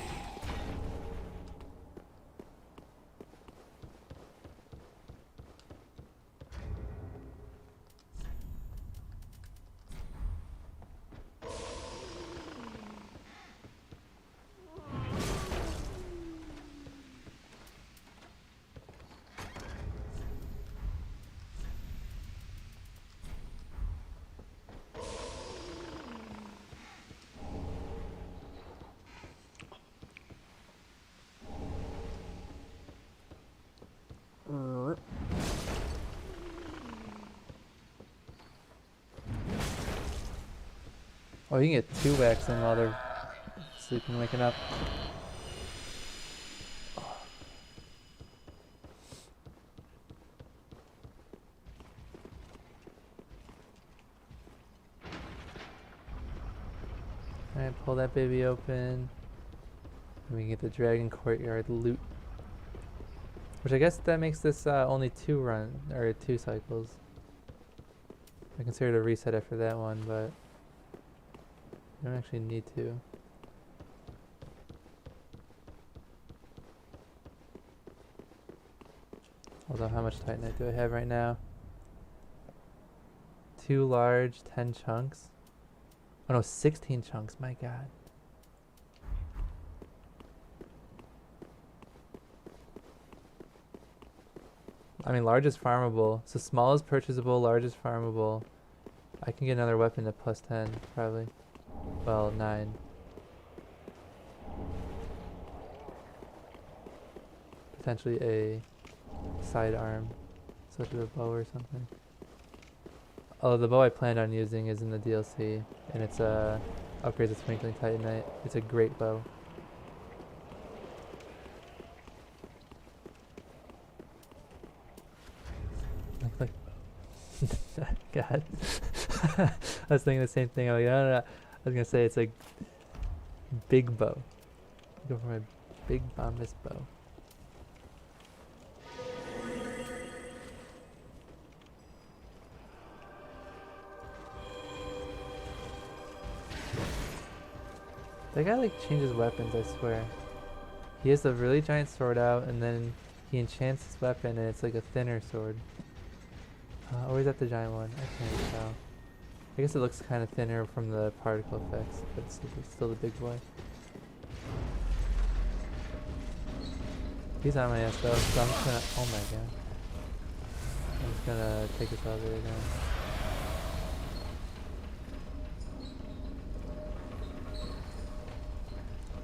Speaker 1: Oh, you can get 2 whacks in while they're sleeping, waking up. Alright, pull that baby open. And we can get the Dragon Courtyard loot. Which I guess that makes this only 2 cycles. I consider a reset after that one, but I don't actually need to. Although, how much Titanite do I have right now? 2 large, 10 chunks. Oh no, 16 chunks, my god. I mean, large is farmable. So small is purchasable, large is farmable. I can get another weapon at plus 10, probably. Well, 9. Potentially a sidearm, such as a bow or something. Although the bow I planned on using is in the DLC, and it's upgrades the Twinkling Titanite. It's a great bow. Like, God. I was thinking the same thing. I'm like, no. I was gonna say it's a big bow. Go for my big bombus bow. That guy like changes weapons, I swear. He has a really giant sword out, and then he enchants his weapon, and it's like a thinner sword. Or is that the giant one? I can't really tell. I guess it looks kind of thinner from the particle effects, but it's still the big boy. He's on my ass though, so I'm just gonna. Oh my god. I'm just gonna take this out of there again.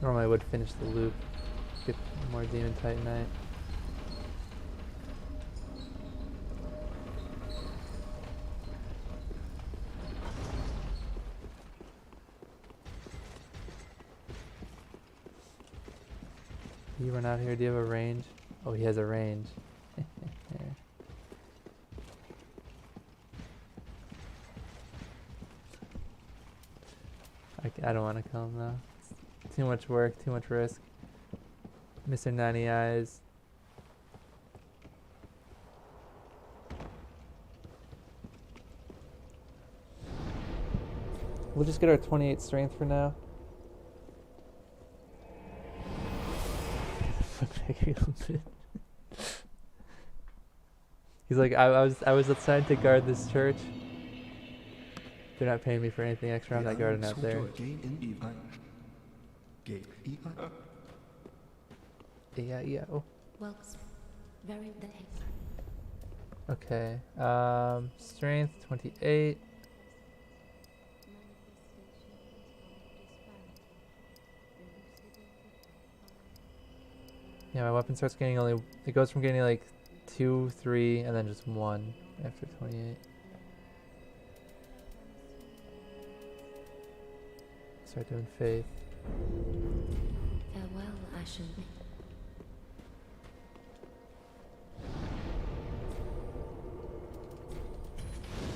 Speaker 1: Normally I would finish the loop, get more Demon Titanite. Do you run out here? Do you have a range? Oh, he has a range. I don't want to kill him though. It's too much work, too much risk. Mr. 90 Eyes. We'll just get our 28 strength for now. He's like, I was assigned to guard this church. They're not paying me for anything extra. I'm not guarding out there. Yeah. Oh.
Speaker 3: Well, very the
Speaker 1: Okay. Strength 28. Yeah, my weapon starts getting only. It goes from getting like 2, 3, and then just 1 after 28. Start doing faith.
Speaker 3: farewell, Ashen.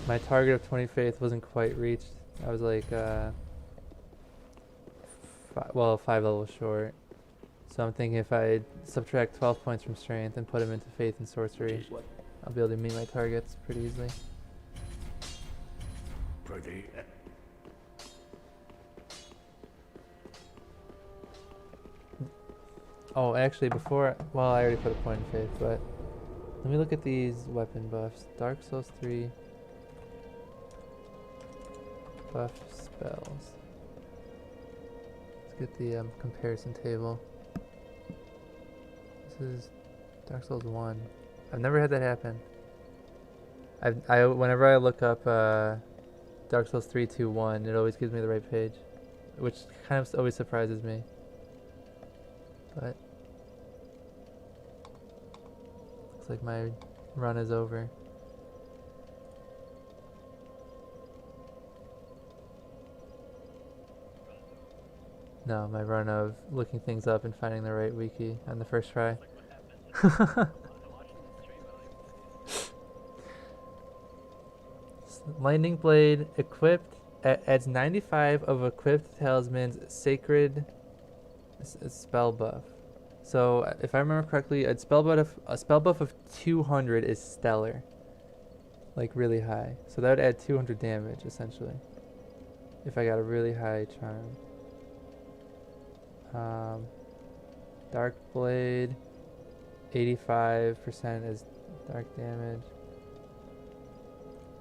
Speaker 1: My target of 20 faith wasn't quite reached. I was like, 5 levels short. So I'm thinking if I subtract 12 points from strength and put them into faith and sorcery, I'll be able to meet my targets pretty easily.
Speaker 6: Pretty.
Speaker 1: Oh, actually, before, well, I already put a point in faith, but let me look at these weapon buffs. Dark Souls 3 buff spells. Let's get the comparison table. This is Dark Souls 1. I've never had that happen. Whenever I look up Dark Souls 3, 2, 1, it always gives me the right page, which kind of always surprises me. But looks like my run is over. No, my run of looking things up and finding the right wiki on the first try. Lightning Blade equipped adds 95 of equipped talisman's sacred spell buff. So if I remember correctly, a spell buff of 200 is stellar, like really high. So that would add 200 damage essentially, if I got a really high charm. Dark Blade, 85% is Dark damage.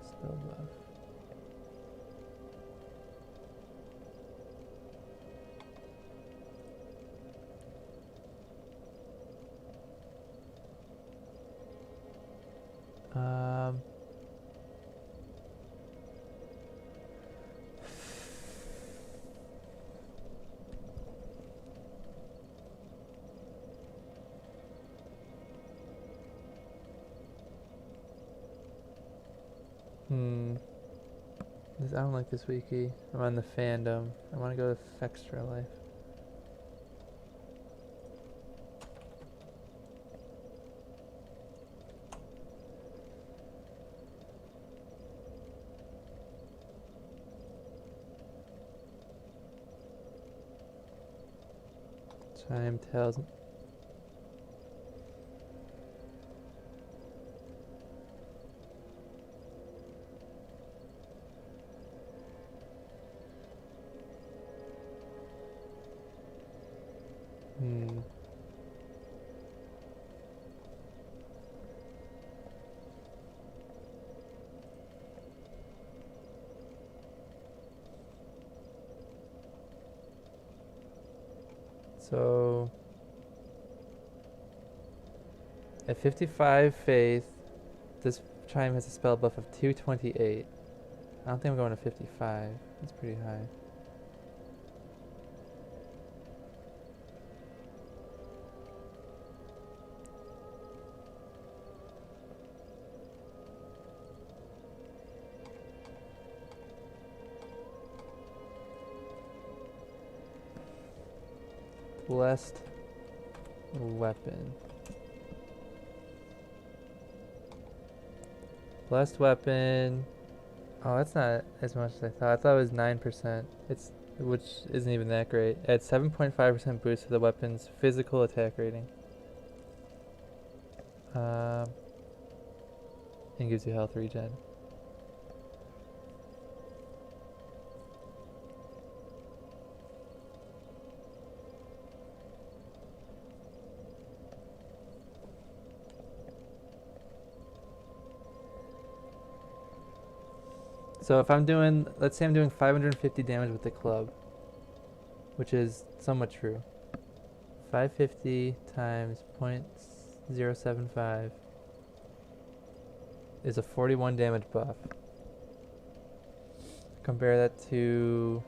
Speaker 1: Spell buff. Um, I don't like this wiki. I'm on the fandom. I want to go to Extra Life. Chime tells me. So at 55 faith, this chime has a spell buff of 228. I don't think I'm going to 55. That's pretty high. Blessed weapon. Blessed weapon. Oh, that's not as much as I thought. I thought it was 9%. Which isn't even that great. Adds 7.5% boost to the weapon's physical attack rating. And gives you health regen. So if I'm doing, let's say I'm doing 550 damage with the club, which is somewhat true. 550 times 0.075 is a 41 damage buff. Compare that to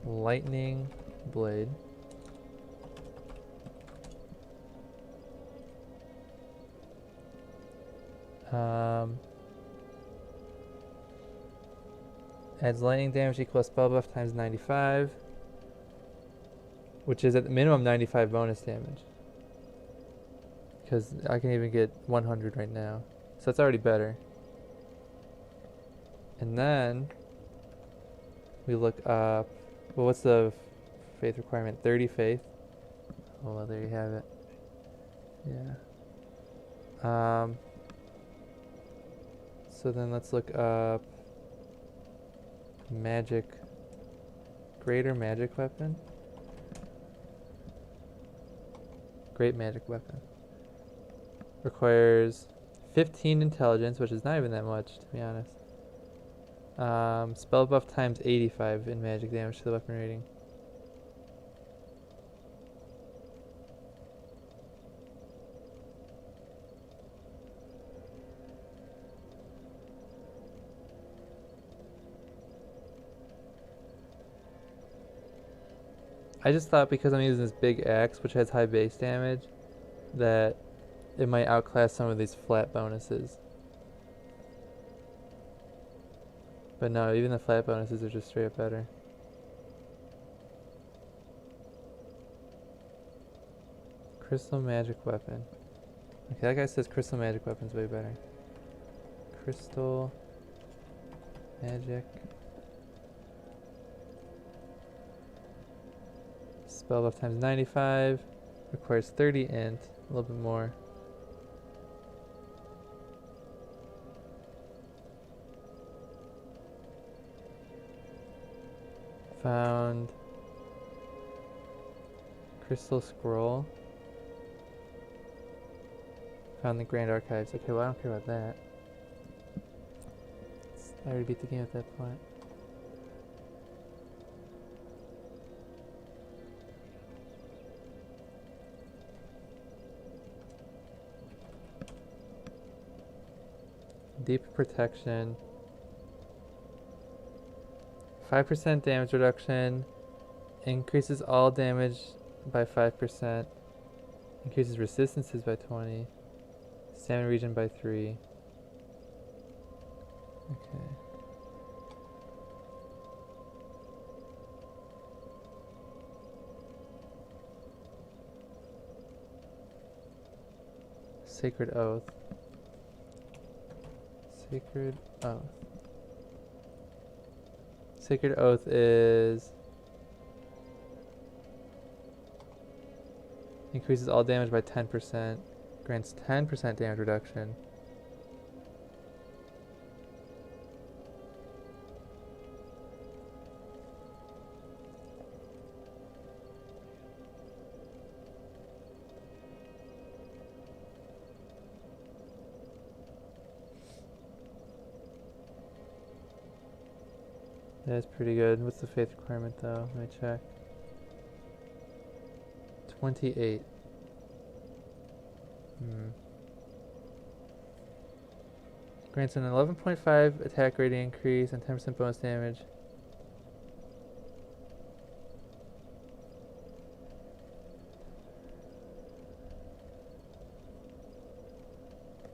Speaker 1: lightning blade. Adds lightning damage equals spell buff times 95, which is at the minimum 95 bonus damage. Because I can even get 100 right now. So it's already better. And then we look up, well, what's the faith requirement? 30 faith. Oh, well, there you have it. Yeah. So then let's look up magic, greater magic weapon. Great magic weapon. Requires 15 intelligence, which is not even that much, to be honest. Spell buff times 85 in magic damage to the weapon rating. I just thought because I'm using this big axe, which has high base damage, that it might outclass some of these flat bonuses. But no, even the flat bonuses are just straight up better. Crystal magic weapon. Okay, that guy says crystal magic weapon's way better. Crystal magic. Spell buff times 95. Requires 30 int. A little bit more. Found crystal scroll. Found the Grand Archives. Okay, well I don't care about that. I already beat the game at that point. Deep protection. 5% damage reduction. Increases all damage by 5%. Increases resistances by 20. Stamina regen by 3. Okay. Sacred Oath. Sacred Oath. Sacred Oath is increases all damage by 10%, grants 10% damage reduction. That's pretty good. What's the faith requirement though? Let me check. 28. Grants an 11.5 attack rating increase and 10% bonus damage.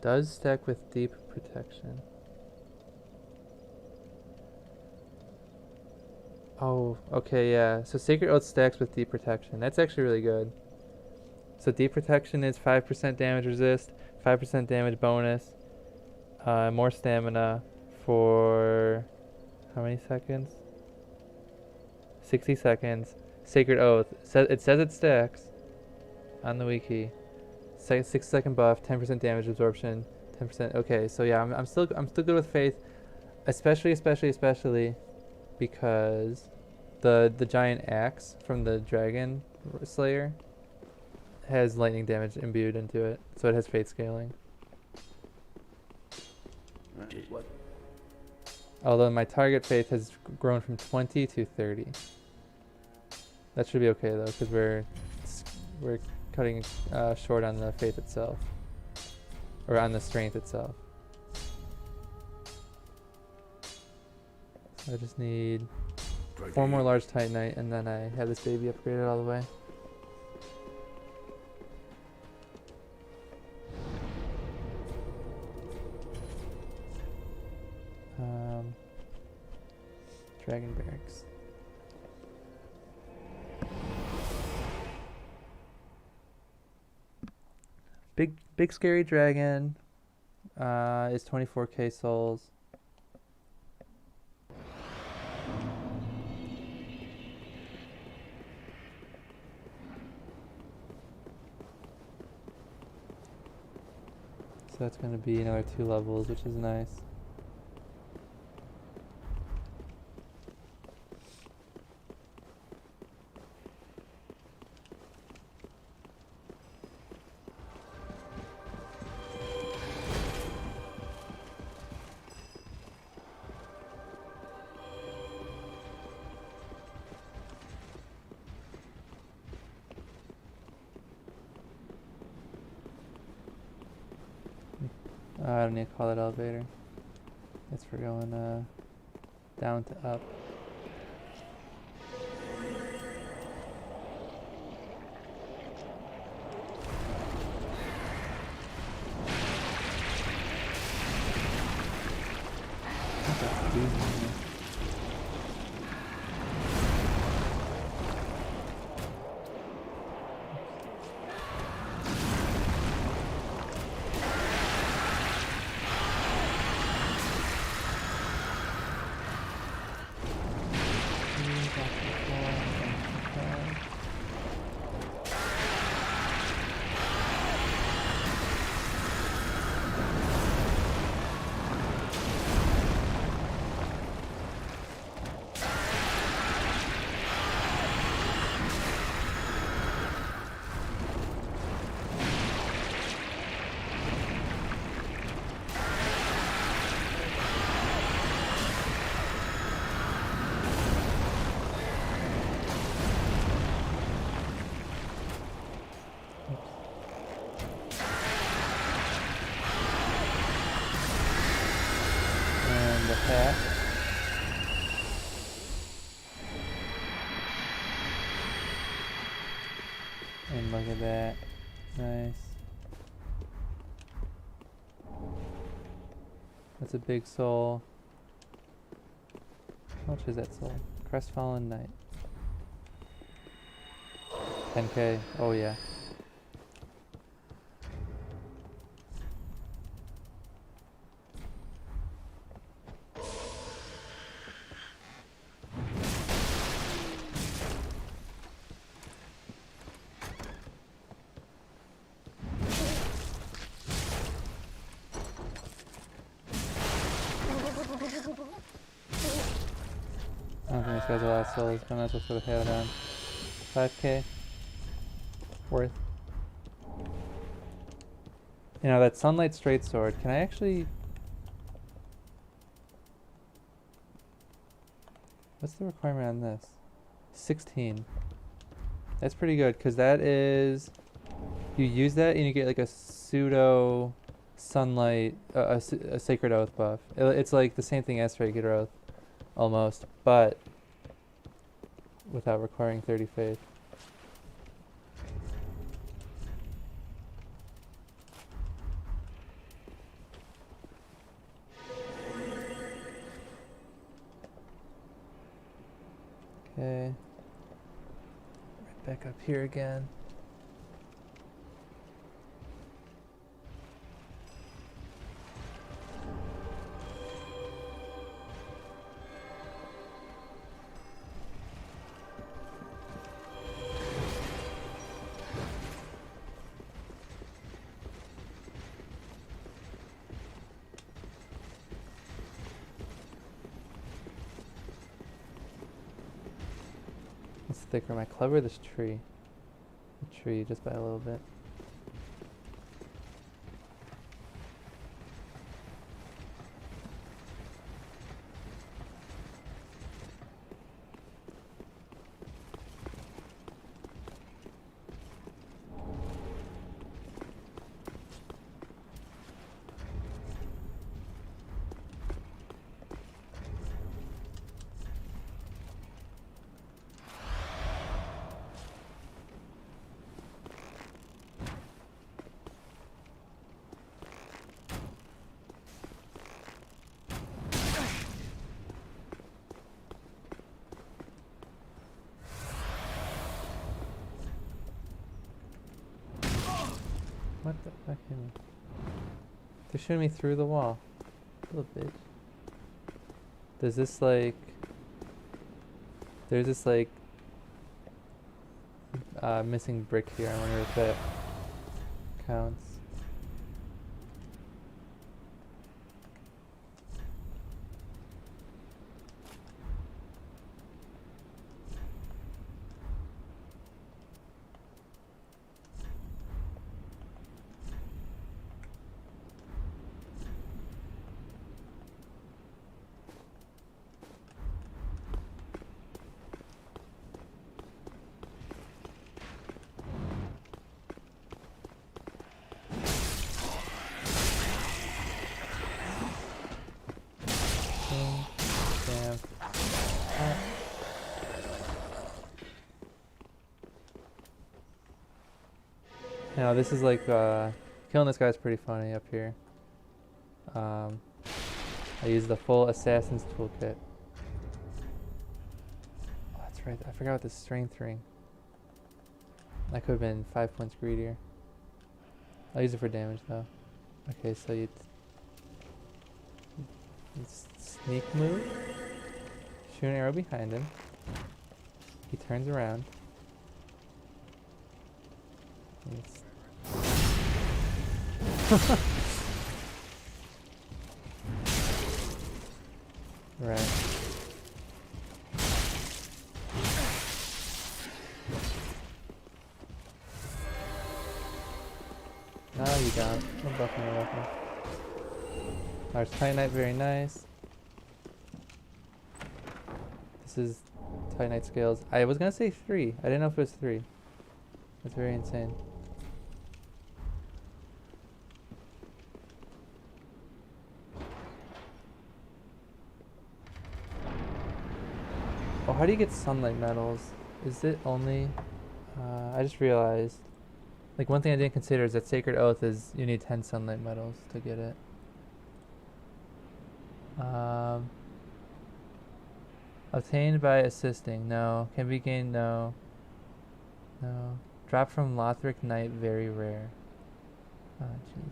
Speaker 1: Does stack with deep protection. Oh, okay, yeah. So Sacred Oath stacks with deep protection. That's actually really good. So deep protection is 5% damage resist, 5% damage bonus, more stamina for how many seconds? 60 seconds. Sacred Oath. It says it stacks on the wiki. 6-second buff, 10% damage absorption, 10%. Okay, so yeah, I'm still good with faith, especially because the giant axe from the dragon slayer has lightning damage imbued into it, so it has fate scaling.
Speaker 6: What?
Speaker 1: Although my target faith has grown from 20 to 30. That should be okay though, because we're cutting short on the faith itself, or on the strength itself. So I just need 4 more large titanite, and then I have this baby upgraded all the way. Dragon barracks. Big scary dragon is 24k souls. So that's going to be another 2 levels, which is nice. I don't need to call that elevator. It's for going down to up. look at that. Nice. That's a big soul. How much is that soul? Crestfallen Knight. 10k. Oh yeah. I don't think this guy's a lot of souls, but I might as well throw the hail down. 5k. Worth. You know, that Sunlight Straight Sword, can I actually... What's the requirement on this? 16. That's pretty good, because that is... You use that and you get like a pseudo Sunlight, a Sacred Oath buff. It's like the same thing as Sacred Oath, almost, but without requiring 30 faith. Okay. Right back up here again. It's thicker. Am I clever? This tree. The tree just by a little bit. What the fuck? They're shooting me through the wall. Little bitch. There's this like... There's this like... missing brick here. I wonder if that counts. Damn. Now this is like killing this guy's pretty funny up here. I use the full assassin's toolkit. Oh, that's right. I forgot about the strength ring. That could have been 5 points greedier. I'll use it for damage though. Okay, so you sneak move. Shoot an arrow behind him. He turns around. Right. No, you don't. I'm buffing your weapon. Large Titanite, very nice. This is Titanite scales. I was gonna say 3. I didn't know if it was 3. That's very insane. Oh, how do you get sunlight metals? Is it only... I just realized Like, one thing I didn't consider is that Sacred Oath is you need 10 sunlight medals to get it. Obtained by assisting. No. Can be gained. No. No. Drop from Lothric Knight. Very rare. Oh, jeez.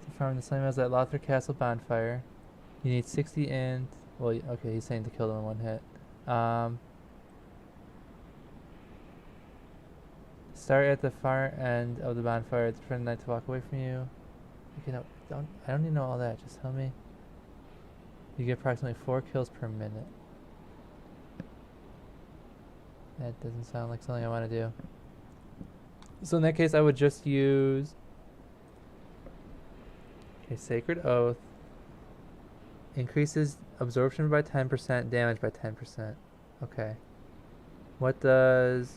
Speaker 1: To farm the slime medals at Lothric Castle Bonfire. You need 60 and... Well, okay, he's saying to kill them in one hit. Start at the far end of the bonfire. It's for the knight to walk away from you. You can, I don't need to know all that. Just tell me. You get approximately 4 kills per minute. That doesn't sound like something I want to do. So in that case, I would just use... Okay, Sacred Oath. Increases absorption by 10%, damage by 10%. Okay. What does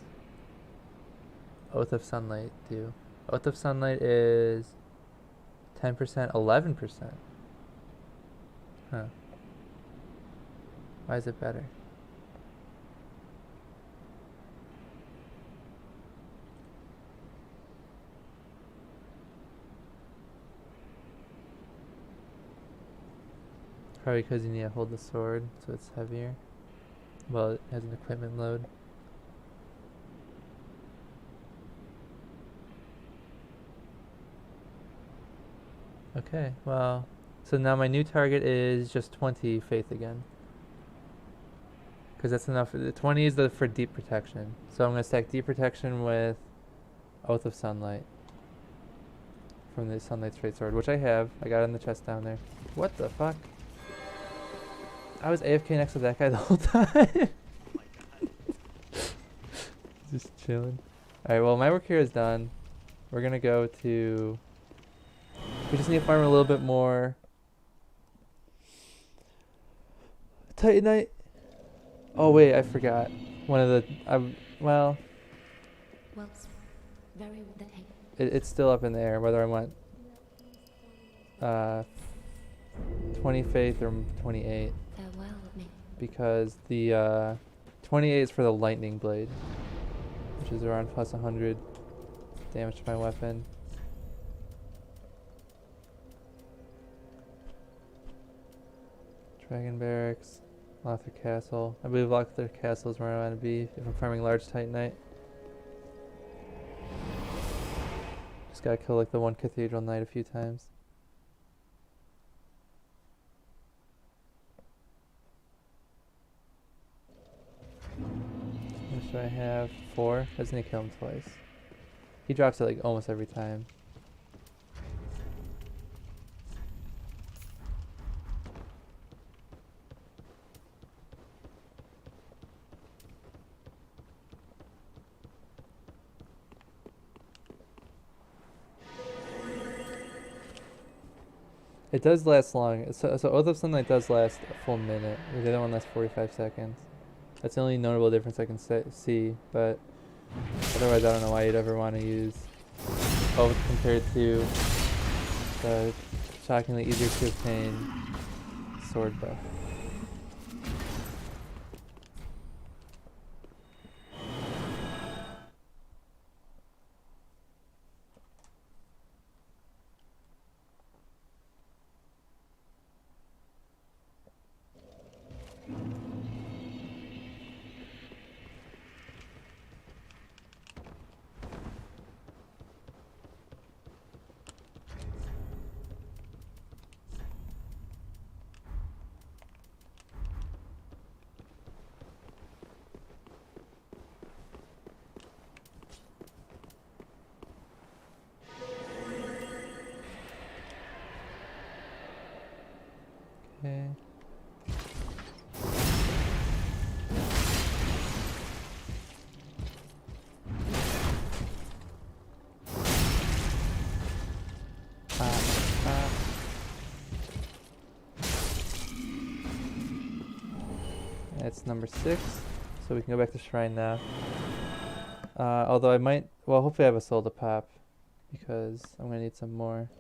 Speaker 1: Oath of Sunlight do? Oath of Sunlight is 10%, 11%. Huh. Why is it better? Probably because you need to hold the sword, so it's heavier. Well, it has an equipment load. Okay, well, so now my new target is just 20 faith again. Because that's enough. The 20 is for deep protection. So I'm going to stack deep protection with Oath of Sunlight. From the Sunlight Straight Sword, which I have. I got it in the chest down there. What the fuck? I was AFK next to that guy the whole time. Just chilling. Alright, well, my work here is done. We're gonna go to... We just need to farm a little bit more Titanite. Oh wait, I forgot. One of the... well...
Speaker 3: Well, very well. Then take.
Speaker 1: It's still up in the air whether I want 20 faith or 28.
Speaker 3: Farewell, me.
Speaker 1: Because the 28 is for the lightning blade, which is around plus 100 damage to my weapon. Dragon Barracks, Lothric Castle. I believe Lothric Castle is where I want to be if I'm farming large Titanite. Just gotta kill like the one Cathedral Knight a few times. What should I have? 4? I just need to kill him twice. He drops it like almost every time. It does last long. So Oath of Sunlight does last a full minute. The other one lasts 45 seconds. That's the only notable difference I can see, but otherwise I don't know why you'd ever want to use Oath compared to the shockingly easier to obtain sword buff. Okay. That's number 6, so we can go back to Shrine now. Although I might, well, hopefully I have a soul to pop, because I'm gonna need some more.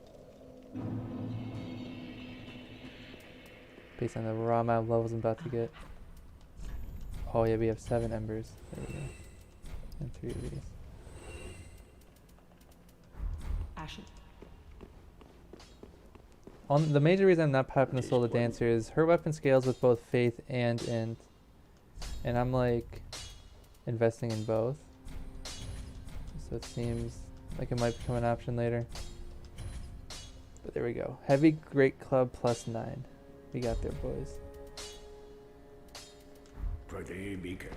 Speaker 1: Based on the raw amount of levels I'm about to get. Oh yeah, we have 7 embers. There we go. And 3 of these.
Speaker 4: Ashen.
Speaker 1: The major reason I'm not popping the Soul of Dancer is her weapon scales with both Faith and Int. And I'm like investing in both. So it seems like it might become an option later. But there we go. Heavy Great Club +9. We got there, boys.
Speaker 6: Pretty beacon.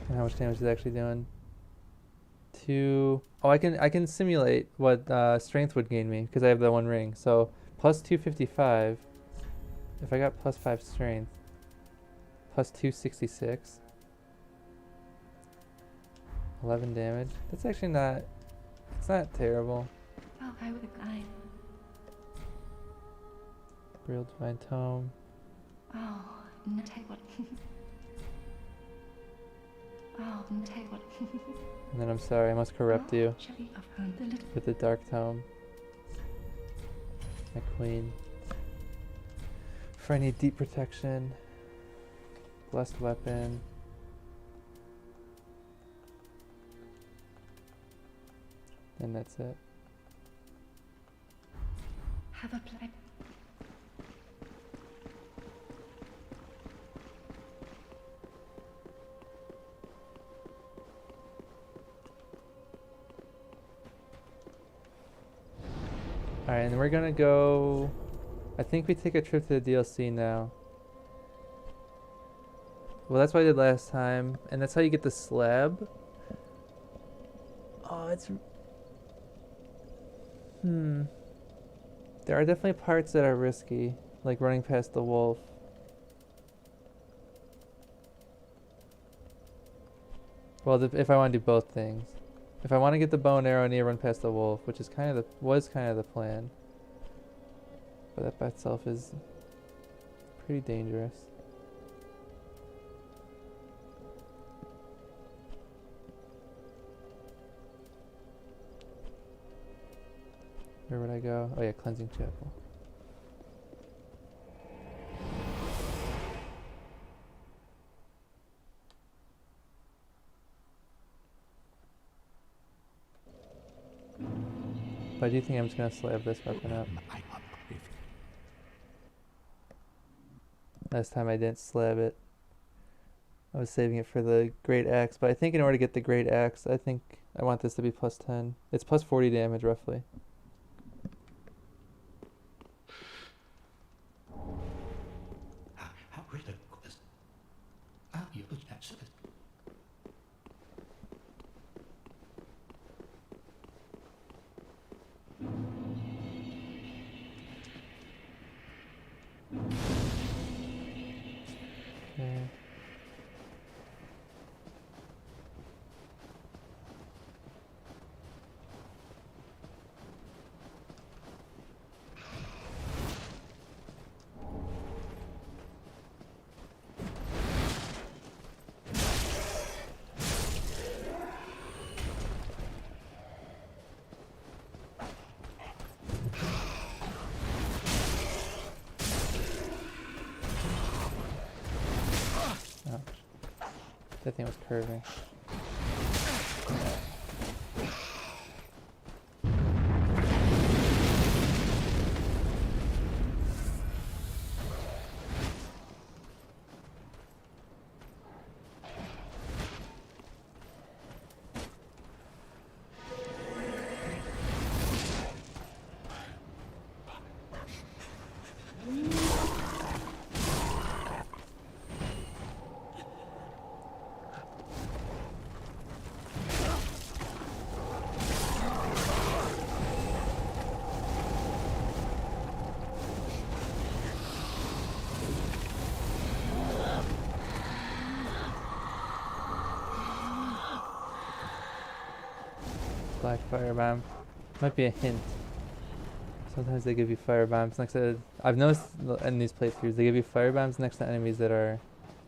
Speaker 1: And how much damage is it actually doing? 2. Oh, I can simulate what strength would gain me because I have the 1 ring. So plus 255. If I got plus 5 strength, plus 266. 11 damage. That's actually not. It's not terrible.
Speaker 3: Oh, I would I.
Speaker 1: Real Divine Tome.
Speaker 3: Oh, no, tell you what. Oh, no, tell you what.
Speaker 1: And then I'm sorry, I must corrupt you
Speaker 3: Shall we affirm the little
Speaker 1: with the Dark Tome. My queen. For I need deep protection. Blessed weapon. And that's it.
Speaker 3: have a play?
Speaker 1: Alright, and we're gonna go. I think we take a trip to the DLC now. Well, that's what I did last time, and that's how you get the slab. Oh, it's. There are definitely parts that are risky, like running past the wolf. Well, if I want to do both things. If I want to get the bow and arrow, I need to run past the wolf, which is kind of the plan. But that by itself is pretty dangerous. Where would I go? Oh yeah, Cleansing Chapel. But I do think I'm just gonna slab this weapon up. Last time I didn't slab it. I was saving it for the Great Axe, but I think in order to get the Great Axe, I think I want this to be plus 10. It's plus 40 damage roughly. Okay. That thing was curving. Black Firebomb. Might be a hint. Sometimes they give you firebombs next to... I've noticed in these playthroughs, they give you firebombs next to enemies that are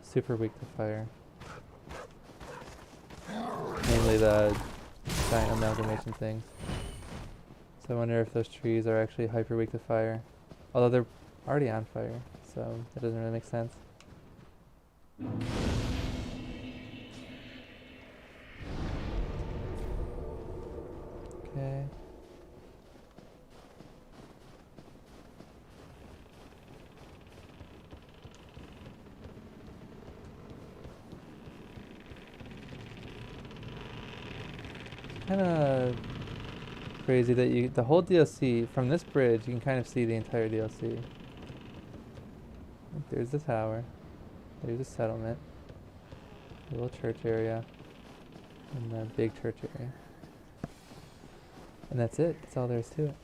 Speaker 1: super weak to fire. Mainly the giant amalgamation things. So I wonder if those trees are actually hyper weak to fire. Although they're already on fire, so that doesn't really make sense. Okay. Kind of crazy that the whole DLC from this bridge you can kind of see the entire DLC. Like there's the tower, there's a settlement, a little church area, and the big church area, and that's it. That's all there is to it.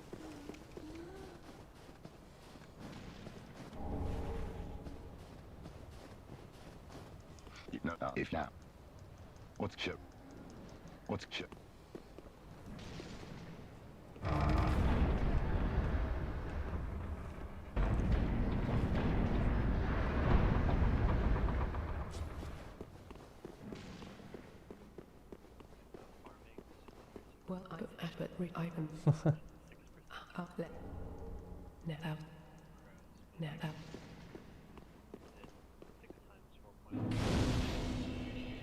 Speaker 2: No, if now. What's chip? What's chip?
Speaker 8: Well, but items. Let net out. Net out.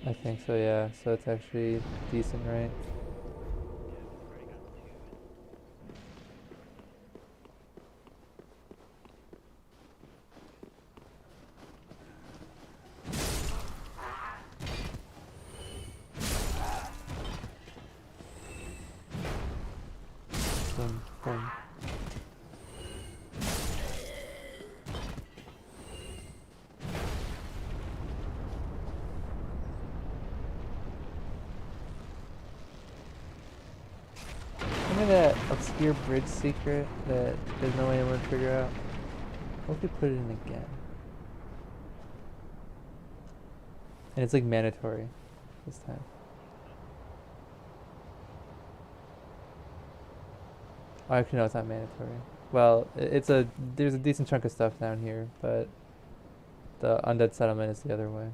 Speaker 1: I think so, yeah. So it's actually decent, right? Boom, boom. Remember that obscure bridge secret that there's no way anyone would figure out? What if we put it in again? And it's like mandatory this time. Oh, actually no, it's not mandatory. Well, there's a decent chunk of stuff down here, but the undead settlement is the other way.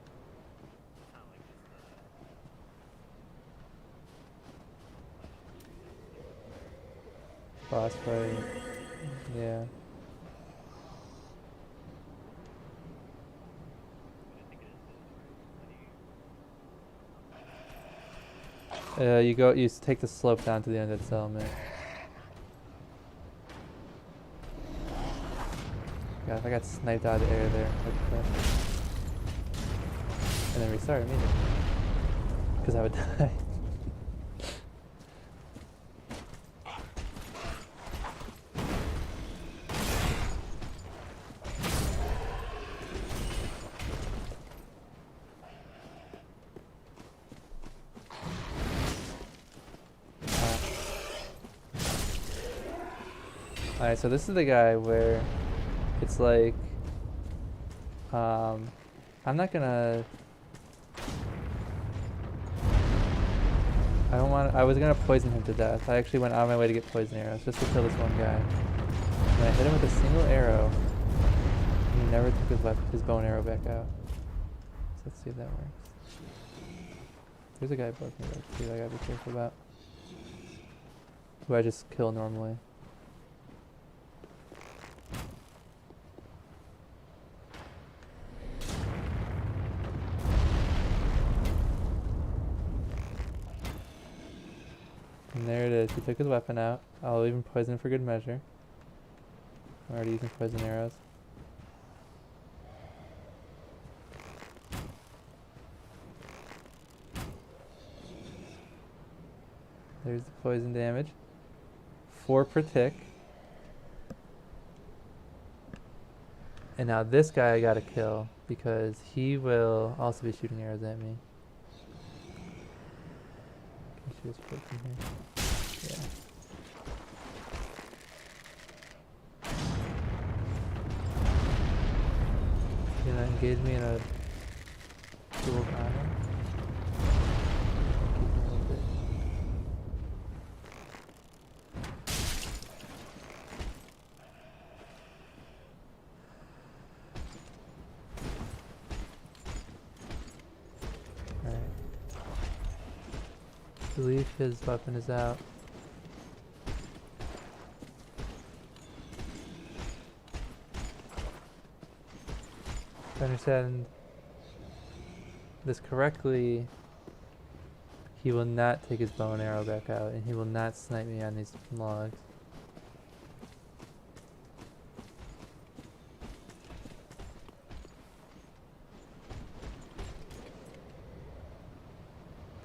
Speaker 1: Boss fight, yeah. You take the slope down to the undead settlement. God, if I got sniped out of the air there, and then restart immediately, because I would die. Alright, so this is the guy where it's like, I'm not gonna, I was gonna poison him to death. I actually went out of my way to get poison arrows just to kill this one guy. And I hit him with a single arrow, and he never took his bone arrow back out. So let's see if that works. There's a guy above me though, too, I gotta be careful about. Who I just kill normally. And there it is. He took his weapon out. I'll even poison him for good measure. I'm already using poison arrows. There's the poison damage. 4 per tick. And now this guy I gotta kill because he will also be shooting arrows at me. Can shoot his foot from here. Yeah. Can I engage me in a dual combat? Keep me a little bit. Alright. I believe his weapon is out. If I understand this correctly, he will not take his bow and arrow back out, and he will not snipe me on these logs.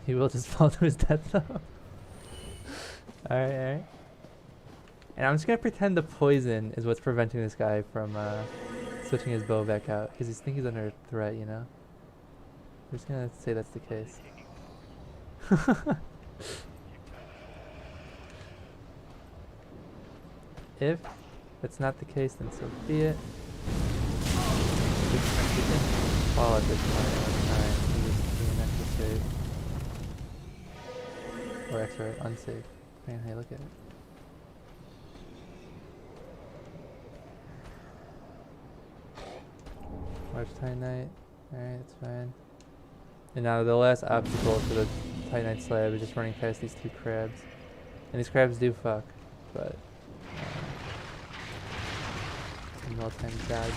Speaker 1: He will just fall to his death though. Alright, alright. And I'm just gonna pretend the poison is what's preventing this guy from switching his bow back out, because he's think he's under threat, you know? I'm just gonna say that's the case. If that's not the case, then so be it. We can fall at this point one time. We just do an extra save. Or extra unsave. Man, hey, look at it. Large Titanite. Alright, that's fine. And now the last obstacle to the Titanite slab is just running past these two crabs. And these crabs do fuck, but some well-timed dodges.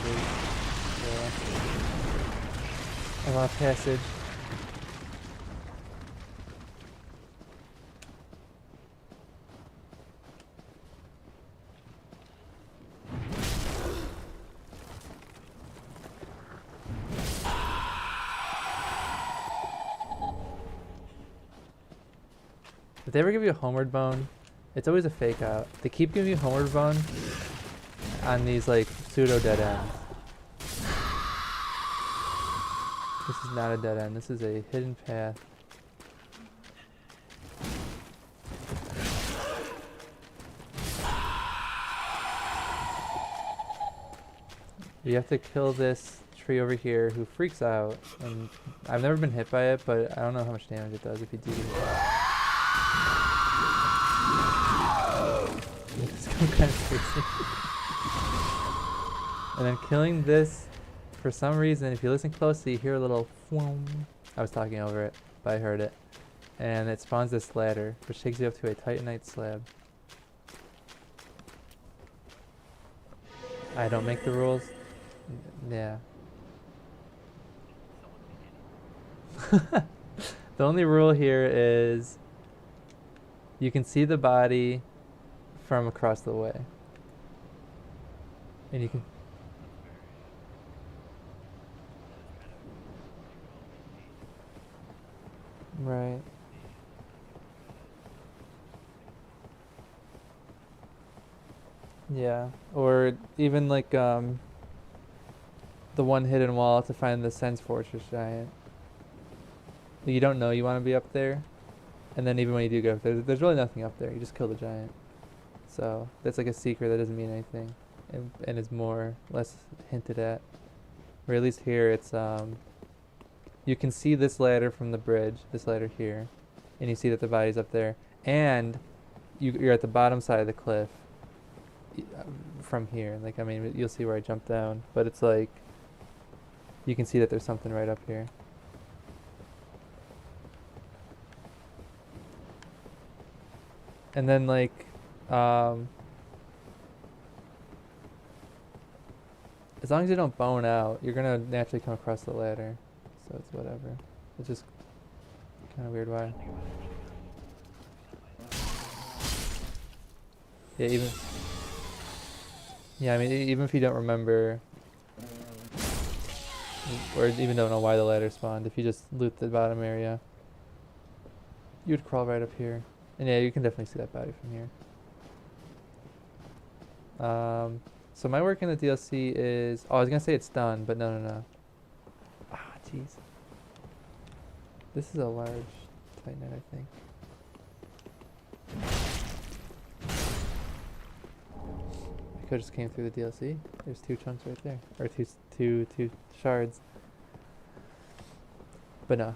Speaker 1: Yeah. A lot of passage. If they ever give you a homeward bone, it's always a fake out. They keep giving you homeward bone on these like pseudo dead ends. This is not a dead end, this is a hidden path. You have to kill this tree over here who freaks out, and I've never been hit by it, but I don't know how much damage it does if you do get hit. It's kind of crazy. And then killing this, for some reason, if you listen closely, you hear a little whoom. I was talking over it, but I heard it. And it spawns this ladder, which takes you up to a Titanite slab. I don't make the rules. Yeah. The only rule here is you can see the body from across the way. And you can... Right. Yeah. Or even like the one hidden wall to find the Sense Fortress giant. You don't know you want to be up there. And then even when you do go up there, there's really nothing up there. You just kill the giant. So that's like a secret that doesn't mean anything, and is more less hinted at. Or at least here, it's you can see this ladder from the bridge, this ladder here, and you see that the body's up there, and you're at the bottom side of the cliff from here. Like, I mean, you'll see where I jumped down, but it's like you can see that there's something right up here. And then like as long as you don't bone out, you're gonna naturally come across the ladder. So it's whatever. It's just kind of weird why. Yeah, even... Yeah, I mean, even if you don't remember, or even don't know why the ladder spawned, if you just loot the bottom area, you would crawl right up here. And yeah, you can definitely see that body from here. So my work in the DLC is... Oh, I was gonna say it's done, but no. Ah, jeez. This is a large Titanite, I think. I could've just came through the DLC. There's 2 chunks right there. Or two shards. But no.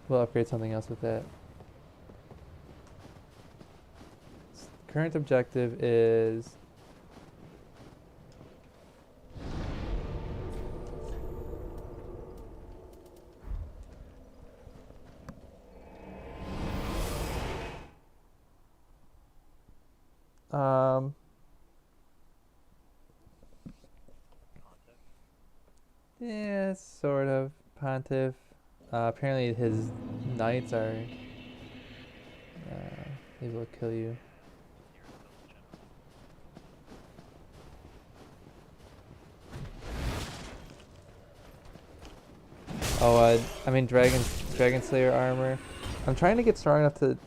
Speaker 1: We'll upgrade something else with that. Current objective is... Sort of. Pontiff. Apparently his knights are able to kill you. Oh, I mean Dragon Slayer armor. I'm trying to get strong enough to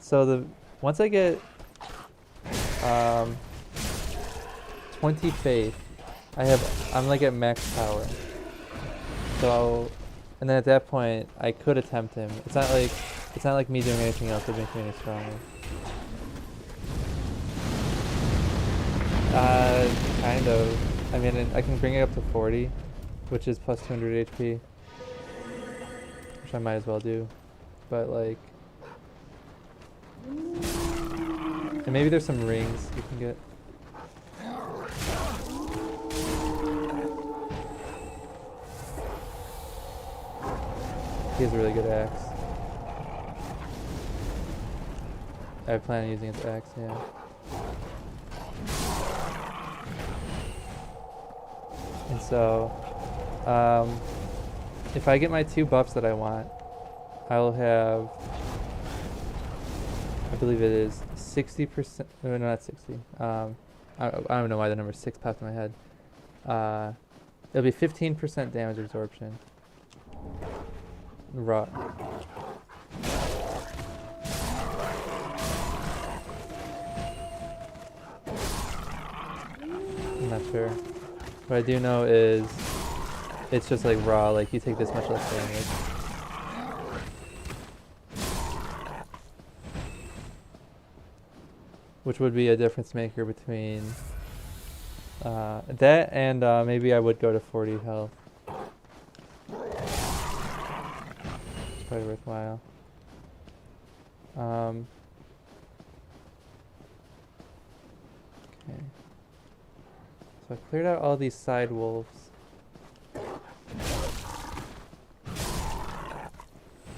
Speaker 1: once I get 20 faith, I'm like at max power. So, and then at that point I could attempt him. It's not like me doing anything else would make me any stronger. Kind of. I mean, I can bring it up to 40, which is plus 200 HP. Which I might as well do. But like... And maybe there's some rings you can get. He has a really good axe. I plan on using his axe, yeah. And so, if I get my 2 buffs that I want, I will have, I believe it is 60%, no, not 60. I don't know why the number 6 popped in my head. It'll be 15% damage absorption. Raw. I'm not sure. What I do know is it's just like raw, like you take this much less damage. Which would be a difference maker between that and maybe I would go to 40 health. It's probably worthwhile. Okay. So I cleared out all these side wolves.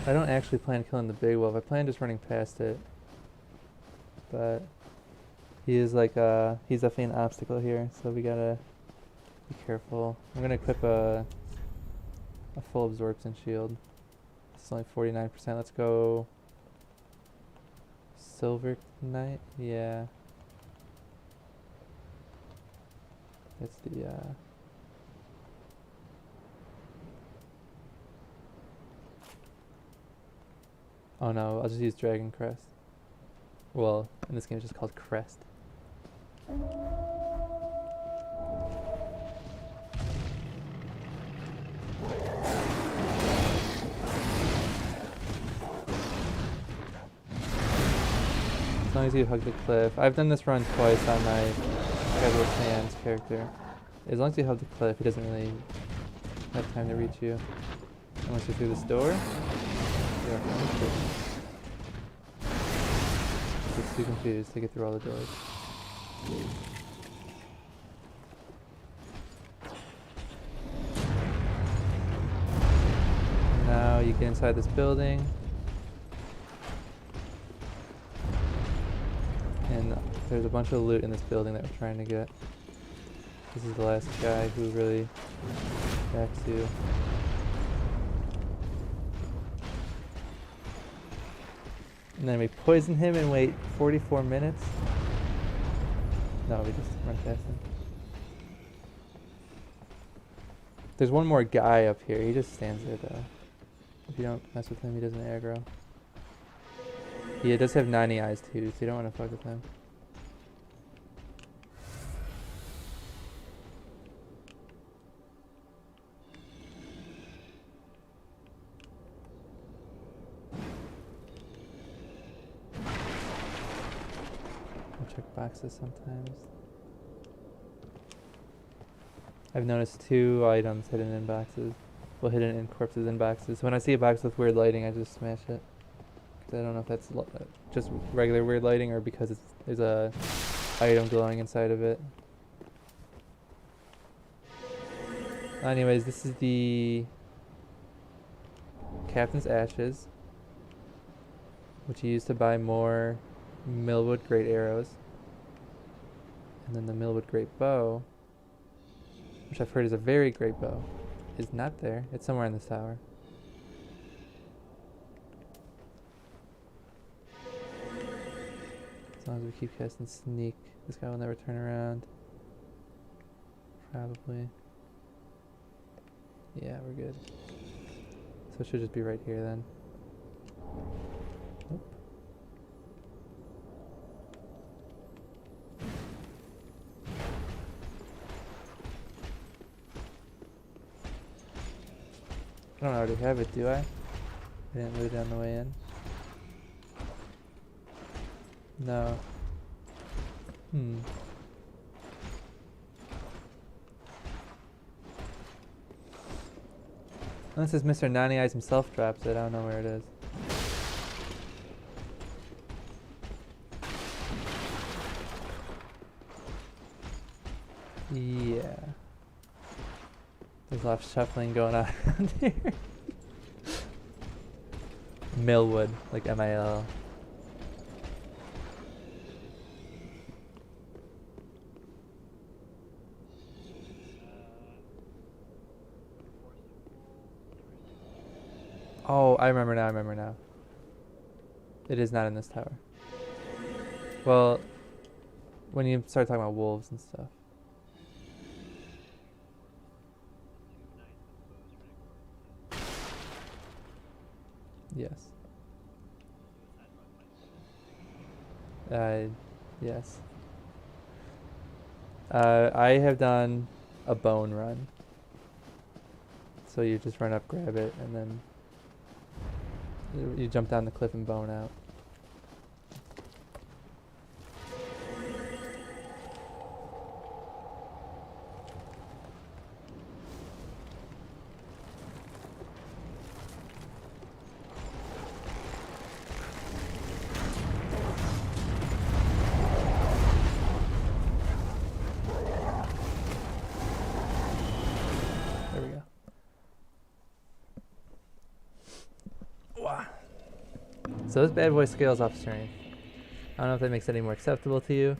Speaker 1: I don't actually plan killing the big wolf. I plan just running past it. But he is like he's definitely an obstacle here, so we gotta be careful. I'm gonna equip a full absorption shield. It's only 49%. Let's go Silver Knight. Yeah. That's the oh no, I'll just use Dragon Crest. Well, in this game it's just called Crest. As long as you hug the cliff. I've done this run twice on my Casual Sands character. As long as you hug the cliff, he doesn't really have time to reach you. Unless you're through this door. Yeah, it's too confused to get through all the doors. Now you get inside this building. And there's a bunch of loot in this building that we're trying to get. This is the last guy who really backs you. And then we poison him and wait 44 minutes. No, we just run past him. There's one more guy up here. He just stands there though. If you don't mess with him, he doesn't aggro. He does have 90 eyes too, so you don't want to fuck with him. I'll check boxes sometimes. I've noticed 2 items hidden in boxes. Well, hidden in corpses in boxes. When I see a box with weird lighting, I just smash it. I don't know if that's just regular weird lighting or because there's a item glowing inside of it. Anyways, this is the Captain's Ashes, which you use to buy more Millwood Great Arrows. And then the Millwood Great Bow, which I've heard is a very great bow. is not there. It's somewhere in this tower. As long as we keep casting sneak, this guy will never turn around. Probably. Yeah, we're good. So it should just be right here then. Nope. I don't already have it, do I? I didn't loot it on the way in. No. Unless it's Mr. Nani Eyes himself drops it, I don't know where it is. Yeah. There's a lot of shuffling going on around here. Millwood, like M-I-L. Oh, I remember now. It is not in this tower. Well, when you start talking about wolves and stuff. Yes. Yes. I have done a bone run. So you just run up, grab it, and then you jump down the cliff and bone out. There we go. Wow. So this bad boy scales off strength. I don't know if that makes it any more acceptable to you.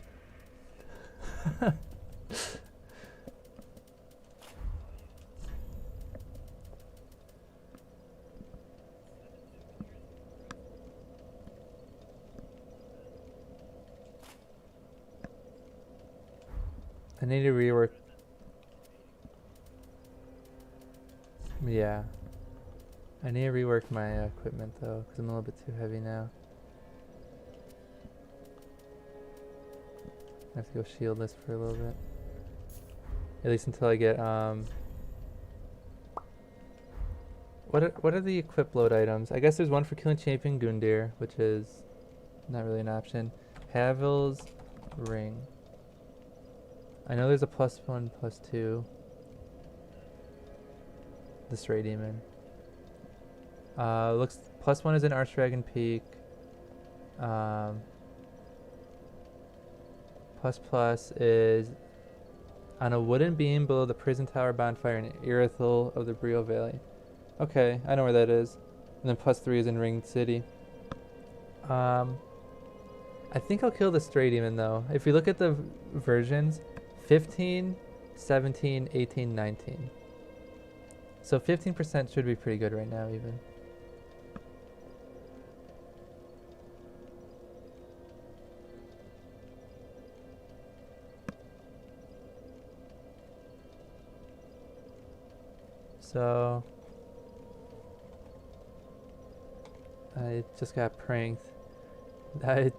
Speaker 1: I need to rework. Yeah. I need to rework my equipment though, because I'm a little bit too heavy now. I have to go shieldless for a little bit. At least until I get what are the equip load items? I guess there's one for killing champion Gundyr, which is not really an option. Havel's ring. I know there's a +1, +2. The Stray Demon. Looks +1 is in Archdragon Peak. ++ is on a wooden beam below the prison tower bonfire in Irithel of the Brio Valley. Okay, I know where that is. And then +3 is in Ringed City. I think I'll kill the Stray Demon though. If you look at the versions, 15, 17, 18, 19. So 15% should be pretty good right now even. So I just got pranked. I'm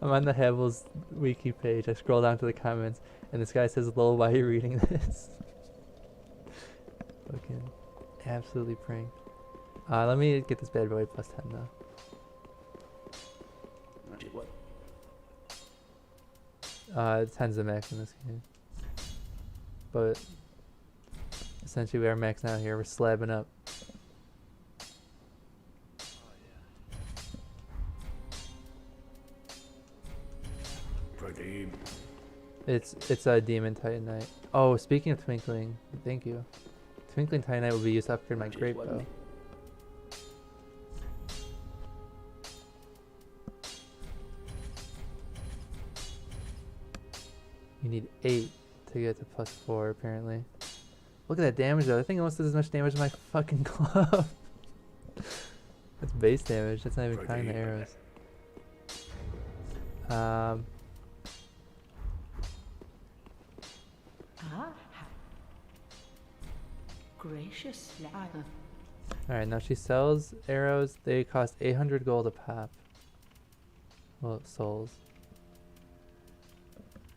Speaker 1: on the Havel's wiki page. I scroll down to the comments and this guy says, "Lol, why are you reading this?" Fucking absolutely pranked. Let me get this bad boy +10 though. What? 10's the max in this game. But essentially we are maxing out here. We're slabbing up. It's a Demon Titanite. Oh, speaking of Twinkling, thank you. Twinkling Titanite will be used to upgrade my great bow. You need 8 to get to +4 apparently. Look at that damage though. That thing almost does as much damage as my fucking glove. That's base damage. That's not even counting the arrows.
Speaker 4: Graciously.
Speaker 1: Alright, now she sells arrows. They cost 800 gold a pop. Well, souls.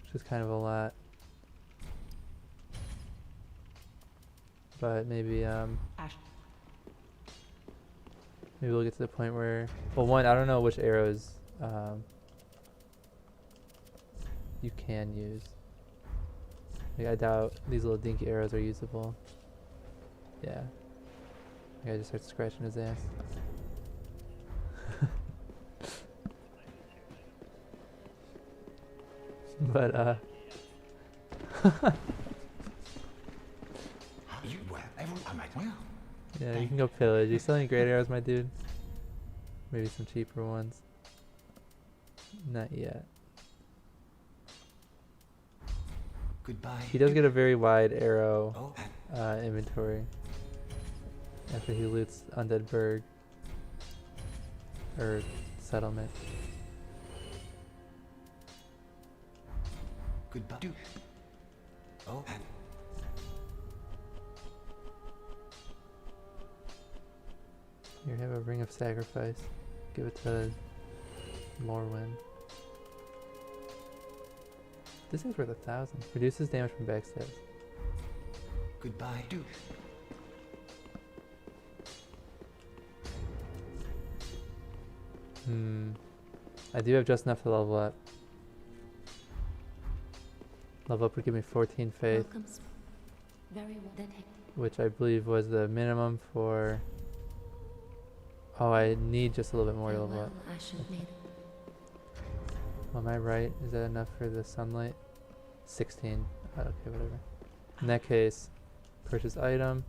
Speaker 1: Which is kind of a lot. But maybe, maybe we'll get to the point where... Well, one, I don't know which arrows, you can use. Like, I doubt these little dinky arrows are usable. Yeah. The guy just starts scratching his ass. But, yeah, you can go pillage. You selling great arrows, my dude? Maybe some cheaper ones. Not yet.
Speaker 6: Goodbye.
Speaker 1: He does get a very wide arrow inventory after he loots Undead Burg or settlement.
Speaker 6: Goodbye. Oh.
Speaker 1: Here, have a ring of sacrifice. Give it to Lorwyn. This thing's worth 1,000. Reduces damage from backstabs.
Speaker 6: Goodbye.
Speaker 1: I do have just enough to level up. Level up would give me 14 faith,
Speaker 3: Welcomes. Very well. Then take.
Speaker 1: which I believe was the minimum for... Oh, I need just a little bit more to level up.
Speaker 3: Farewell, Ashen Maiden.
Speaker 1: Am I right? Is that enough for the sunlight? 16. Oh, okay, whatever. In that case, purchase item.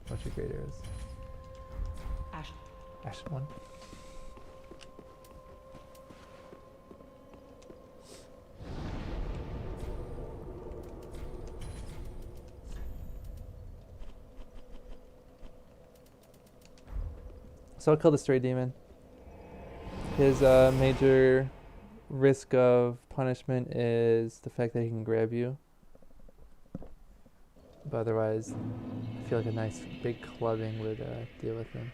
Speaker 1: Bunch of great arrows. Ashen one. So I'll kill the stray demon. His major risk of punishment is the fact that he can grab you. But otherwise, I feel like a nice big clubbing would deal with him.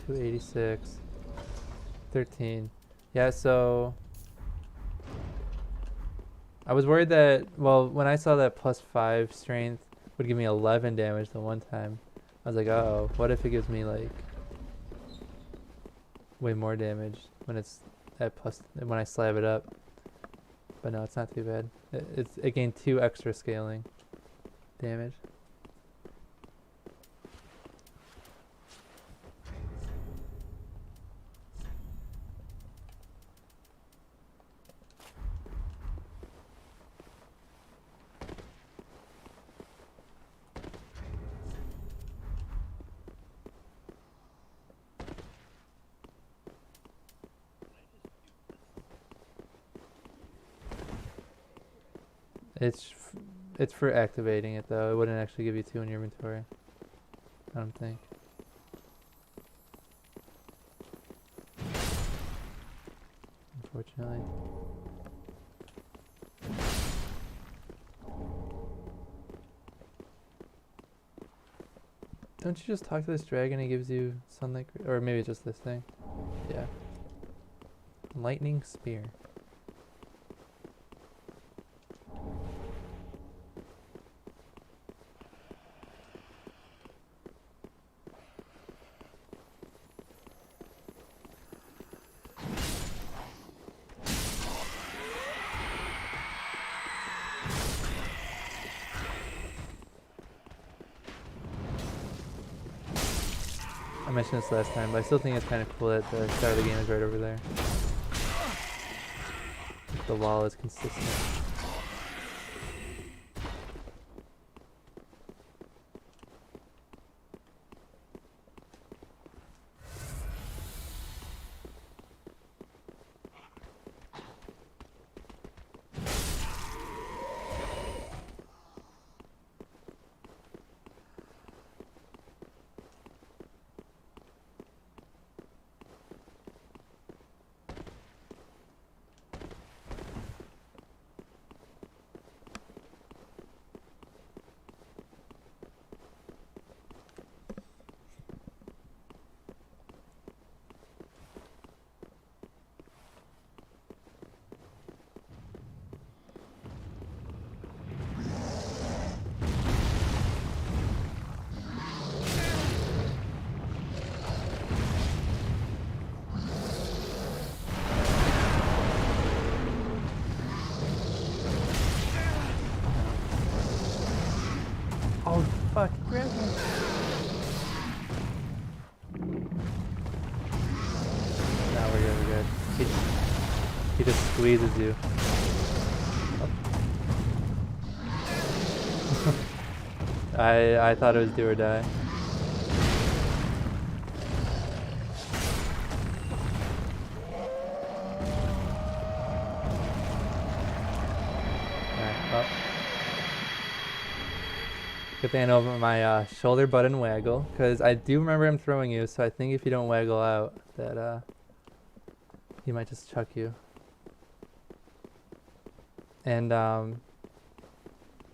Speaker 1: $286, 13. Yeah, so I was worried that, well, when I saw that +5 strength would give me 11 damage the one time, I was like, uh-oh, what if it gives me like way more damage when it's at when I slab it up? But no, it's not too bad. It gained 2 extra scaling damage. It's for activating it though. It wouldn't actually give you 2 in your inventory, I don't think. Unfortunately. Don't you just talk to this dragon? He gives you sunlight, or maybe just this thing. Yeah. Lightning spear. I mentioned this last time, but I still think it's kind of cool that the start of the game is right over there. The wall is consistent. squeezes you. I thought it was do or die. Alright, well. Good thing I know my shoulder button waggle, because I do remember him throwing you, so I think if you don't waggle out, that he might just chuck you. And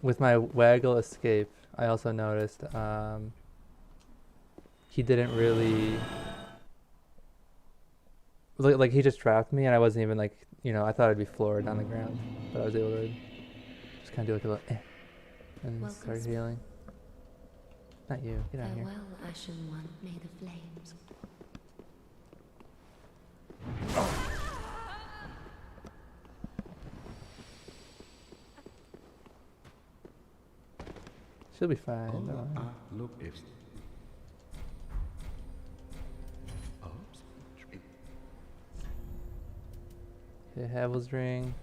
Speaker 1: with my waggle escape, I also noticed he didn't really like he just trapped me, and I wasn't even like, you know, I thought I'd be floored on the ground, but I was able to just kind of do like a little and
Speaker 3: Welcome,
Speaker 1: start healing. Not you, get out of here.
Speaker 3: Farewell, Ashen One. May the flames.
Speaker 1: She'll be fine. Don't worry.
Speaker 2: Look, if
Speaker 1: Okay, Havel's ring.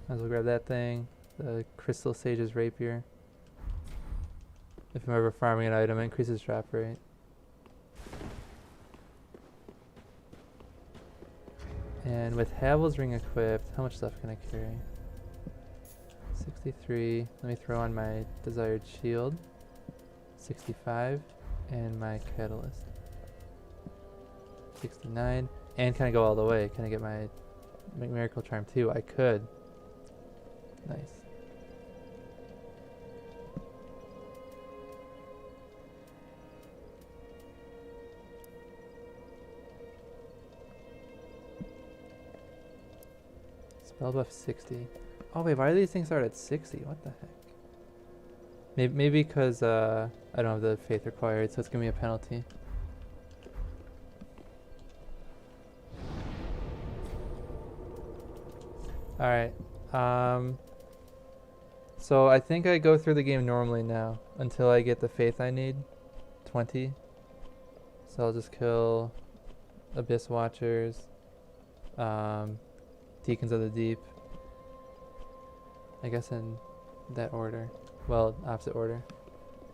Speaker 1: Might as well grab that thing. The Crystal Sage's Rapier. If I'm ever farming an item, it increases drop rate. And with Havel's ring equipped, how much stuff can I carry? 63. Let me throw on my desired shield. 65. And my catalyst. 69. And can I go all the way? Can I get my Miracle Charm too? I could. Nice. Spell buff 60. Oh wait, why do these things start at 60? What the heck? Maybe because I don't have the faith required, so it's giving me a penalty. Alright. So I think I go through the game normally now until I get the faith I need. 20. So I'll just kill Abyss Watchers, Deacons of the Deep. I guess in that order. Well, opposite order.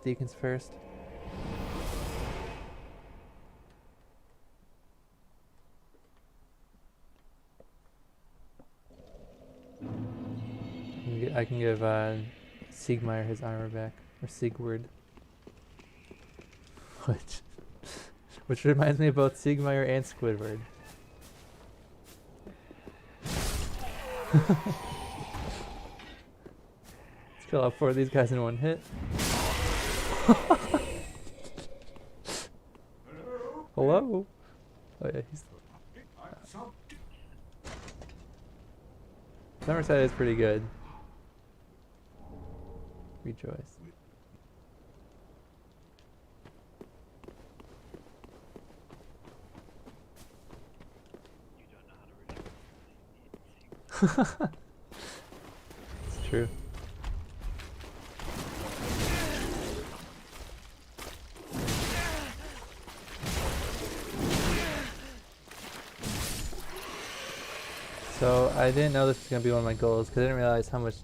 Speaker 1: Deacons first. I can give Siegmeyer his armor back, or Sigurd. Which reminds me of both Siegmeyer and Squidward. Let's kill all 4 of these guys in one hit. Hello? Oh yeah, he's... Summerside is pretty good. Rejoice. It's true. So I didn't know this was going to be one of my goals because I didn't realize how much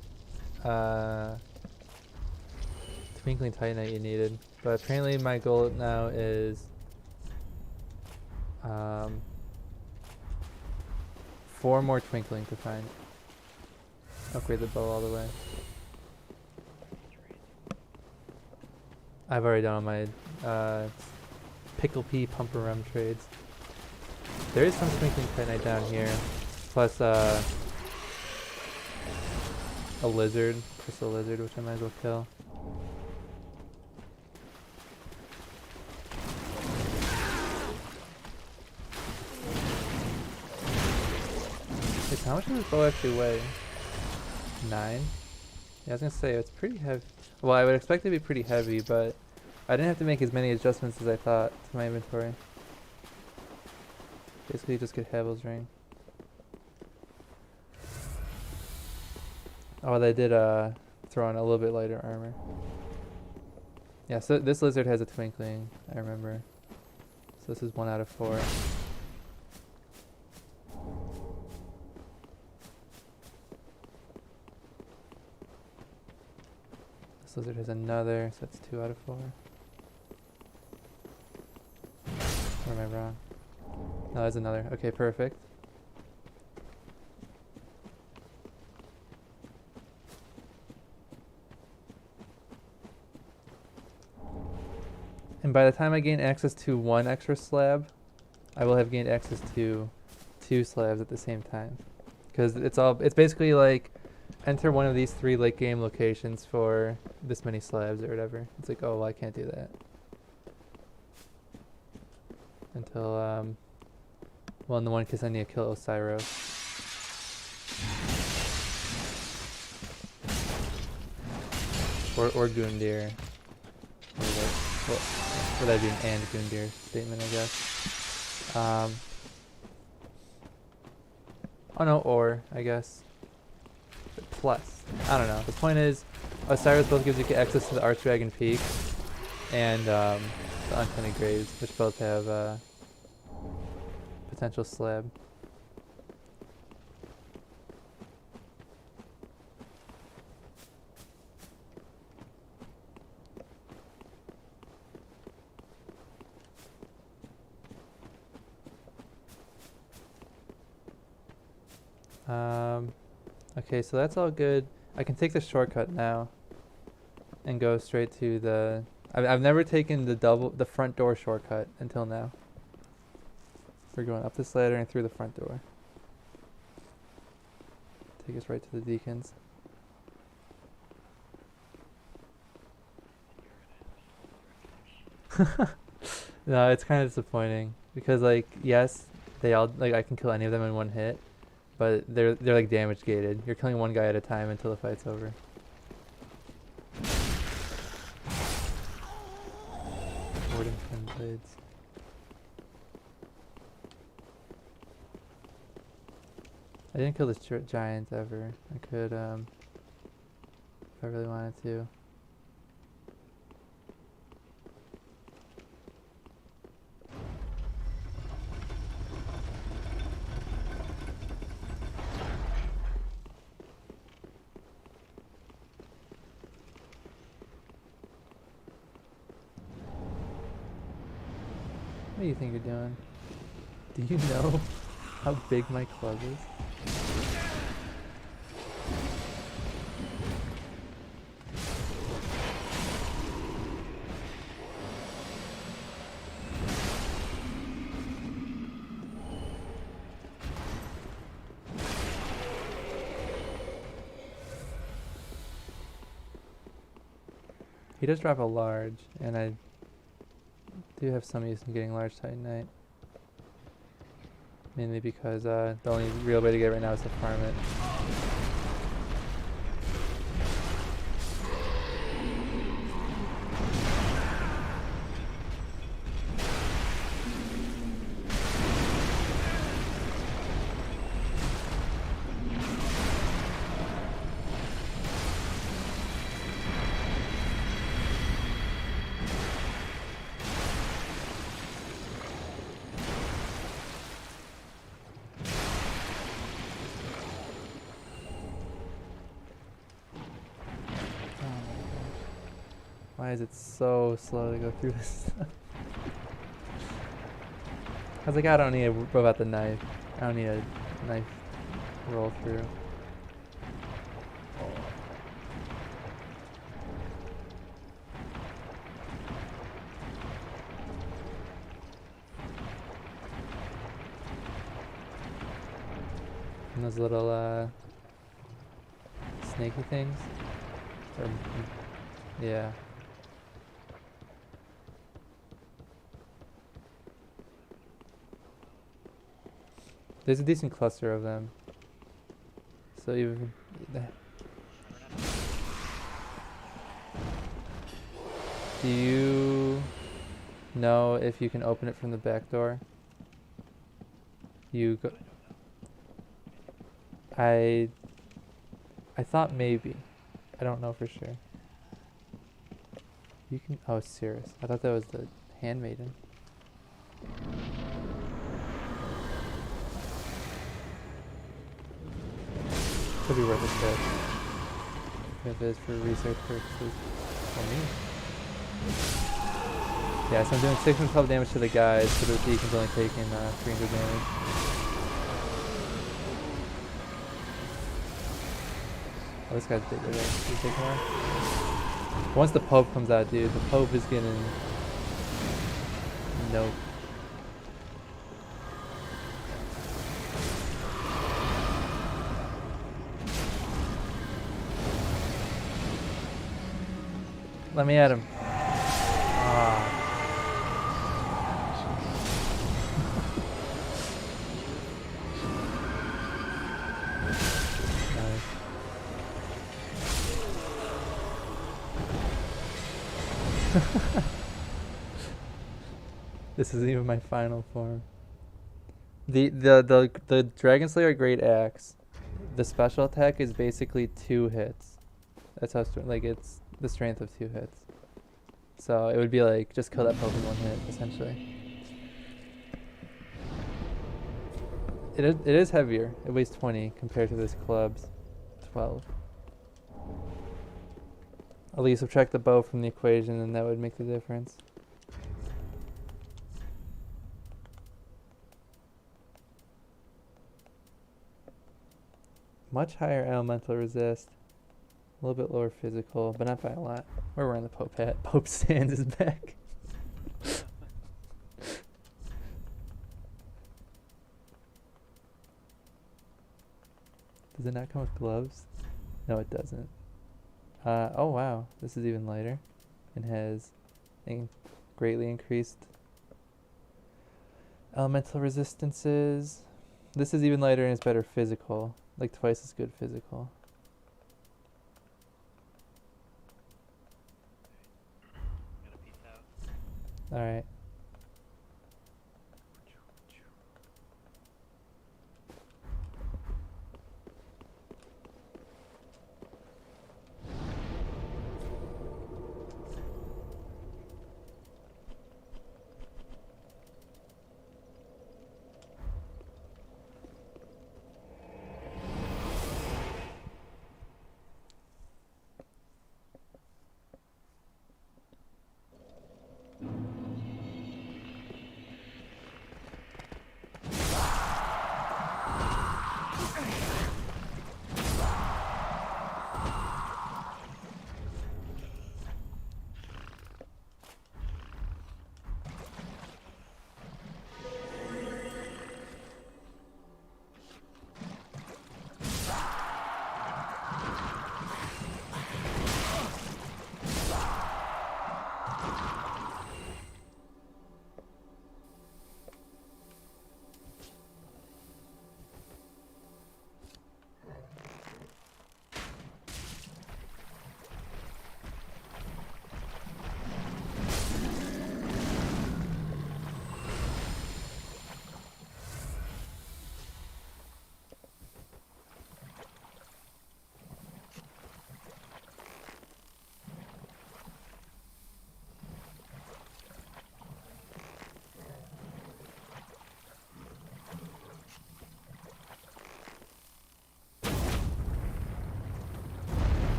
Speaker 1: Twinkling Titanite you needed. But apparently my goal now is 4 more Twinkling to find. Upgrade the bow all the way. I've already done all my Pickle Pea Pumper Rum trades. There is some Twinkling Titanite down here. Plus a lizard, crystal lizard, which I might as well kill. Wait, how much does this bow actually weigh? 9? Yeah, I was gonna say, it's pretty heavy. Well, I would expect it to be pretty heavy, but I didn't have to make as many adjustments as I thought to my inventory. Basically, just get Havel's ring. Oh, they did throw in a little bit lighter armor. Yeah, so this lizard has a twinkling, I remember. So this is 1 out of 4. This lizard has another, so that's 2 out of 4. Or am I wrong? No, there's another. Okay, perfect. And by the time I gain access to 1 extra slab, I will have gained access to 2 slabs at the same time. Because it's basically like, enter one of these 3 late game locations for this many slabs or whatever. It's like, oh, well, I can't do that. Until, well, in the one case I need to kill Osiro. Or Goondir. Well, that'd be an and Goondir statement, I guess. Oh no, or, I guess. Plus. I don't know. The point is, Osiris both gives you access to the Archdragon Peak and the Uncanny Graves, which both have potential slab. Okay, so that's all good. I can take the shortcut now and go straight to the... I've never taken the front door shortcut until now. We're going up this ladder and through the front door. Take us right to the Deacons. No, it's kind of disappointing because, like, yes, they all, like, I can kill any of them in 1 hit, but they're like damage gated. You're killing 1 guy at a time until the fight's over. Warden Twin Blades. I didn't kill this giant ever. I could, if I really wanted to. What do you think you're doing? Do you know how big my club is? He does drop a large, and I do have some use in getting large Titanite. Mainly because the only real way to get it right now is to farm it. Why is it so slow to go through this stuff? I was like, I don't need to whip out the knife. I don't need a knife roll through. And those little snaky things? Or, yeah. There's a decent cluster of them. So even... Do you know if you can open it from the back door? You go... I I thought maybe. I don't know for sure. You can. Oh, Cirrus. I thought that was the handmaiden. Could be worth a trip. If it is for research purposes. For me. Yeah, so I'm doing 612 damage to the guys, so the deacon's only taking 300 damage. Oh, this guy's bigger though. Should we take more? Once the Pope comes out, dude, the Pope is getting... Nope. Let me at him. Ah. Nice. This isn't even my final form. The Dragon Slayer Great Axe, the special attack is basically 2 hits. That's how like it's the strength of 2 hits. So it would be like just kill that Pope in 1 hit essentially. It is heavier. It weighs 20 compared to this club's 12. At least subtract the bow from the equation and that would make the difference. Much higher elemental resist. A little bit lower physical, but not by a lot. We're wearing the Pope hat. Pope stands is back. Does it not come with gloves? No, it doesn't. Oh wow, this is even lighter and has greatly increased elemental resistances. This is even lighter and it's better physical, like twice as good physical.
Speaker 5: I'm gonna peace out.
Speaker 1: All right.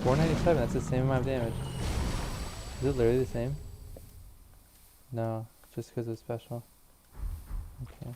Speaker 1: $497, that's the same amount of damage. Is it literally the same? No, just because it's special. Okay.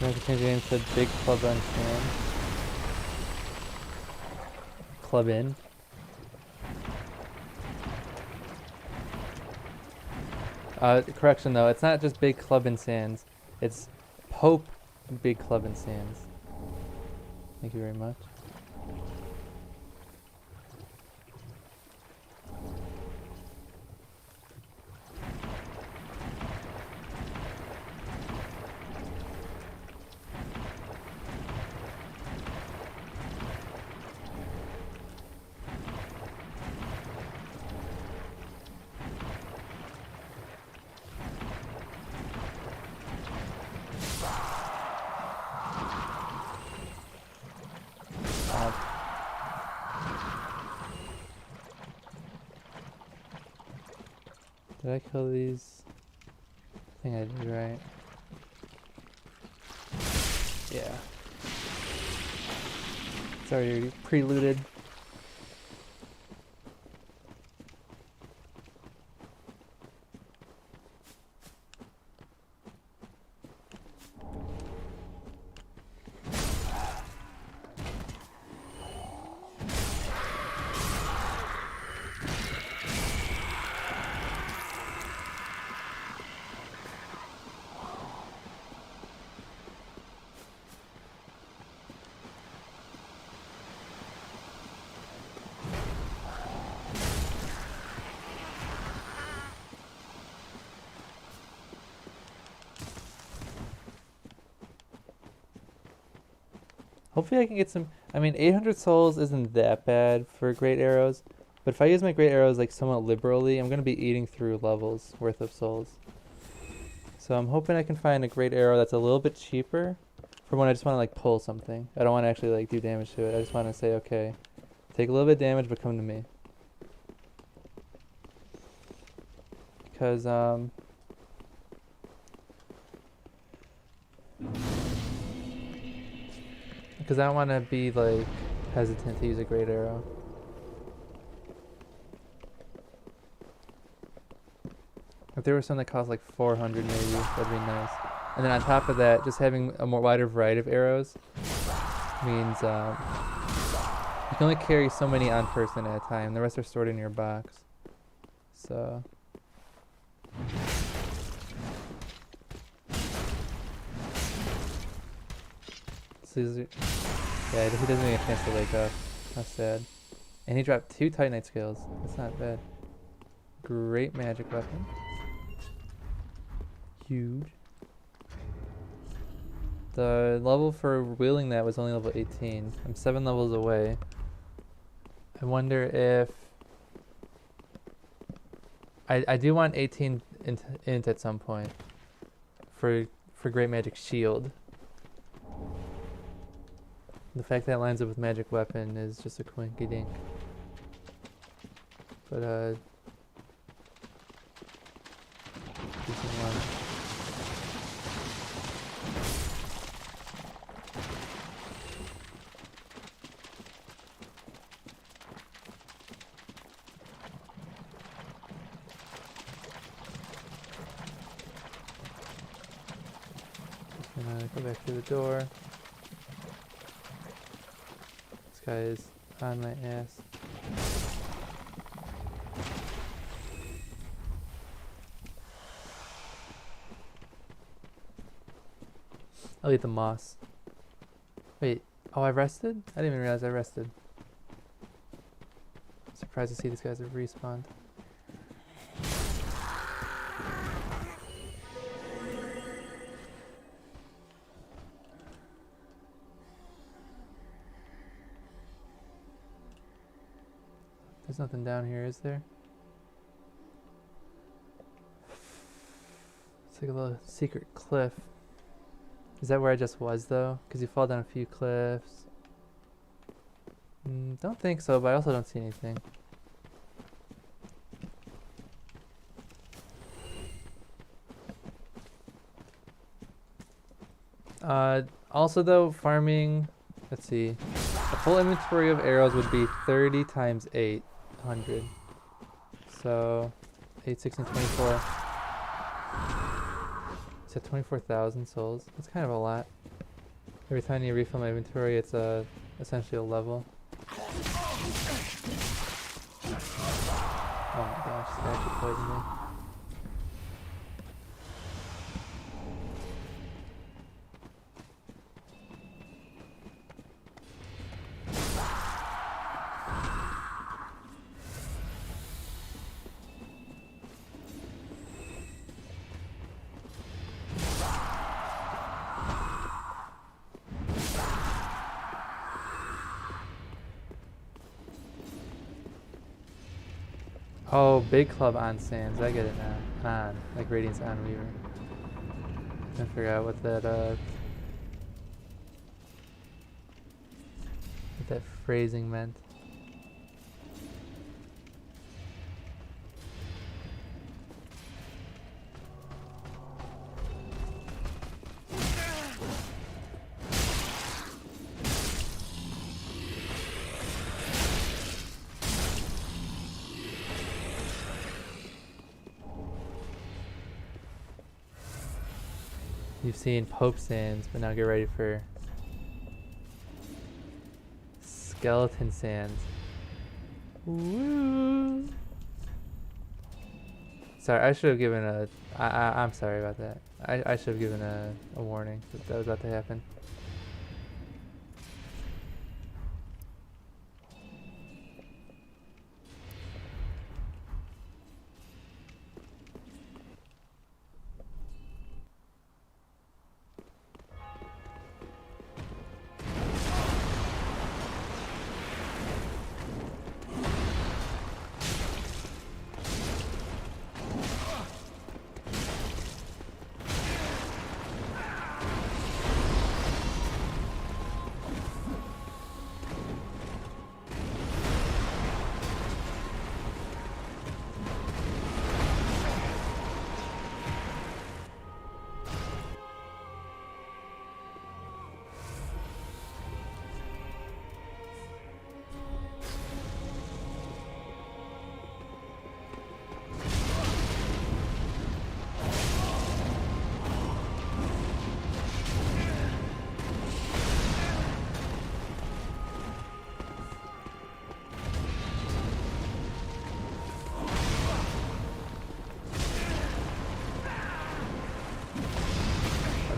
Speaker 1: I have to change the name to Big Club on Sand. Club in. Correction though, it's not just Big Club in Sands. It's Pope Big Club in Sands. Thank you very much. Did I kill these? I think I did, right? Yeah. It's already preluded. Hopefully I can get some... I mean, 800 souls isn't that bad for great arrows. But if I use my great arrows like somewhat liberally, I'm going to be eating through levels worth of souls. So I'm hoping I can find a great arrow that's a little bit cheaper for when I just want to like pull something. I don't want to actually like do damage to it. I just want to say, okay, take a little bit of damage but come to me. Because, I don't want to be like hesitant to use a great arrow. If there was something that cost like 400 maybe, that'd be nice. And then on top of that, just having a more wider variety of arrows means you can only carry so many on person at a time. The rest are stored in your box. So... Yeah, he doesn't get a chance to wake up. That's sad. And he dropped 2 Titanite scales. That's not bad. Great magic weapon. Huge. The level for wielding that was only level 18. I'm 7 levels away. I wonder if... I do want 18 int at some point. For Great Magic Shield. The fact that it lines up with magic weapon is just a quinky dink. But decent one. Just gonna go back to the door. Guy is on my ass. I'll eat the moss. Wait, oh, I rested? I didn't even realize I rested. Surprised to see these guys have respawned. There's nothing down here, is there? It's like a little secret cliff. Is that where I just was, though? Because you fall down a few cliffs. Don't think so, but I also don't see anything. Also, though, farming... Let's see. A full inventory of arrows would be 30 times 800. So, 8, 16, 24. Is that 24,000 souls? That's kind of a lot. Every time you refill my inventory, it's essentially a level. Oh my gosh, this guy actually poisoned me. Oh, big club on sands. I get it now. On, like Radiant's on Weaver. I forgot what that phrasing meant. You've seen Pope Sands, but now get ready for Skeleton Sands. Woo! Sorry, I should have given a. I'm sorry about that. I should have given a warning that was about to happen.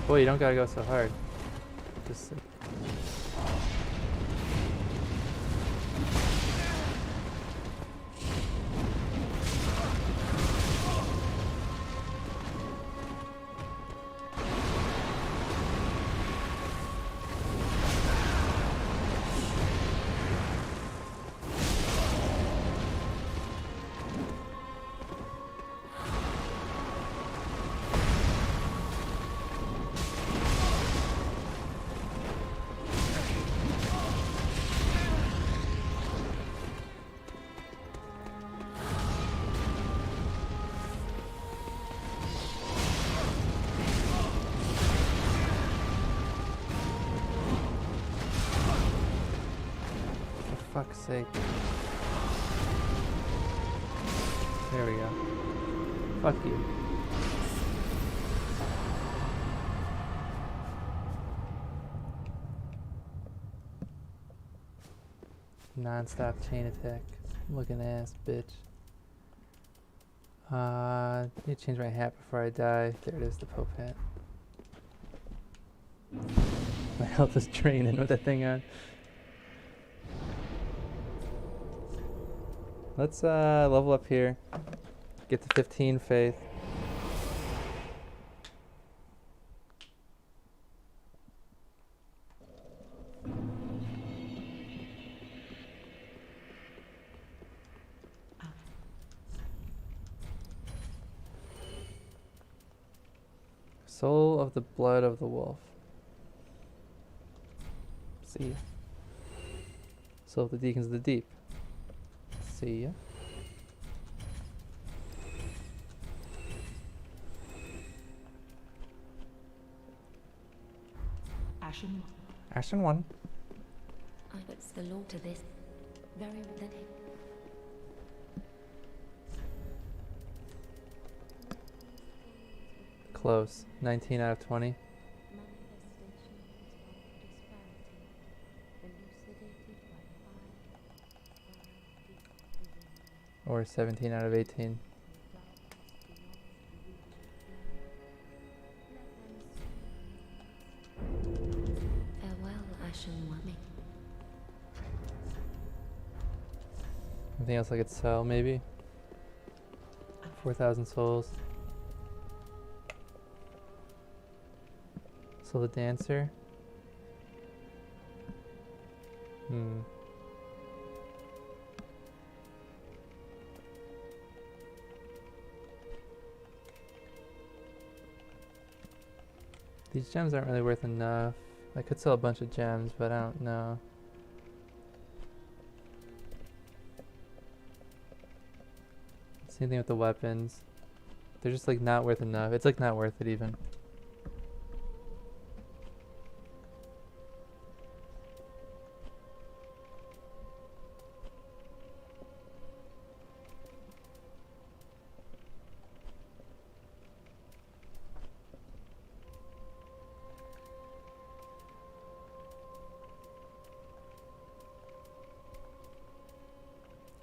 Speaker 1: Boy, you don't gotta go so hard. Just. Fuck's sake. There we go. Fuck you. Non-stop chain attack. Looking ass, bitch. Need to change my hat before I die. There it is, the Pope hat. My health is draining with that thing on. Let's level up here. Get to 15 faith. Soul of the blood of the wolf. See ya. Soul of the deacons of the deep. See ya.
Speaker 4: Ashen.
Speaker 1: Ashen one.
Speaker 3: I puts the law to this. Very then take.
Speaker 1: Close. 19 out of 20. or 17 out of 18.
Speaker 3: Farewell, Ashen One.
Speaker 1: Anything else I could sell, maybe? 4,000 souls. So the dancer. These gems aren't really worth enough. I could sell a bunch of gems, but I don't know. Same thing with the weapons. They're just like not worth enough. It's like not worth it even.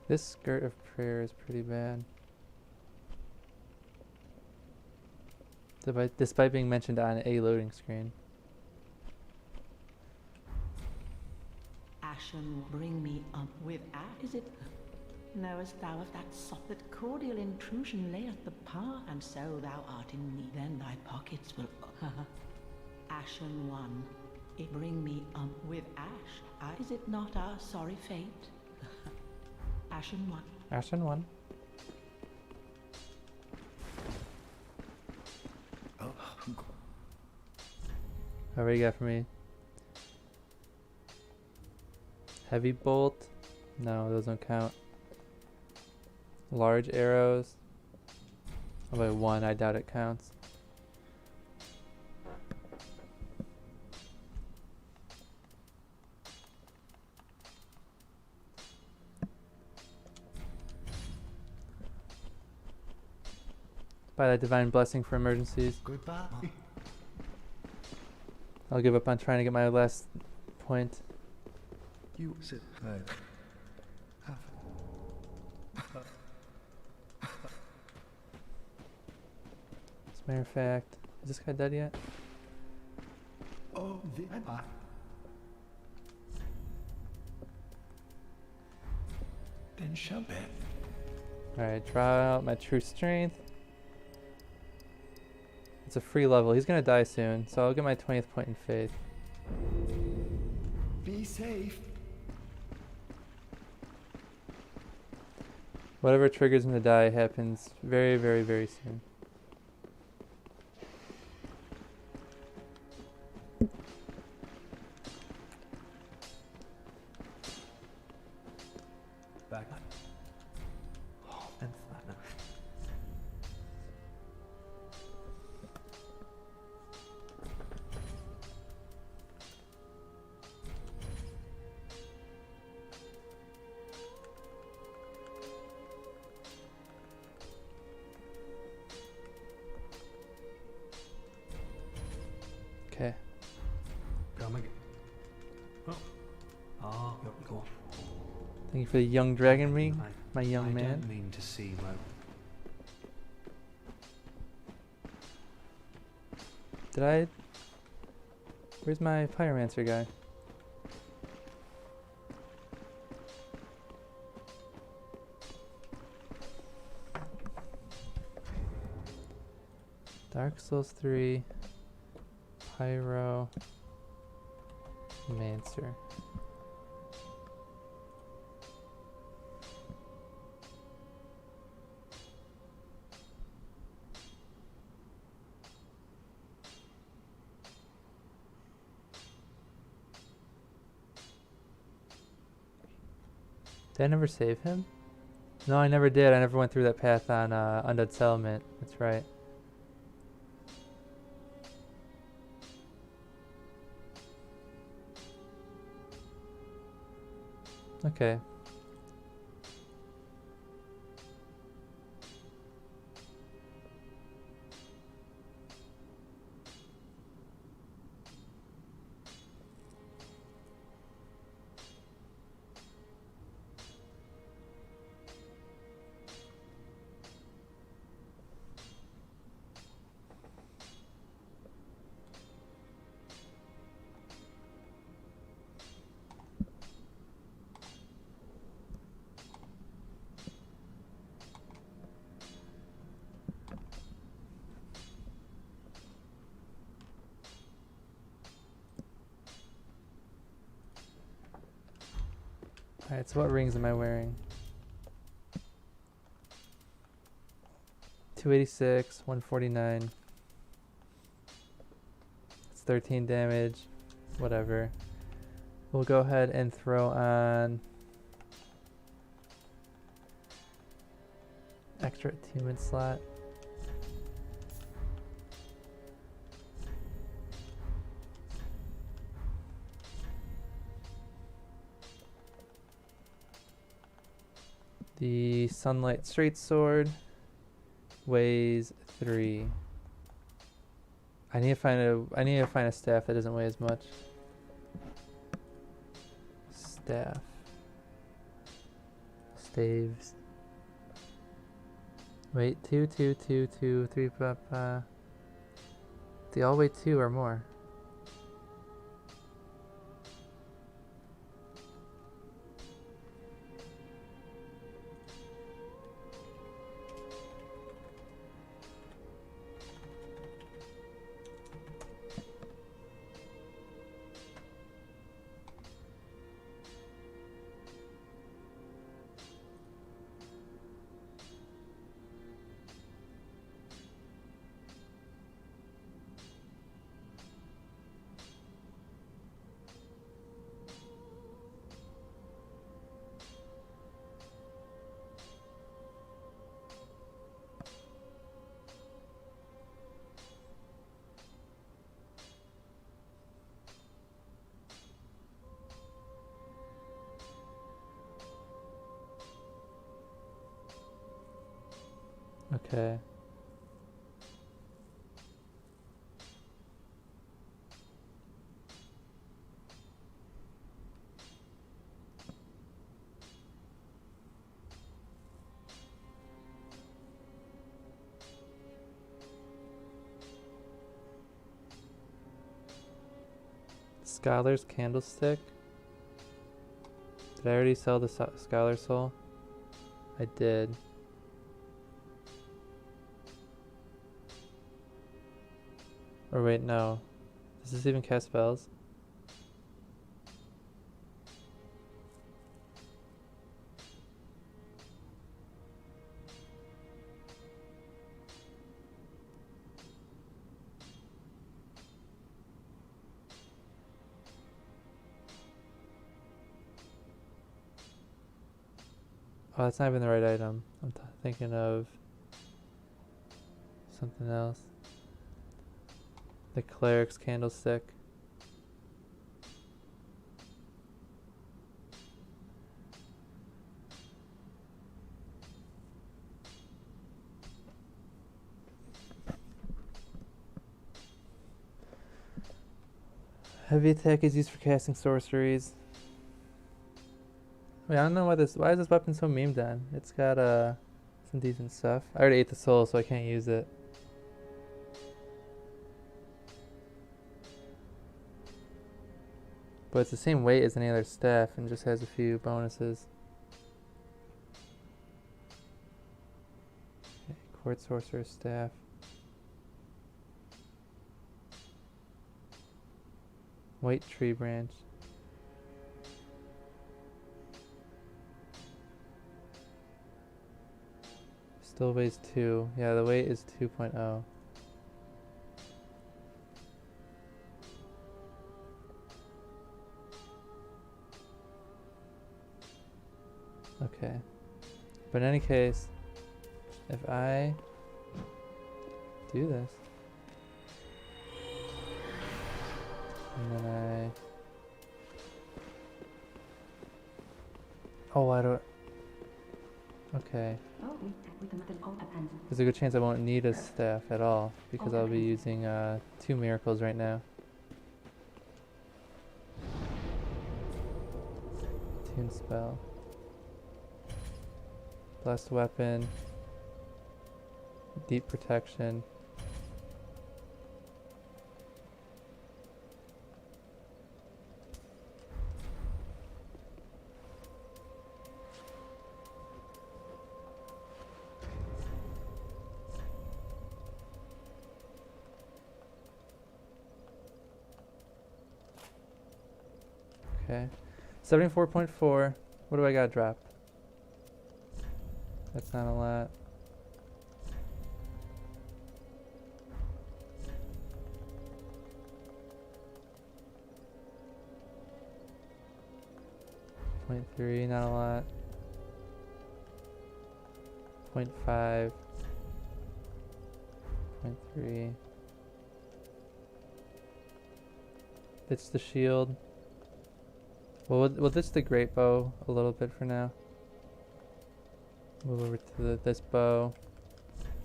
Speaker 1: This skirt of prayer is pretty bad. Despite being mentioned on a loading screen.
Speaker 4: Ashen, bring me up with ash. Is it? Knowest thou of that sop that cordial intrusion layeth the par, and so thou art in need, then thy pockets will. Ashen one, bring me up with ash. Is it not our sorry fate? Ashen one.
Speaker 1: Ashen one. What do you got for me? Heavy bolt? No, those don't count. Large arrows? How about one? I doubt it counts. Buy that divine blessing for emergencies.
Speaker 2: Goodbye.
Speaker 1: I'll give up on trying to get my last point.
Speaker 2: You sit.
Speaker 1: As a matter of fact, is this guy dead yet?
Speaker 2: Oh, then shall be.
Speaker 1: Alright, draw out my true strength. It's a free level. He's gonna die soon, so I'll get my 20th point in faith.
Speaker 2: Be safe.
Speaker 1: Whatever triggers him to die happens very, very, very soon.
Speaker 7: Back. And flatten.
Speaker 1: Okay.
Speaker 7: Come again. Oh. Ah, go on.
Speaker 1: Thank you for the young dragon ring,
Speaker 7: I-
Speaker 1: my young
Speaker 7: I
Speaker 1: man.
Speaker 7: don't mean to see well.
Speaker 1: Did I? Where's my pyromancer guy? Dark Souls 3, Pyro, Mancer. Did I never save him? No, I never did. I never went through that path on Undead Settlement. That's right. Okay. Alright, so what rings am I wearing? 286, 149. It's 13 damage. Whatever. We'll go ahead and throw on extra attunement slot. The Sunlight Straight Sword weighs 3. I need to find a staff that doesn't weigh as much. Staff. Staves. Wait, 2, 2, 2, 2, 3, they all weigh 2 or more. Okay. Scholar's Candlestick. Did I already sell the Scholar Soul? I did. Or wait, no. Does this even cast spells? Oh, that's not even the right item. I'm thinking of something else. The Cleric's Candlestick. Heavy attack is used for casting sorceries. Wait, I don't know why is this weapon so memed on? It's got some decent stuff. I already ate the soul, so I can't use it. But it's the same weight as any other staff and just has a few bonuses. Okay, Court Sorcerer's Staff. White Tree Branch. Still weighs 2. Yeah, the weight is 2.0. Okay. But in any case, if I do this, and then oh, why do I... Okay. There's a good chance I won't need a staff at all, because I'll be using 2 miracles right now. Tune spell. Blessed weapon. Deep protection. Okay. 74.4. What do I got dropped? That's not a lot. .3, not a lot. 0.5. 0.3. Ditch the shield. Well, we'll ditch the great bow a little bit for now. Move over to this bow.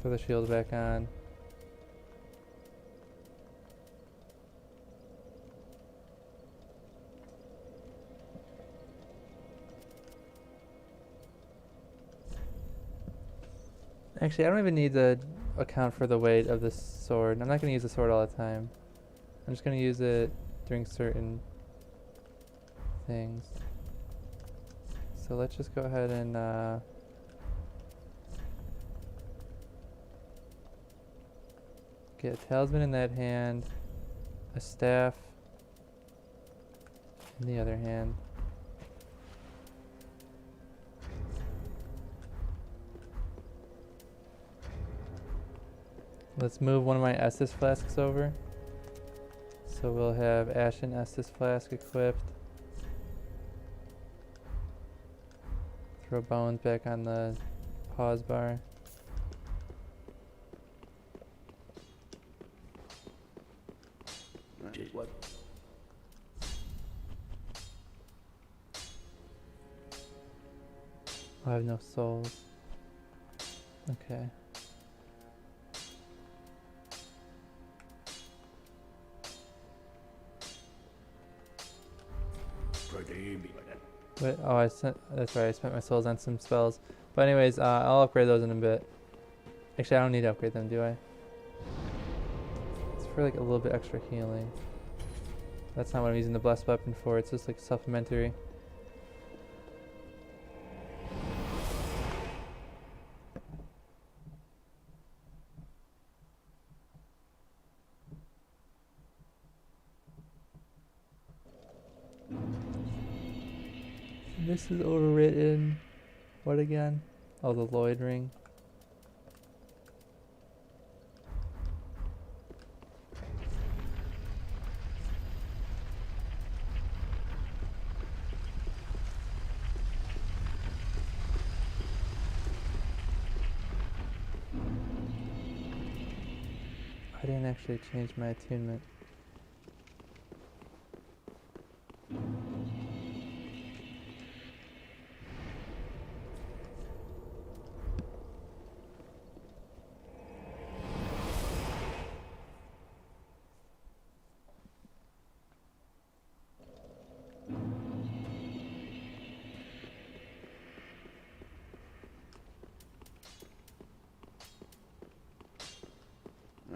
Speaker 1: Throw the shield back on. Actually, I don't even need to account for the weight of this sword. I'm not going to use the sword all the time. I'm just going to use it during certain things. So let's just go ahead and get a talisman in that hand, a staff in the other hand. Let's move one of my Estus flasks over. So we'll have Ashen Estus flask equipped. Throw bones back on the pause bar.
Speaker 6: What?
Speaker 1: I have no souls. Okay. Wait, oh, that's right, I spent my souls on some spells. But anyways, I'll upgrade those in a bit. Actually, I don't need to upgrade them, do I? It's for like a little bit extra healing. That's not what I'm using the blessed weapon for, it's just like supplementary. This is overwritten. What again? Oh, the loitering. I didn't actually change my attunement.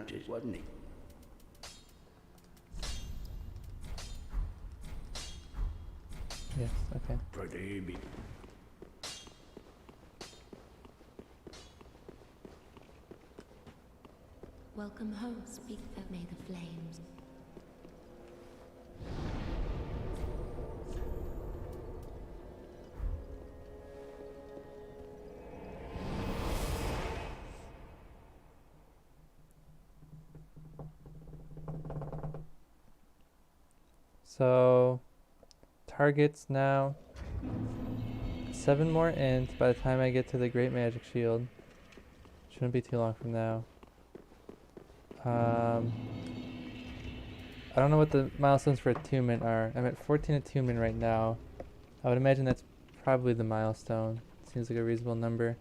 Speaker 6: Just wasn't he?
Speaker 1: Yes, okay.
Speaker 6: Pretty.
Speaker 3: Welcome home, speak that may the flames.
Speaker 1: So, targets now 7 more int by the time I get to the Great Magic Shield. Shouldn't be too long from now. I don't know what the milestones for attunement are. I'm at 14 attunement right now. I would imagine that's probably the milestone. Seems like a reasonable number.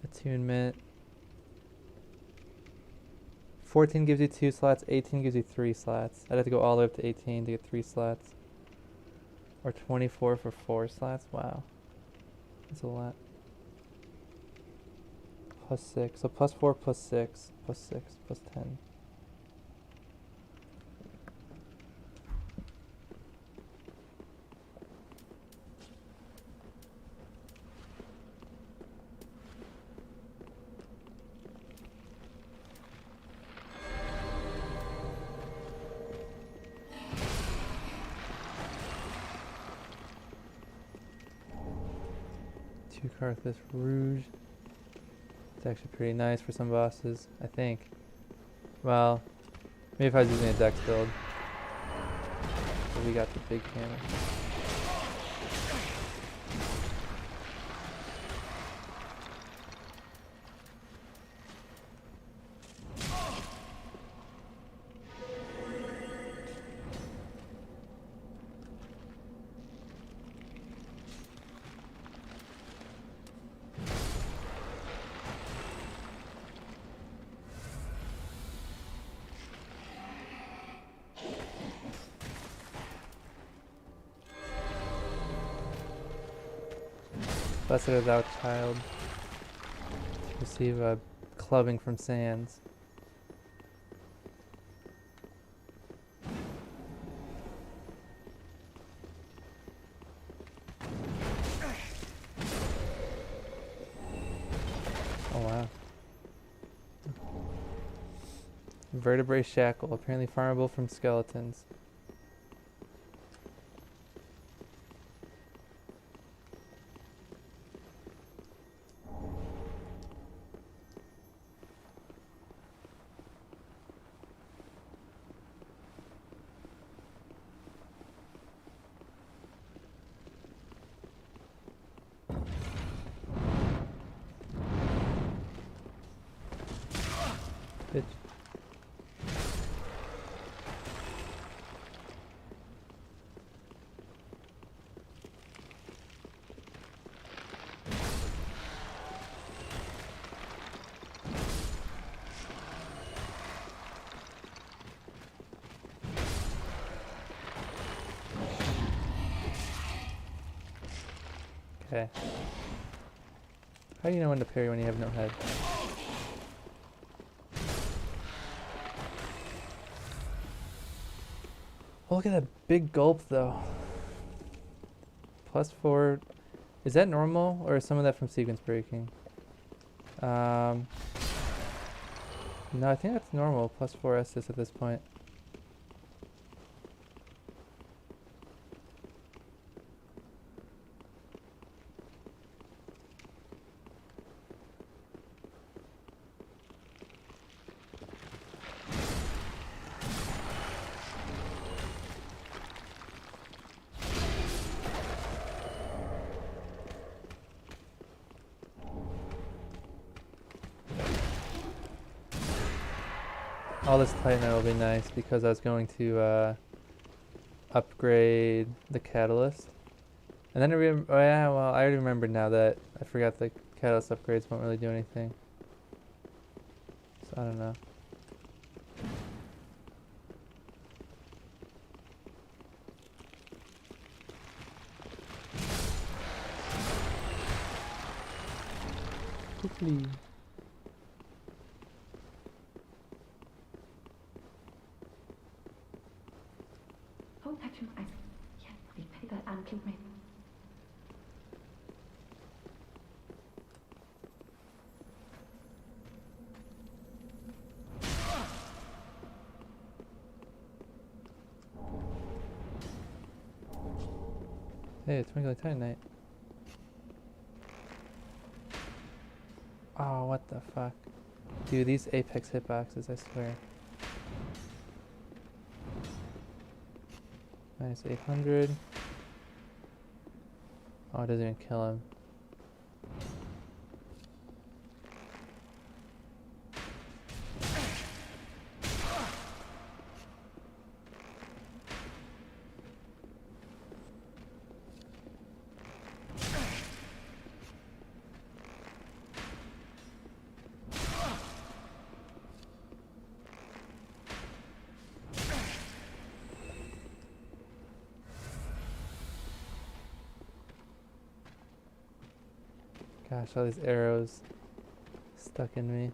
Speaker 1: Attunement. 14 gives you 2 slots, 18 gives you 3 slots. I'd have to go all the way up to 18 to get 3 slots. Or 24 for 4 slots. Wow. That's a lot. Plus 6. So plus 4, plus 6, plus 6, plus 10. 2 Carthus Rouge. It's actually pretty nice for some bosses, I think. Well, maybe if I was using a dex build. So we got the big hammer. Blessed art thou, child, to receive a clubbing from Sands. Oh wow. Vertebrae shackle, apparently farmable from skeletons. Bitch. Okay. How do you know when to parry when you have no head? Oh, look at that big gulp though. +4. Is that normal or is some of that from sequence breaking? No, I think that's normal. +4 Estus at this point. All this tightener will be nice because I was going to upgrade the catalyst. And then oh yeah, well I already remembered now that I forgot the catalyst upgrades won't really do anything. So I don't know. Quickly.
Speaker 3: Hold action. Yeah, we pay that and kill me.
Speaker 1: Hey, it's Twinkling Titanite. Oh, what the fuck. Dude, these Apex hitboxes, I swear. Minus 800. Oh, it doesn't even kill him. Gosh, all these arrows stuck in me.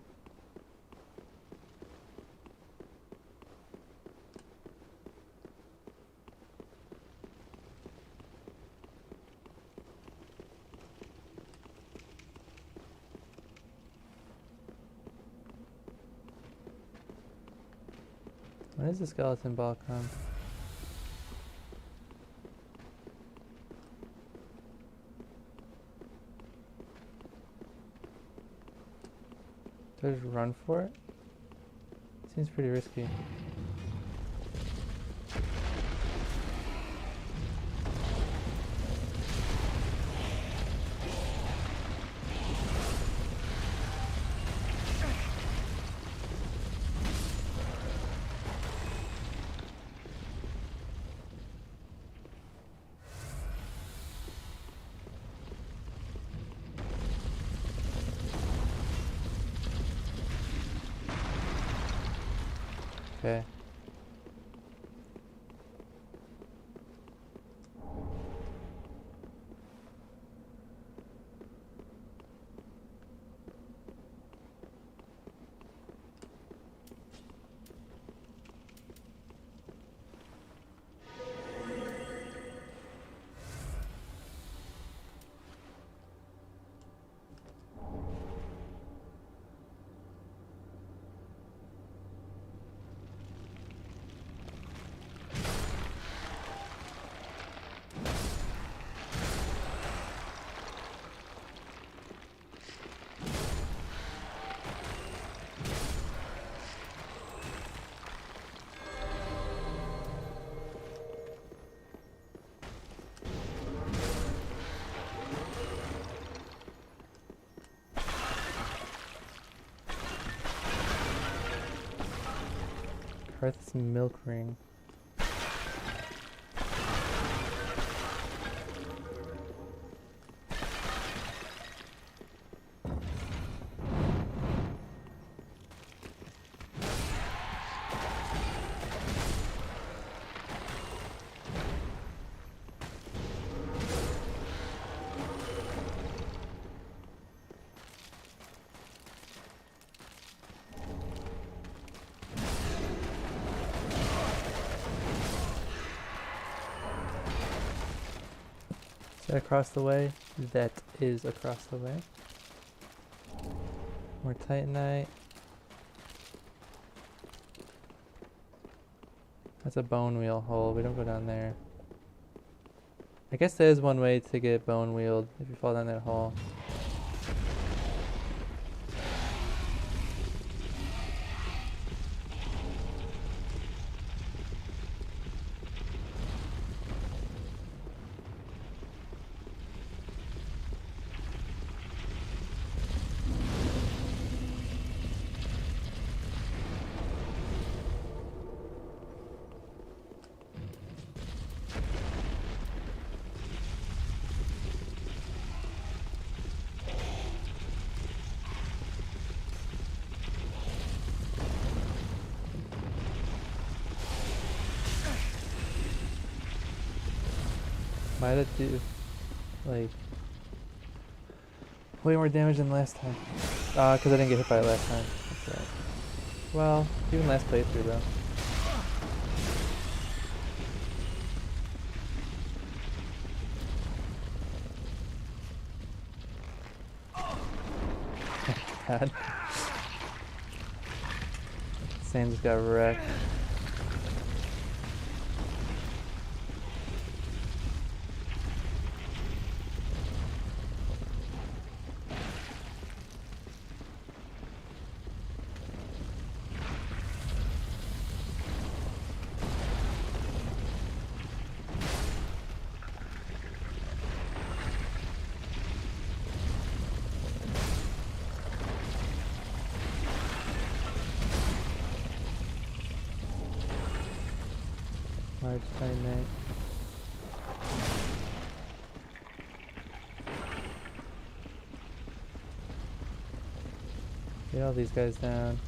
Speaker 1: When does the skeleton ball come? Do I just run for it? Seems pretty risky. Okay. Earth's milk ring. Is that across the way? That is across the way. More Titanite. That's a Bonewheel hole. We don't go down there. I guess there is one way to get Bonewheeled if you fall down that hole. Why did it do, like, way more damage than last time? Because I didn't get hit by it last time. That's right. Well, even last playthrough though. God. Sam just got wrecked. Large Titanite. Get all these guys down.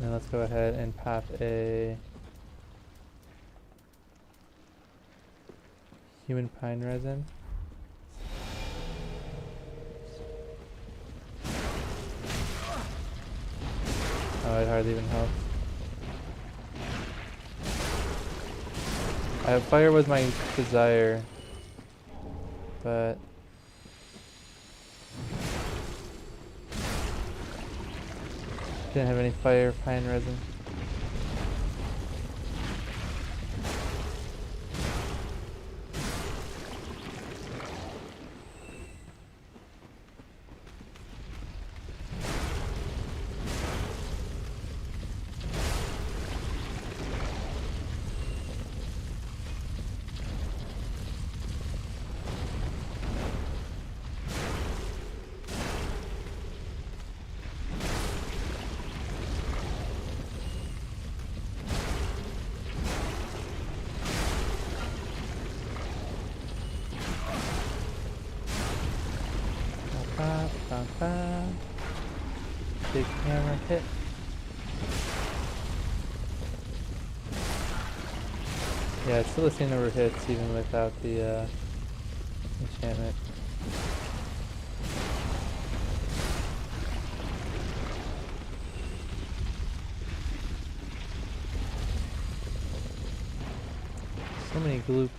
Speaker 1: Now let's go ahead and pop a human pine resin. Oh, it hardly even helps. Fire was my desire, but didn't have any fire pine resin. big hammer hit. Yeah, it's still the same number of hits even without the enchantment. So many gloops.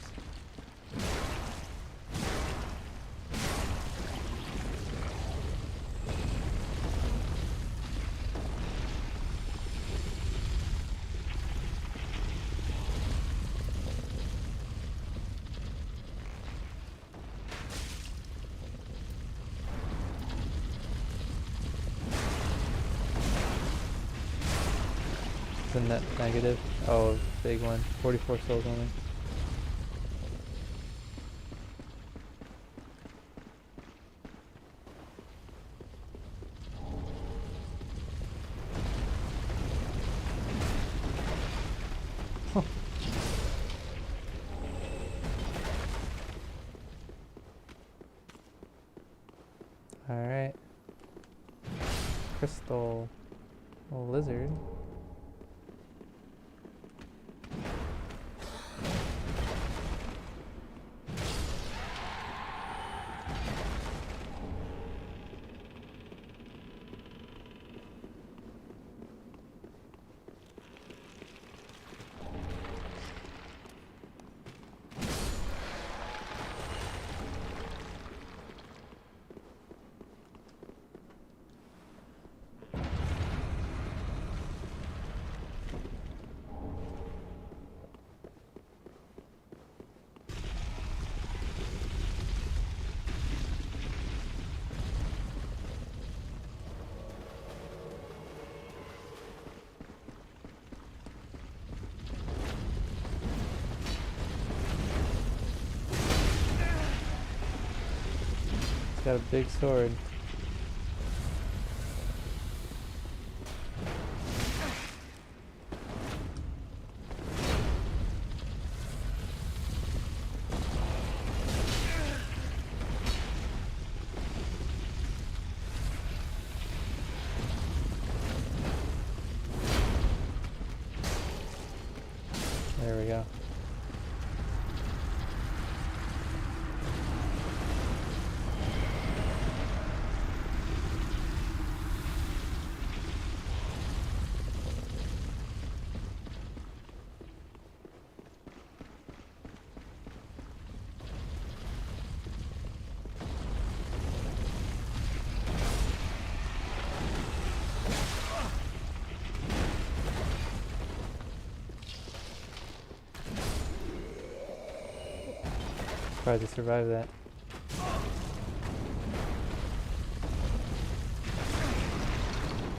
Speaker 1: It's a net negative. Oh, big one. 44 souls only. Huh. Alright. Crystal lizard. It's got a big sword. There we go. Surprised to survive that.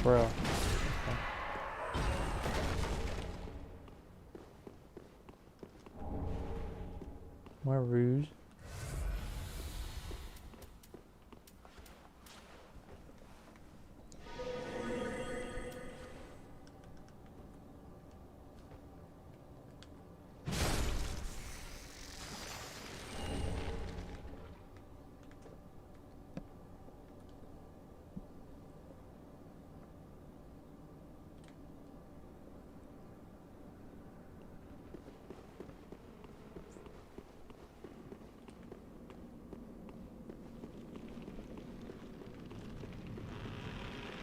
Speaker 1: Bro. Okay. More rouge.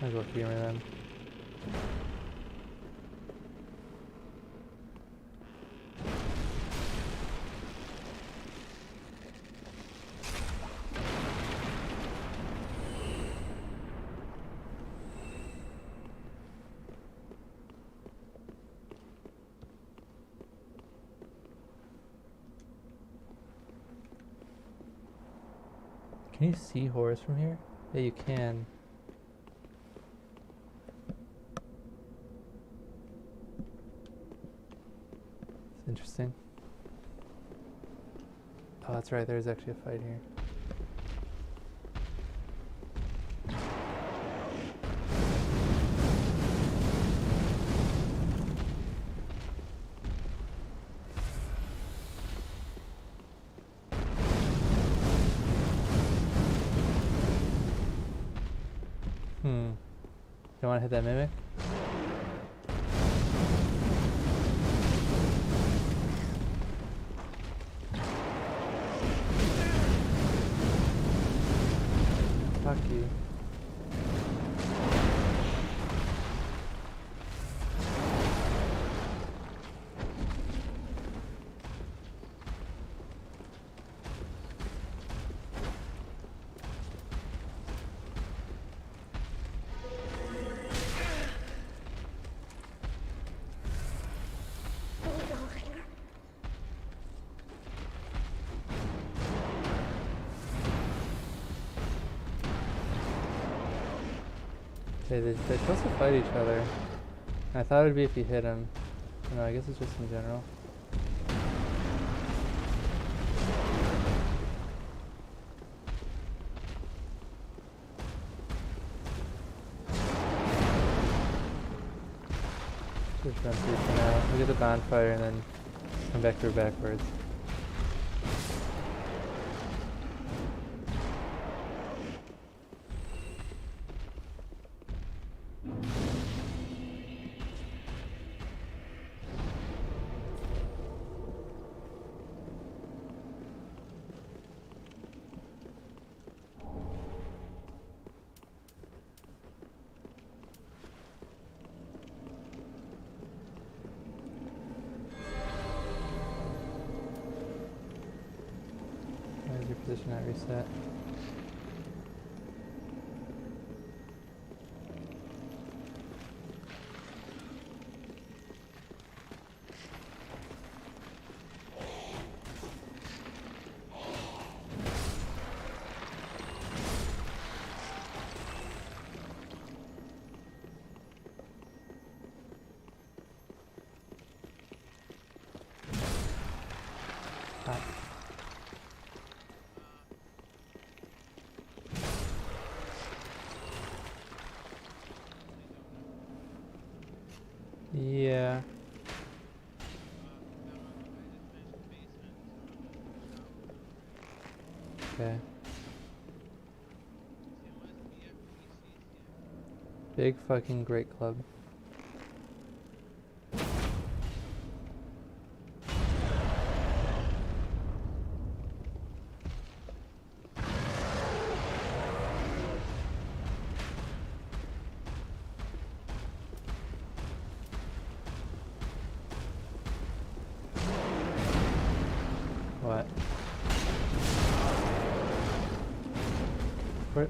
Speaker 1: Might as well humor them. Can you see Horus from here? Yeah, you can. It's interesting. Oh, that's right. There's actually a fight here. Don't want to hit that mimic? Fuck you. Okay, they're supposed to fight each other. I thought it would be if you hit him. No, I guess it's just in general. Just run through for now. Look at the bonfire and then come back through backwards. Where's your position at reset? Hot. Yeah. Okay. Big fucking great club. What?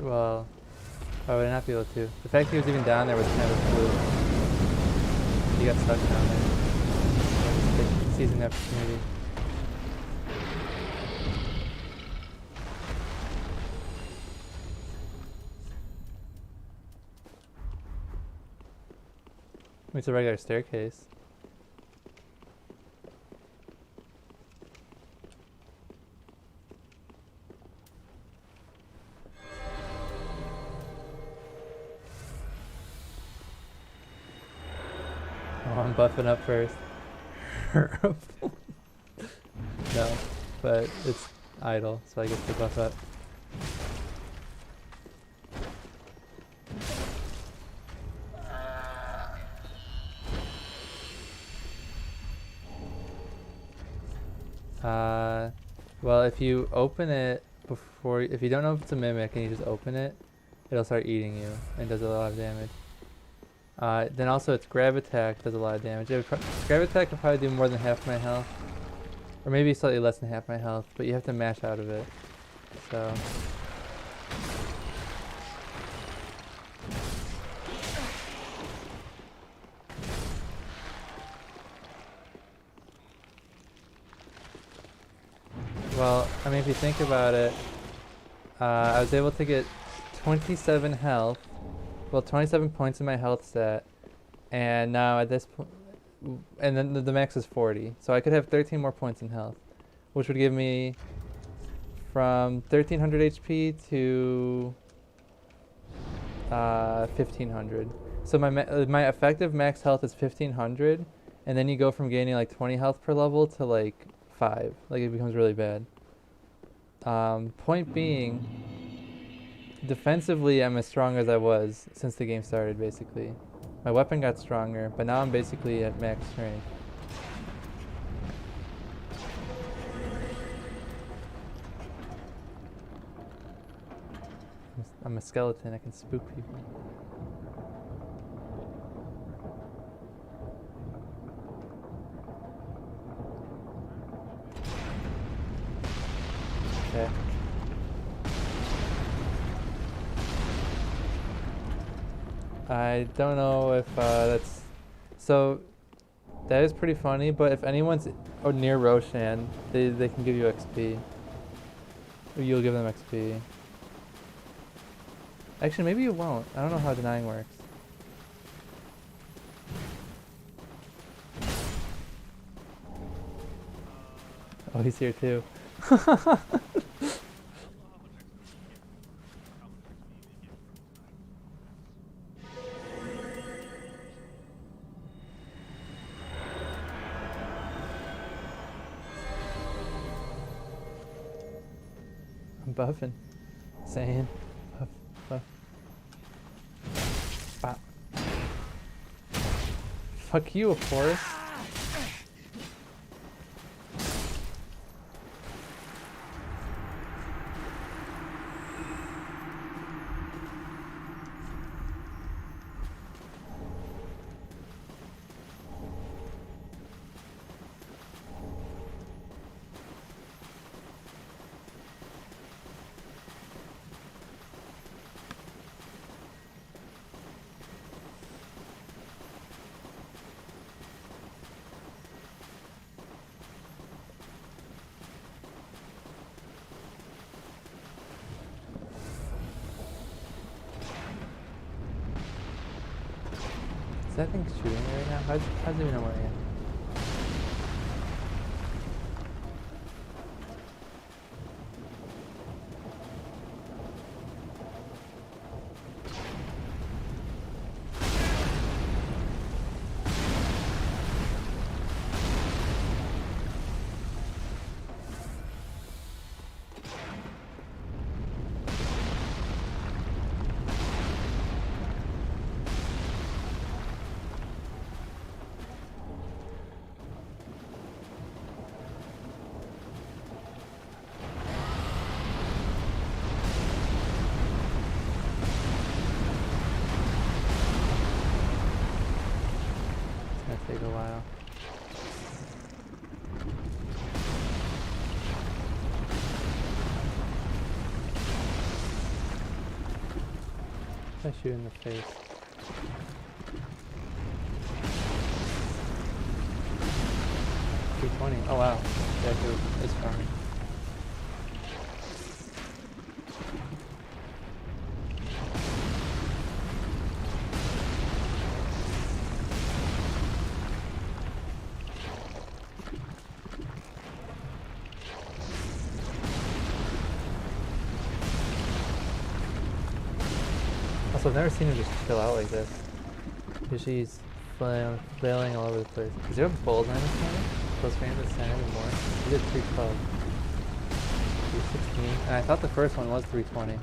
Speaker 1: Well, why would I not be able to? The fact he was even down there was kind of a fluke. He got stuck down there. Just seizing the opportunity. It's a regular staircase. Oh, I'm buffing up first. No, but it's idle, so I get to buff up. Well, if you open it before, if you don't know if it's a mimic and you just open it, it'll start eating you and does a lot of damage. Then also its grab attack does a lot of damage. Grab attack will probably do more than half my health. Or maybe slightly less than half my health, but you have to mash out of it. So... Well, I mean, if you think about it, I was able to get 27 health, well, 27 points in my health stat, and now at this point, and then the max is 40, so I could have 13 more points in health, which would give me from 1300 HP to 1500. So my effective max health is 1500, and then you go from gaining like 20 health per level to like 5. Like, it becomes really bad. Point being, defensively, I'm as strong as I was since the game started, basically. My weapon got stronger, but now I'm basically at max strength. I'm a skeleton, I can spook people. Okay. I don't know if that's... So, that is pretty funny, but if anyone's near Roshan, they can give you XP. Or you'll give them XP. Actually, maybe you won't. I don't know how denying works. Oh, he's here too. I'm buffing. Saying. Buff, buff. Bop. Fuck you, of course. Is that thing shooting me right now? How's it even know where I am? Take a while. I shoot in the face. $220. Oh wow, that dude is strong. Also, I've never seen him just chill out like this. Usually he's flailing all over the place. Is there a bold line this time? Close range with center and more? He did 312. 316. And I thought the first one was 320.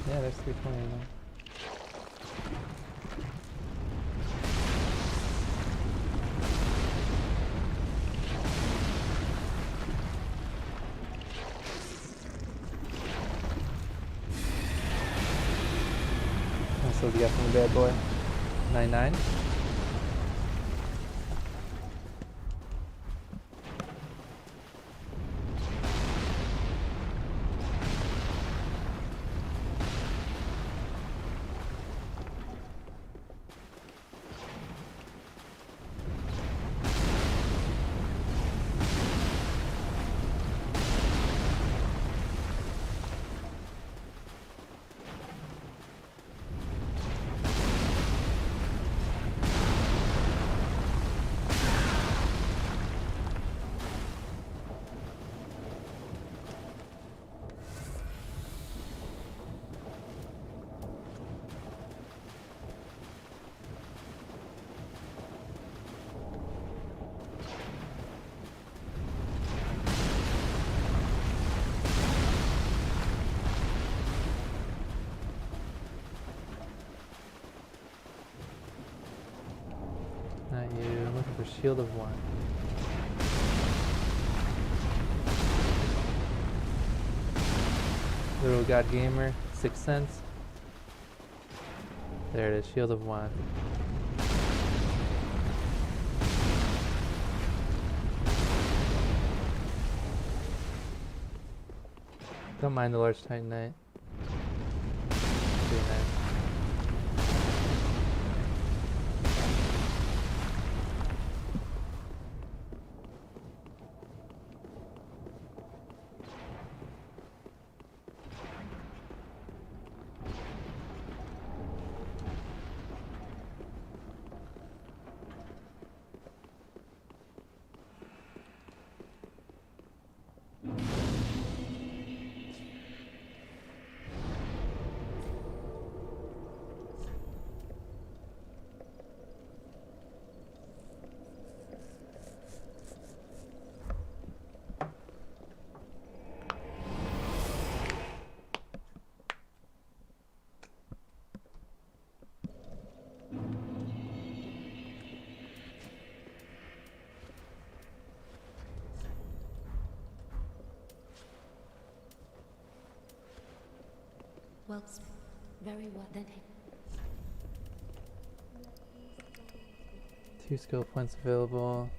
Speaker 1: Yeah, there's 320 in there. So we got from the bad boy. 99. Shield of Want. Little God Gamer, 6 cents. There it is, Shield of Want. Don't mind the large Titanite. Pretty nice.
Speaker 3: Well, very well then.
Speaker 1: 2 skill points available.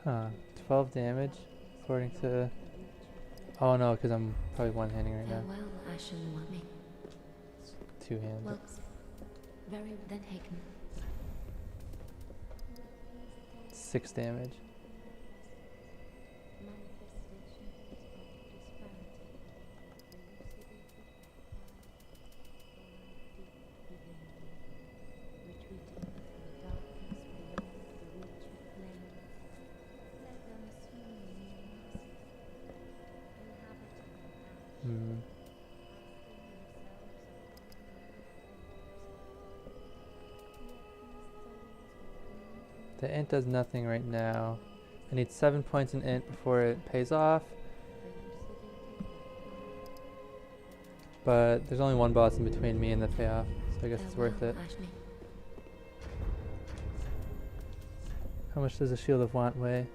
Speaker 1: Huh. 12 damage, according to... Oh no, because I'm probably one-handing right now.
Speaker 3: Farewell, Ashen Mummy.
Speaker 1: Two-hand.
Speaker 3: Well, very then Haken.
Speaker 1: 6 damage. Hmm. The int does nothing right now. I need 7 points in int before it pays off. But there's only one boss in between me and the payoff, so I guess it's worth it. How much does a Shield of Want weigh?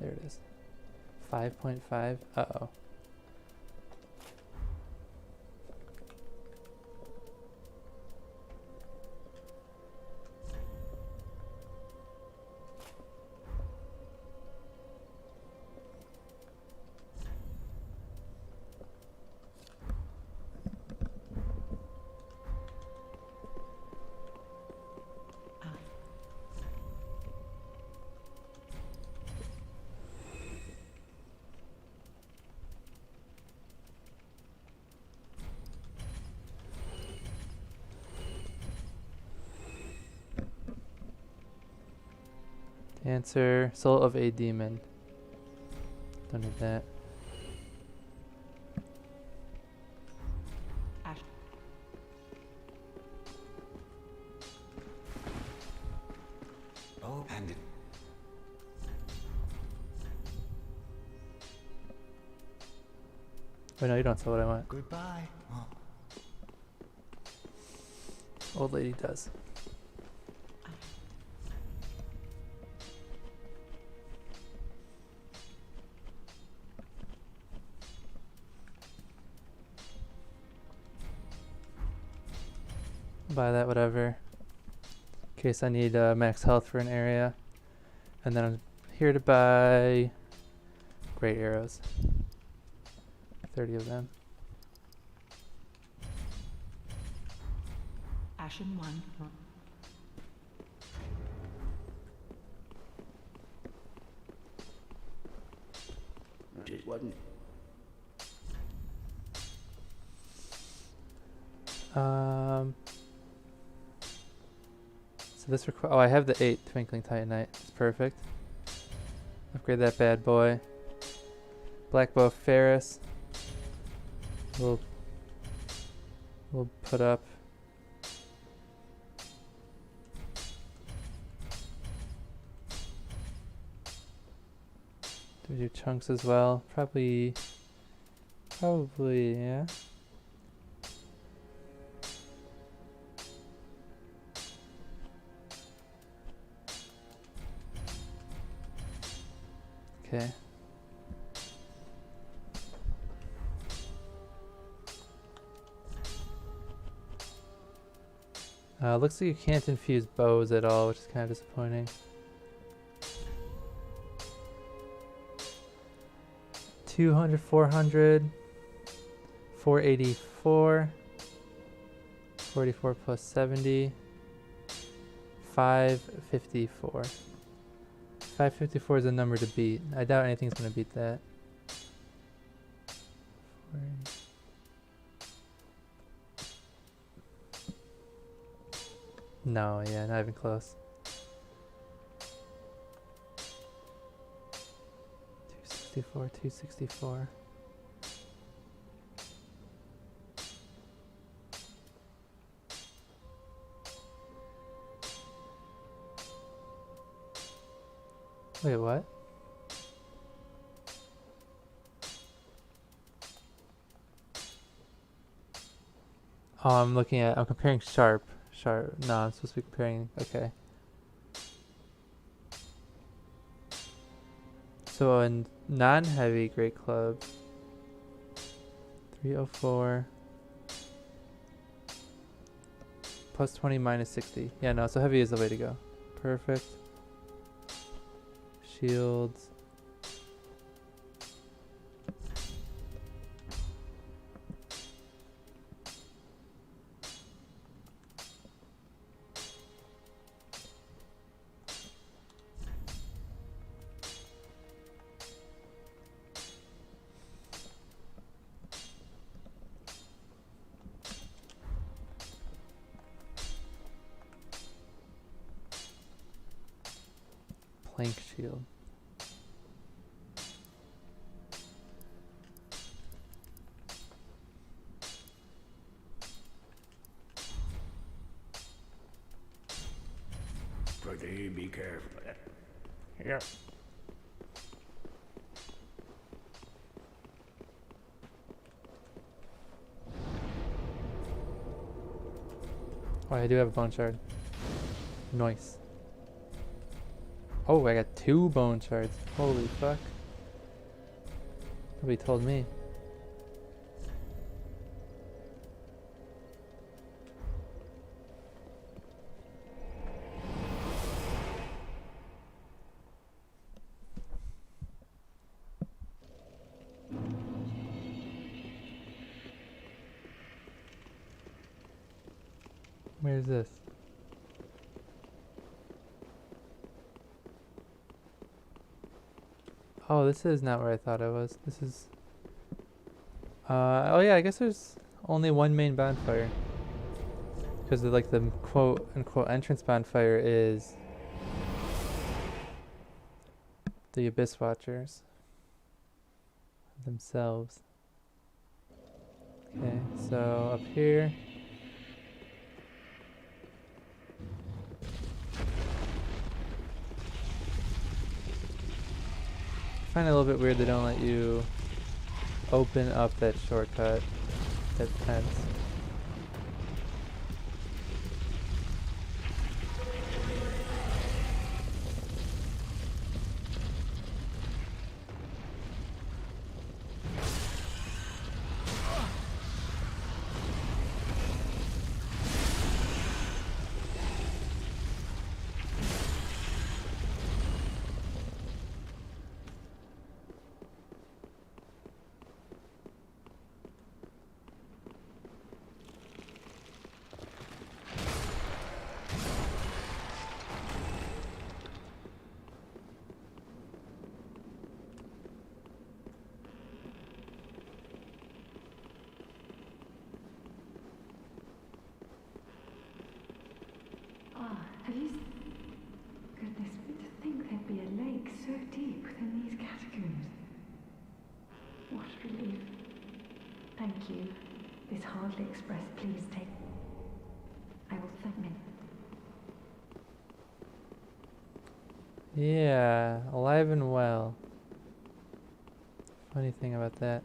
Speaker 1: There it is. 5.5. Uh-oh. Answer, Soul of a Demon. Don't need that.
Speaker 4: Ash.
Speaker 2: Oh, and it.
Speaker 1: Wait, no, you don't sell what I want.
Speaker 2: Goodbye. Oh.
Speaker 1: Old lady does. Buy that, whatever. In case I need max health for an area. And then I'm here to buy great arrows. 30 of them.
Speaker 4: Ashen one.
Speaker 6: Just wasn't.
Speaker 1: So this oh, I have the 8 Twinkling Titanite. It's perfect. Upgrade that bad boy. Black Bow Ferris. We'll put up. Do we do chunks as well? Probably, yeah. Okay. Looks like you can't infuse bows at all, which is kind of disappointing. 200, 400, 484, 44 plus 70, 554. 554 is a number to beat. I doubt anything's going to beat that. 480. No, yeah, not even close. 264, 264. Wait, what? Oh, I'm comparing sharp. No, I'm supposed to be comparing, okay. So a non-heavy great club, 304, plus 20 minus 60. Yeah, no, so heavy is the way to go. Perfect. Shields. Plank shield.
Speaker 6: Pretty be careful.
Speaker 1: Yeah. Oh, I do have a bone shard. Nice. Oh, I got 2 bone shards. Holy fuck. Nobody told me. Where's this? Oh, this is not where I thought I was. This is... oh yeah, I guess there's only one main bonfire. Because like the quote-unquote entrance bonfire is... the Abyss Watchers. Themselves. Okay, so up here... I find it a little bit weird they don't let you open up that shortcut. That's tense.
Speaker 3: Oh, have you... Goodness, but to think there'd be a lake so deep within these catacombs. What relief. Thank you. This hardly expressed please take... I will thank me.
Speaker 1: Yeah, alive and well. Funny thing about that.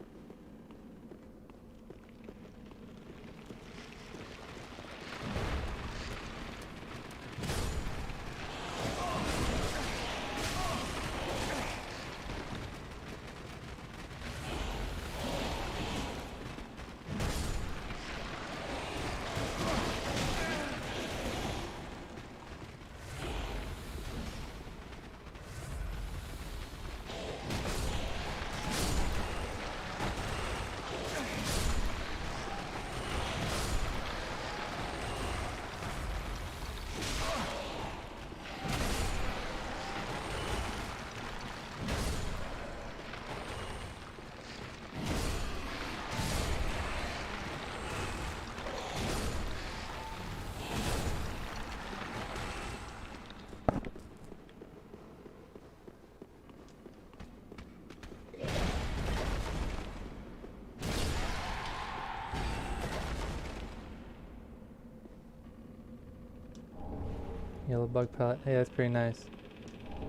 Speaker 1: Yellow bug pellet. Hey, that's pretty nice.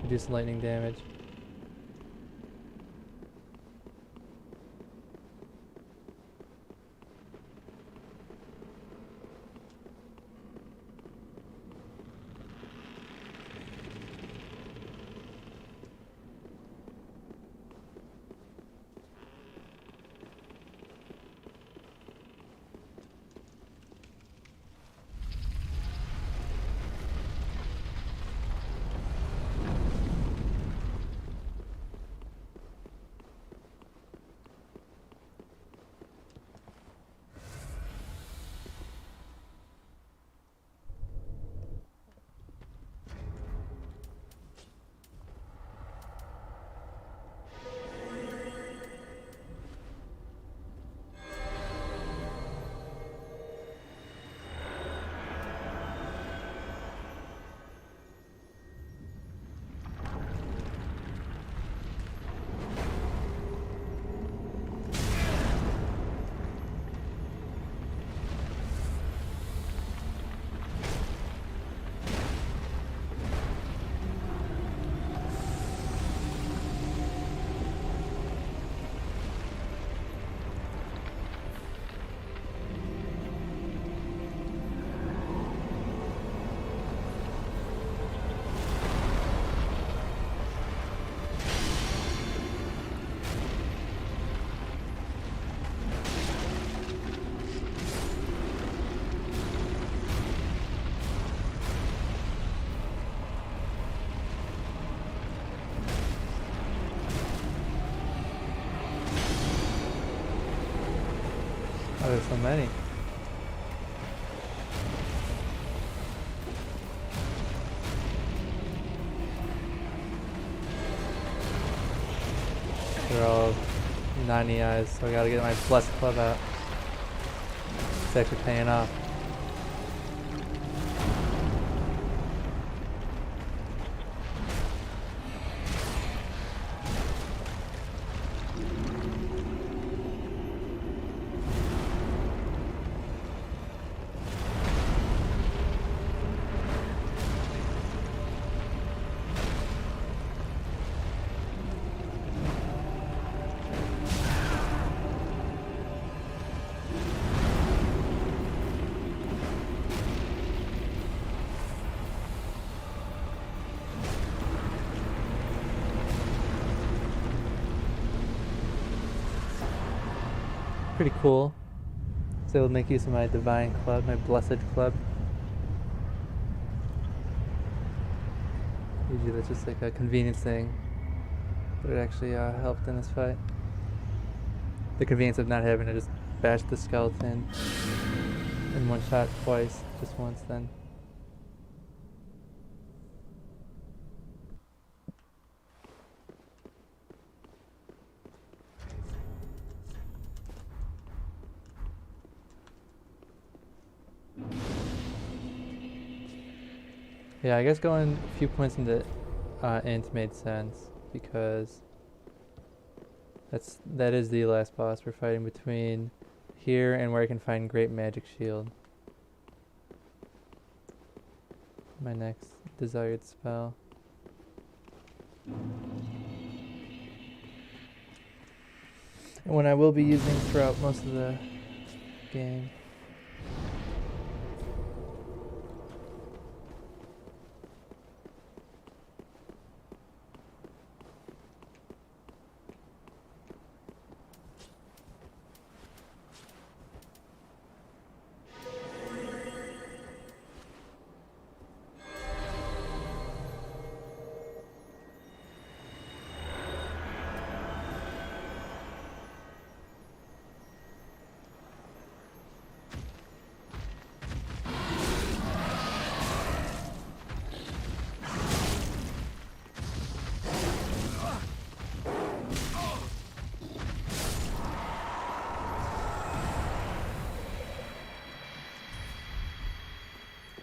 Speaker 1: Reduce lightning damage. Oh, there's so many. They're all 90 eyes, so I gotta get my blessed club out. It's actually paying off. Pretty cool. So it'll make use of my divine club, my blessed club. Usually that's just like a convenience thing, but it actually helped in this fight. The convenience of not having to just bash the skeleton in one shot twice, just once then. Yeah, I guess going a few points into int made sense because that is the last boss we're fighting between here and where I can find Great Magic Shield. My next desired spell. One I will be using throughout most of the game.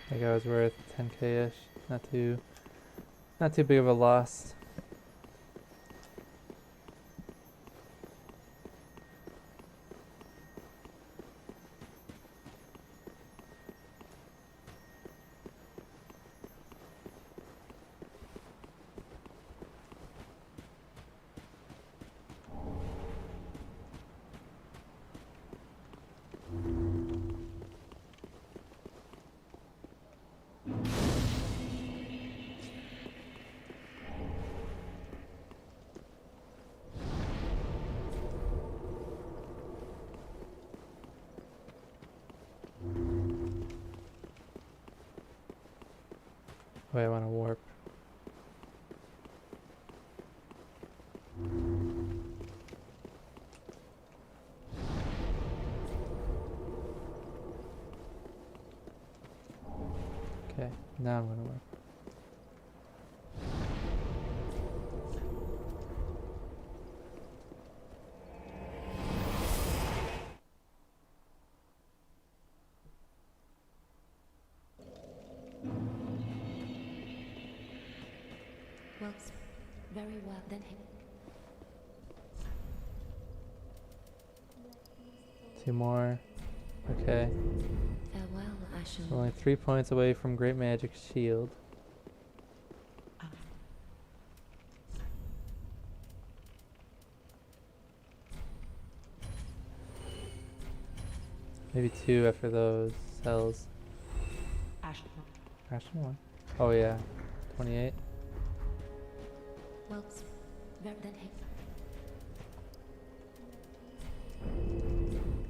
Speaker 1: That guy was worth 10k-ish. Not too big of a loss. Wait, I want to warp. Okay, now I'm gonna warp.
Speaker 9: Well, very well then.
Speaker 1: 2 more. Okay.
Speaker 9: Farewell, I shall.
Speaker 1: Only 3 points away from Great Magic Shield. Maybe 2 after those cells.
Speaker 4: Ashton.
Speaker 1: Ashton 1. Oh yeah. 28.
Speaker 9: Well, very then.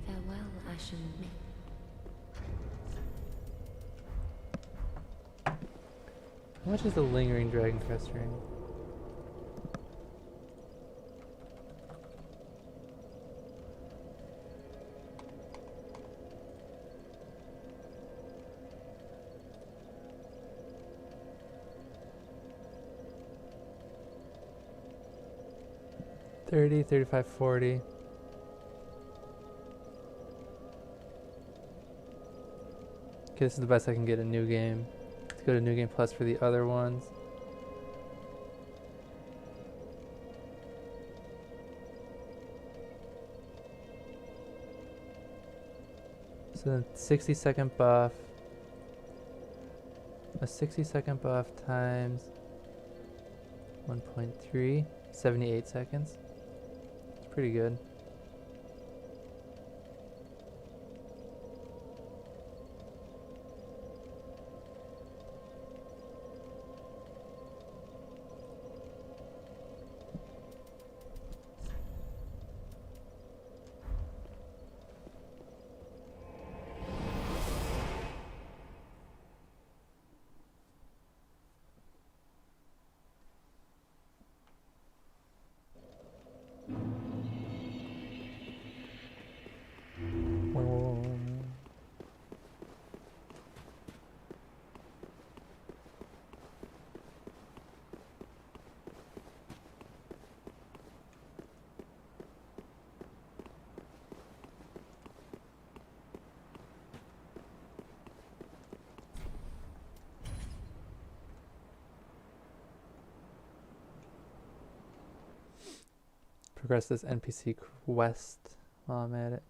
Speaker 9: Farewell, I shall meet.
Speaker 1: How much is the Lingering Dragon Crest ring? $30, $35, $40. Okay, this is the best I can get in New Game. Let's go to New Game Plus for the other ones. So then 60-second buff. A 60-second buff times 1.3, 78 seconds. It's pretty good. Progress this NPC quest while I'm at it.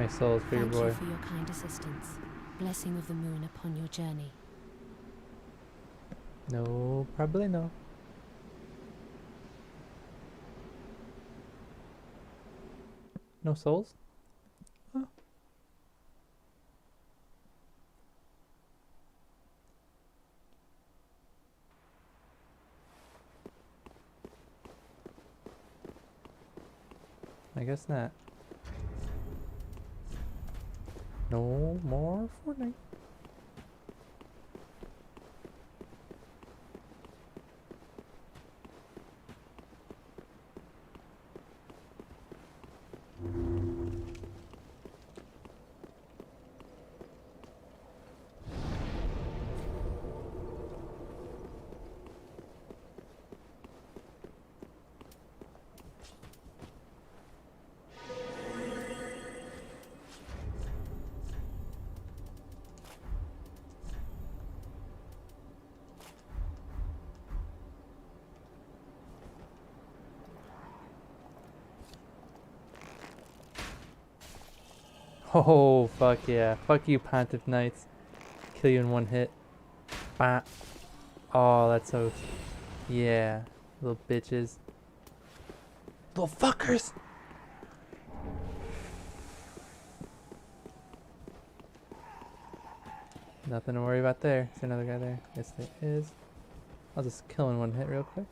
Speaker 1: many souls for your
Speaker 9: Thank
Speaker 1: boy.
Speaker 9: you for your kind assistance. Blessing of the moon upon your journey.
Speaker 1: No, probably no. No souls? Oh. I guess not. No more Fortnite. Oh, fuck yeah. Fuck you, Pontiff Knights. Kill you in one hit. Bah. Oh, that's so... Yeah. Little bitches. Little fuckers! Nothing to worry about there. Is there another guy there? Yes, there is. I'll just kill in one hit real quick.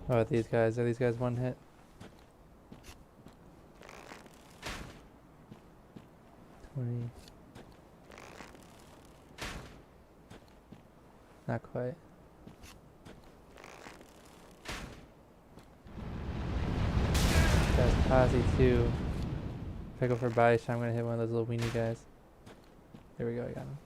Speaker 1: Oh, these guys. Are these guys one hit? Not quite. That's posse too. If I go for a body shot, I'm gonna hit one of those little weenie guys. There we go, I got him.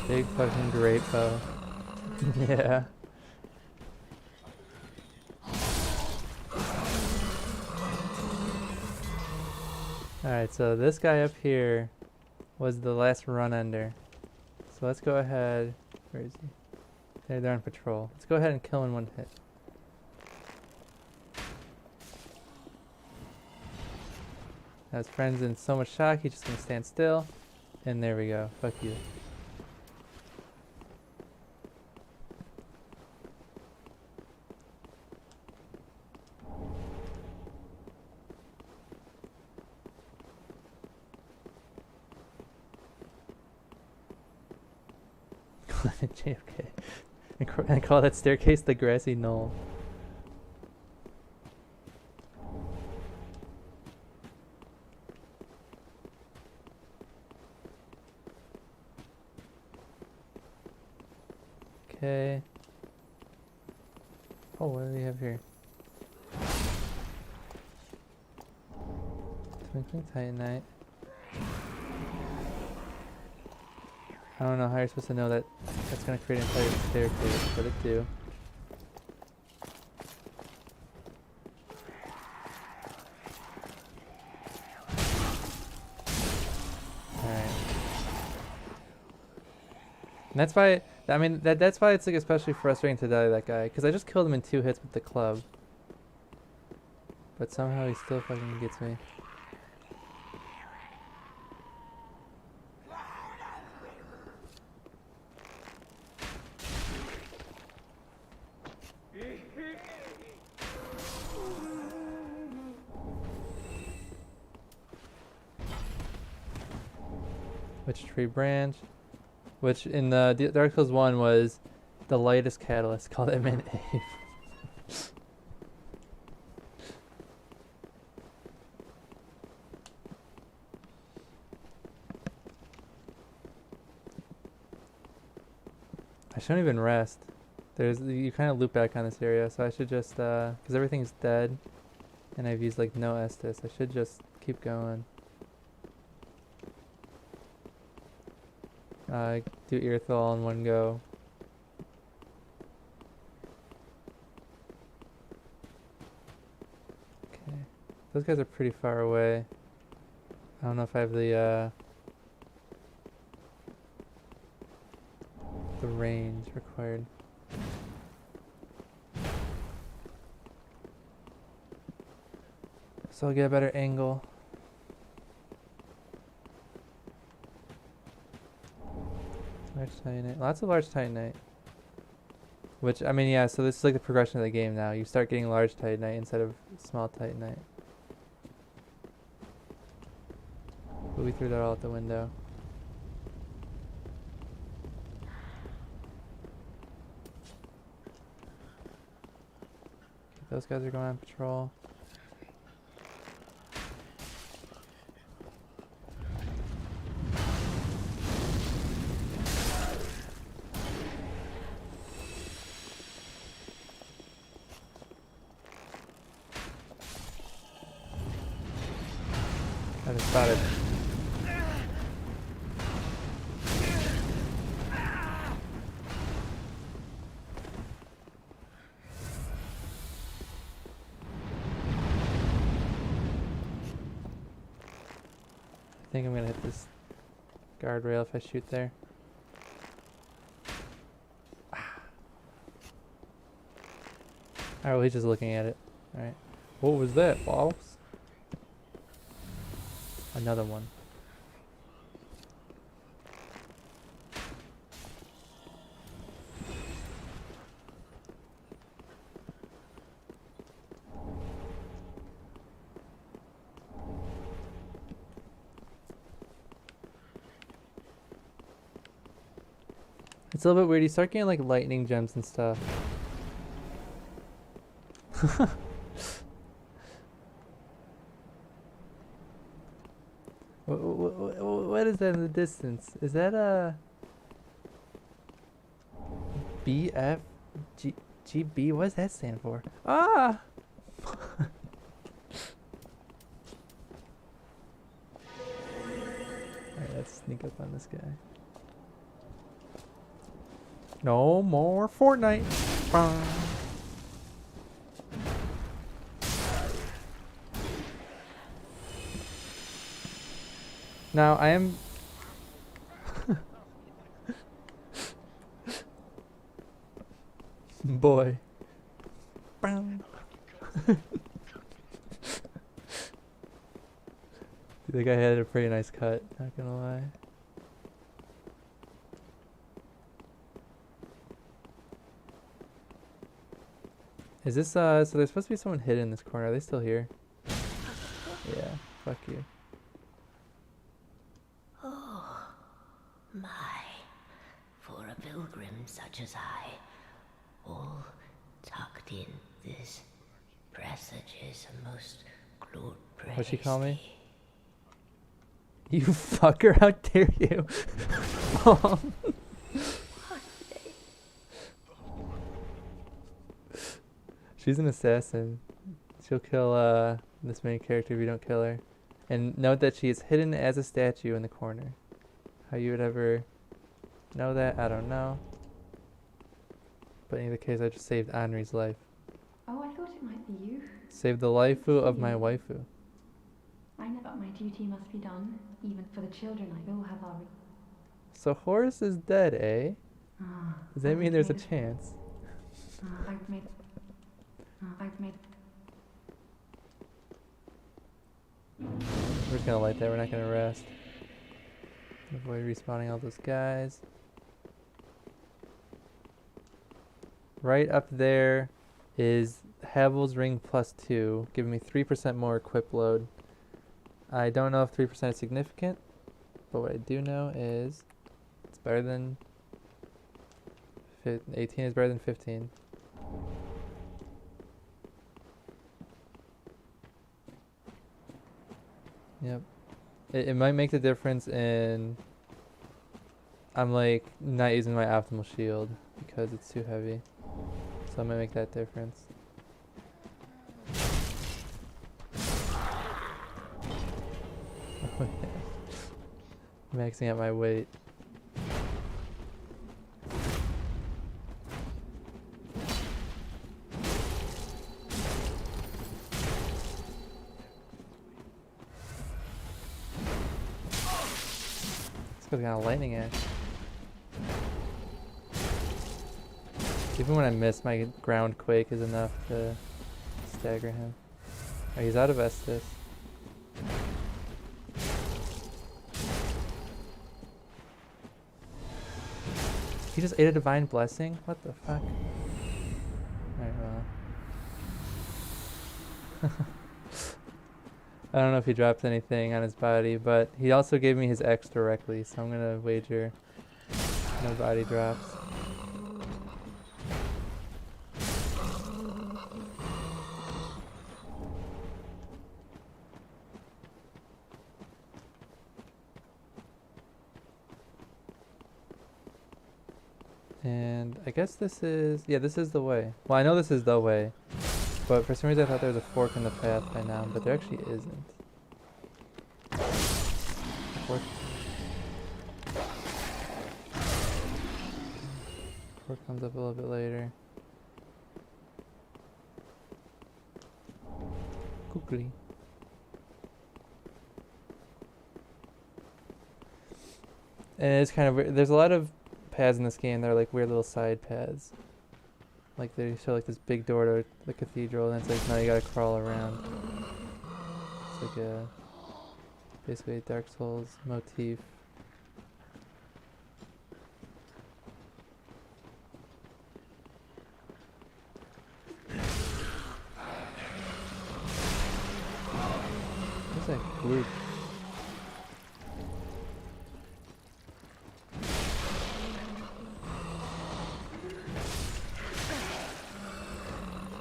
Speaker 1: Big fucking great bow. Yeah. Alright, so this guy up here was the last run ender. So let's go ahead. Where is he? They're on patrol. Let's go ahead and kill him in one hit. Now his friend's in so much shock, he's just gonna stand still. And there we go. Fuck you. JFK. And call that staircase the grassy knoll. Okay. Oh, what do we have here? Twinkling Titanite. I don't know how you're supposed to know that that's going to create an entire staircase, but it do. Alright. And that's why, I mean, that's why it's like especially frustrating to die that guy, because I just killed him in 2 hits with the club. But somehow he still fucking gets me. Witch tree branch. Which in the Dark Souls 1 was the lightest catalyst. Call that man Ave. I shouldn't even rest. You kind of loop back on this area, so I should just because everything's dead, and I've used like no Estus. I should just keep going. Do Earthal all in one go. Okay, those guys are pretty far away. I don't know if I have the range required. So I'll get a better angle. Large Titanite. Lots of large Titanite. Which, I mean, yeah, so this is like the progression of the game now. You start getting large Titanite instead of small Titanite. But we threw that all out the window. Those guys are going on patrol. I just spotted. I think I'm gonna hit this guardrail if I shoot there. Alright, well, he's just looking at it. Alright. What was that, boss? Another one. It's a little bit weird. You start getting like lightning gems and stuff. What is that in the distance? Is that a B.F.G.C? What does that stand for? Ah! Alright, let's sneak up on this guy. No more Fortnite. Bah. Now I am boy. I think I had a pretty nice cut, not gonna lie. Is this so there's supposed to be someone hidden in this corner. Are they still here? Yeah, fuck you.
Speaker 10: Oh, my. For a pilgrim such as I, all tucked in this presages a most glorious.
Speaker 1: What'd she call me? You fucker, how dare you? She's an assassin. She'll kill this main character if you don't kill her. And note that she is hidden as a statue in the corner. How you would ever know that, I don't know. But in either case, I just saved Henri's life.
Speaker 3: Oh, I thought it might be you.
Speaker 1: Saved the waifu of my waifu.
Speaker 3: I know that my duty must be done, even for the children I will have our...
Speaker 1: So Horus is dead, eh? Does that
Speaker 3: I've
Speaker 1: mean there's a
Speaker 3: made-
Speaker 1: chance?
Speaker 3: I've made...
Speaker 1: We're just gonna light that, we're not gonna rest. Avoid respawning all those guys. Right up there is Havel's Ring +2, giving me 3% more equip load. I don't know if 3% is significant, But what I do know is it's better than 18 is better than 15. Yep. It might make the difference in I'm like not using my optimal shield because it's too heavy. So I might make that difference. Oh, yeah. Maxing out my weight. It's got kind of lightning axe. Even when I miss, my ground quake is enough to stagger him. Oh, he's out of Estus. He just ate a divine blessing? What the fuck? Alright, well. I don't know if he dropped anything on his body, but he also gave me his X directly, so I'm gonna wager no body drops. And I guess this is, yeah, this is the way. Well, I know this is the way, but for some reason I thought there was a fork in the path by now, but there actually isn't. Fork comes up a little bit later. Quickly. And it's kind of weird. There's a lot of paths in this game that are like weird little side paths. Like they show like this big door to the cathedral, and it's like now you gotta crawl around. It's like a basically a Dark Souls motif. What's that group?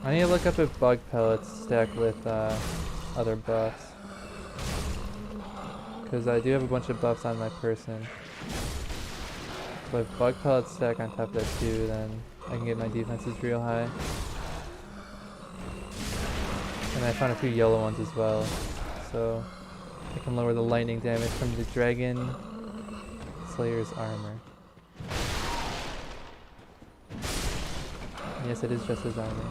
Speaker 1: I need to look up if bug pellets stack with other buffs. Because I do have a bunch of buffs on my person. But if bug pellets stack on top of that too, then I can get my defenses real high. And I found a few yellow ones as well. So I can lower the lightning damage from the Dragon Slayer's armor. Yes, it is just his armor.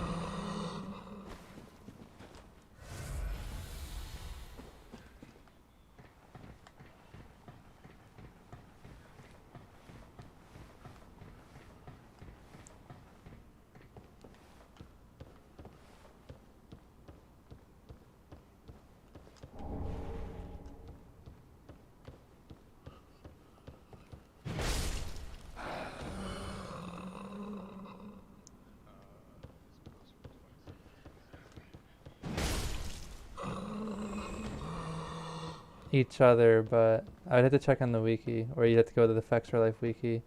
Speaker 1: Each other, but I would have to check on the wiki, or you'd have to go to the Facts for Life wiki.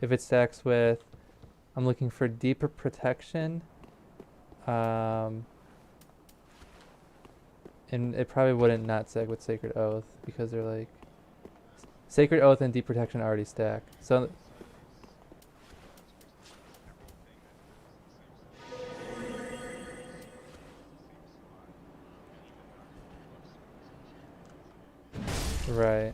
Speaker 1: If it stacks with, I'm looking for deeper protection, and it probably wouldn't not stack with Sacred Oath, because they're like, Sacred Oath and Deep Protection already stack. So right.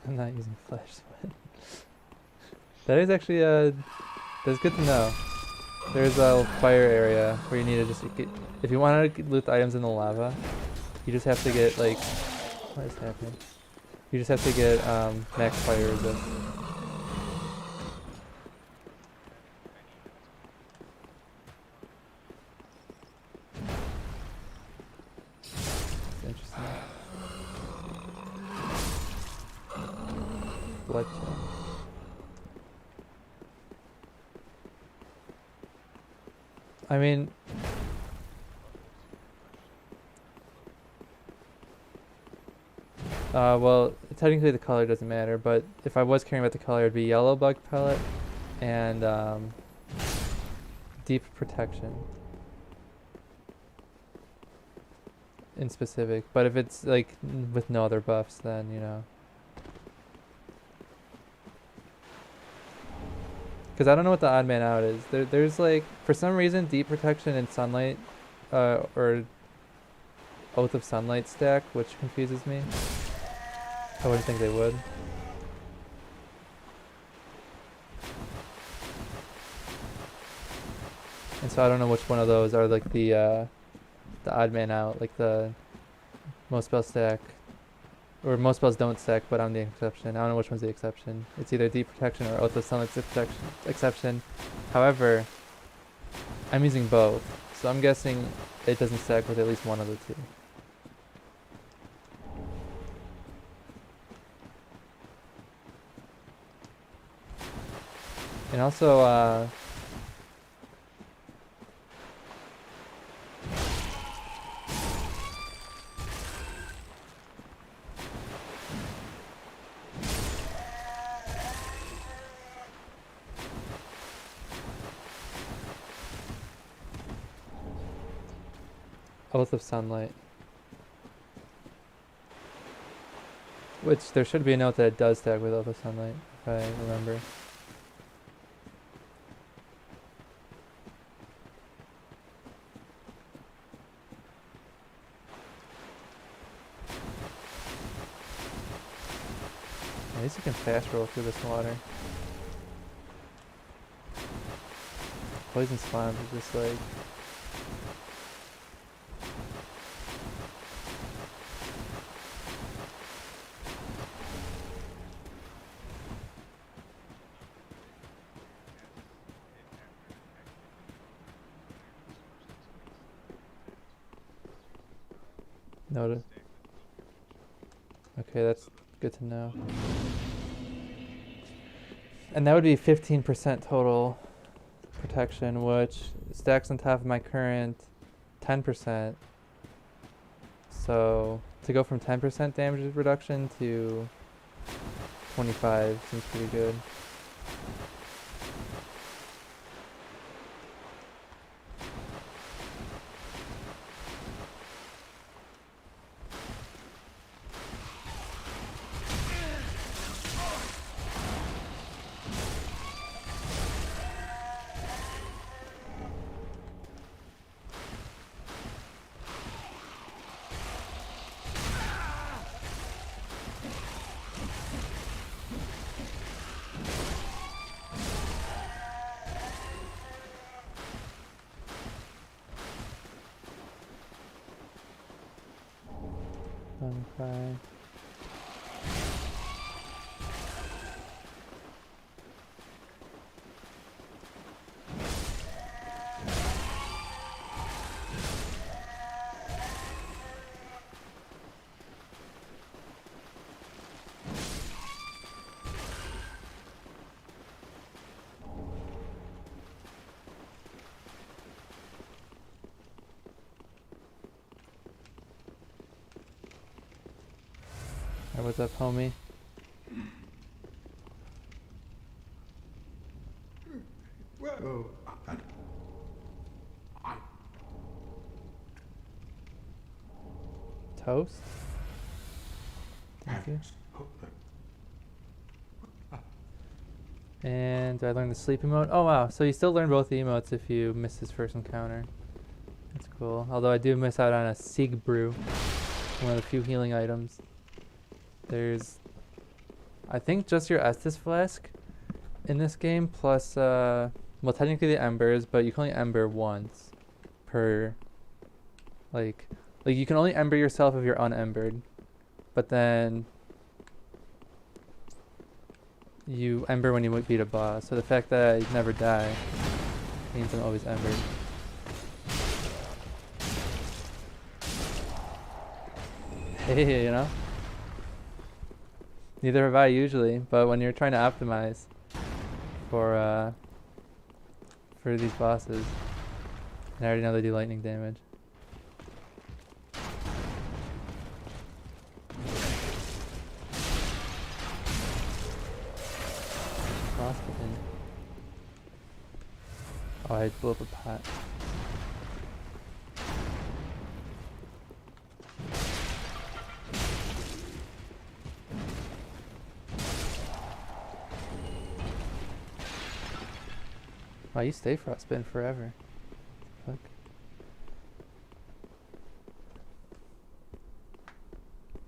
Speaker 1: I'm not using flesh sweat. That is actually that's good to know. There's a fire area where you need to just get, if you want to loot the items in the lava, you just have to get like, what is happening? You just have to get max fire resist. That's interesting. blood check. I mean, well, technically the color doesn't matter, but if I was caring about the color, it'd be yellow bug pellet and deep protection in specific. But if it's like with no other buffs, then you know. Because I don't know what the odd man out is. There's like, for some reason, deep protection and sunlight, or oath of sunlight stack, which confuses me. I wouldn't think they would. And so I don't know which one of those are like the odd man out, like the most spells stack, or most spells don't stack, but I'm the exception. I don't know which one's the exception. It's either deep protection or oath of sunlight's exception. However, I'm using both, so I'm guessing it doesn't stack with at least one of the two. And also, oath of sunlight. Which there should be a note that it does stack with oath of sunlight, if I remember. At least you can fast roll through this water. Poison spawns is just like... Noted. Okay, that's good to know. And that would be 15% total protection, which stacks on top of my current 10%. So to go from 10% damage reduction to 25 seems pretty good. Okay. Hey, what's up, homie?
Speaker 2: Whoa.
Speaker 1: Toast? Thank you. And do I learn the sleep emote? Oh wow, so you still learn both the emotes if you miss his first encounter. That's cool. Although I do miss out on a Sig Brew, one of the few healing items. There's, I think, just your Estus Flask in this game, plus, well, technically the Embers, but you can only Ember once per, like you can only Ember yourself if you're unembered, but then you Ember when you beat a boss. So the fact that I never die means I'm always Embered. Hey, you know? Neither have I usually, but when you're trying to optimize for these bosses, and I already know they do lightning damage. Frostbitten. Oh, I blew up a pot. Wow, you stay frostbitten forever. Fuck.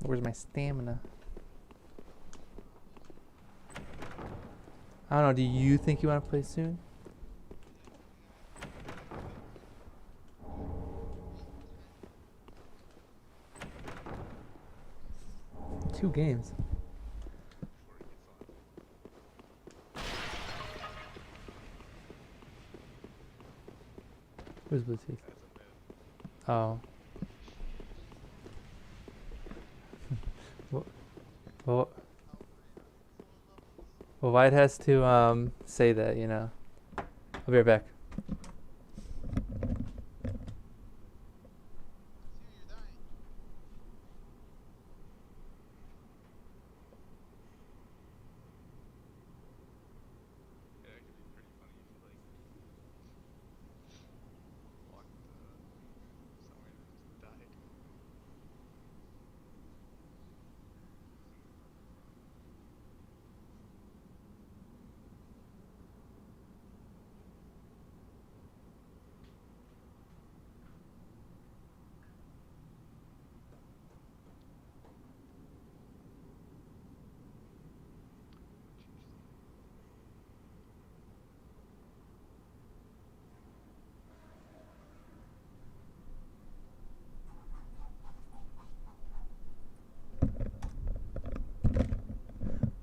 Speaker 1: Where's my stamina? I don't know, do you think you want to play soon? Two games. Where's Bluetooth? Oh. Well, well, White has to say that, you know. I'll be right back.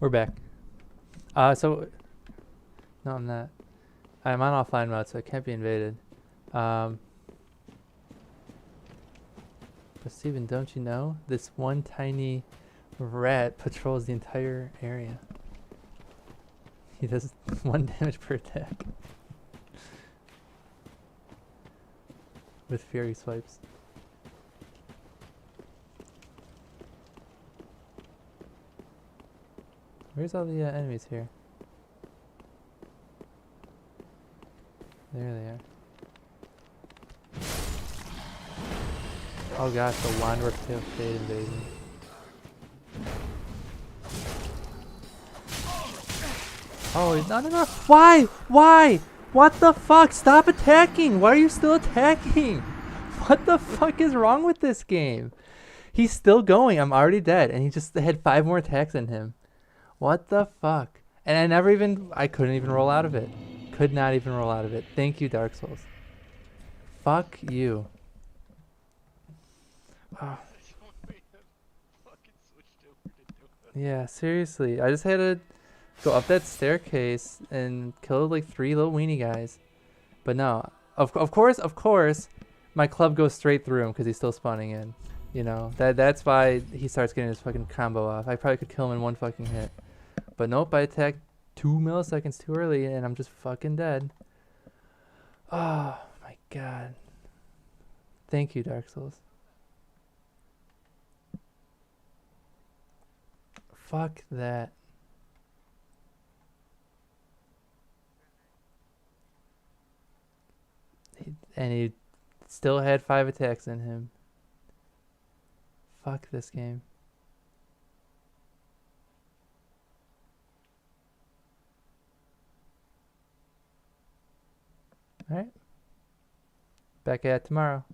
Speaker 1: We're back. So no, I'm not. I'm on offline mode, so I can't be invaded. But Steven, don't you know this one tiny rat patrols the entire area? He does 1 damage per attack with fury swipes. Where's all the enemies here? There they are. Oh gosh, the Wanderer Tail Fade invasion. Oh, no. Why? Why? What the fuck? Stop attacking! Why are you still attacking? What the fuck is wrong with this game? He's still going. I'm already dead. And he just had 5 more attacks in him. What the fuck? And I couldn't even roll out of it. Could not even roll out of it. Thank you, Dark Souls. Fuck you. Oh. Yeah, seriously. I just had to go up that staircase and kill like 3 little weenie guys. But no. Of course, my club goes straight through him because he's still spawning in. You know, that's why he starts getting his fucking combo off. I probably could kill him in 1 fucking hit. But nope, I attacked 2 milliseconds too early and I'm just fucking dead. Oh my god. Thank you, Dark Souls. Fuck that. And he still had 5 attacks in him. Fuck this game. Alright. Back at it tomorrow.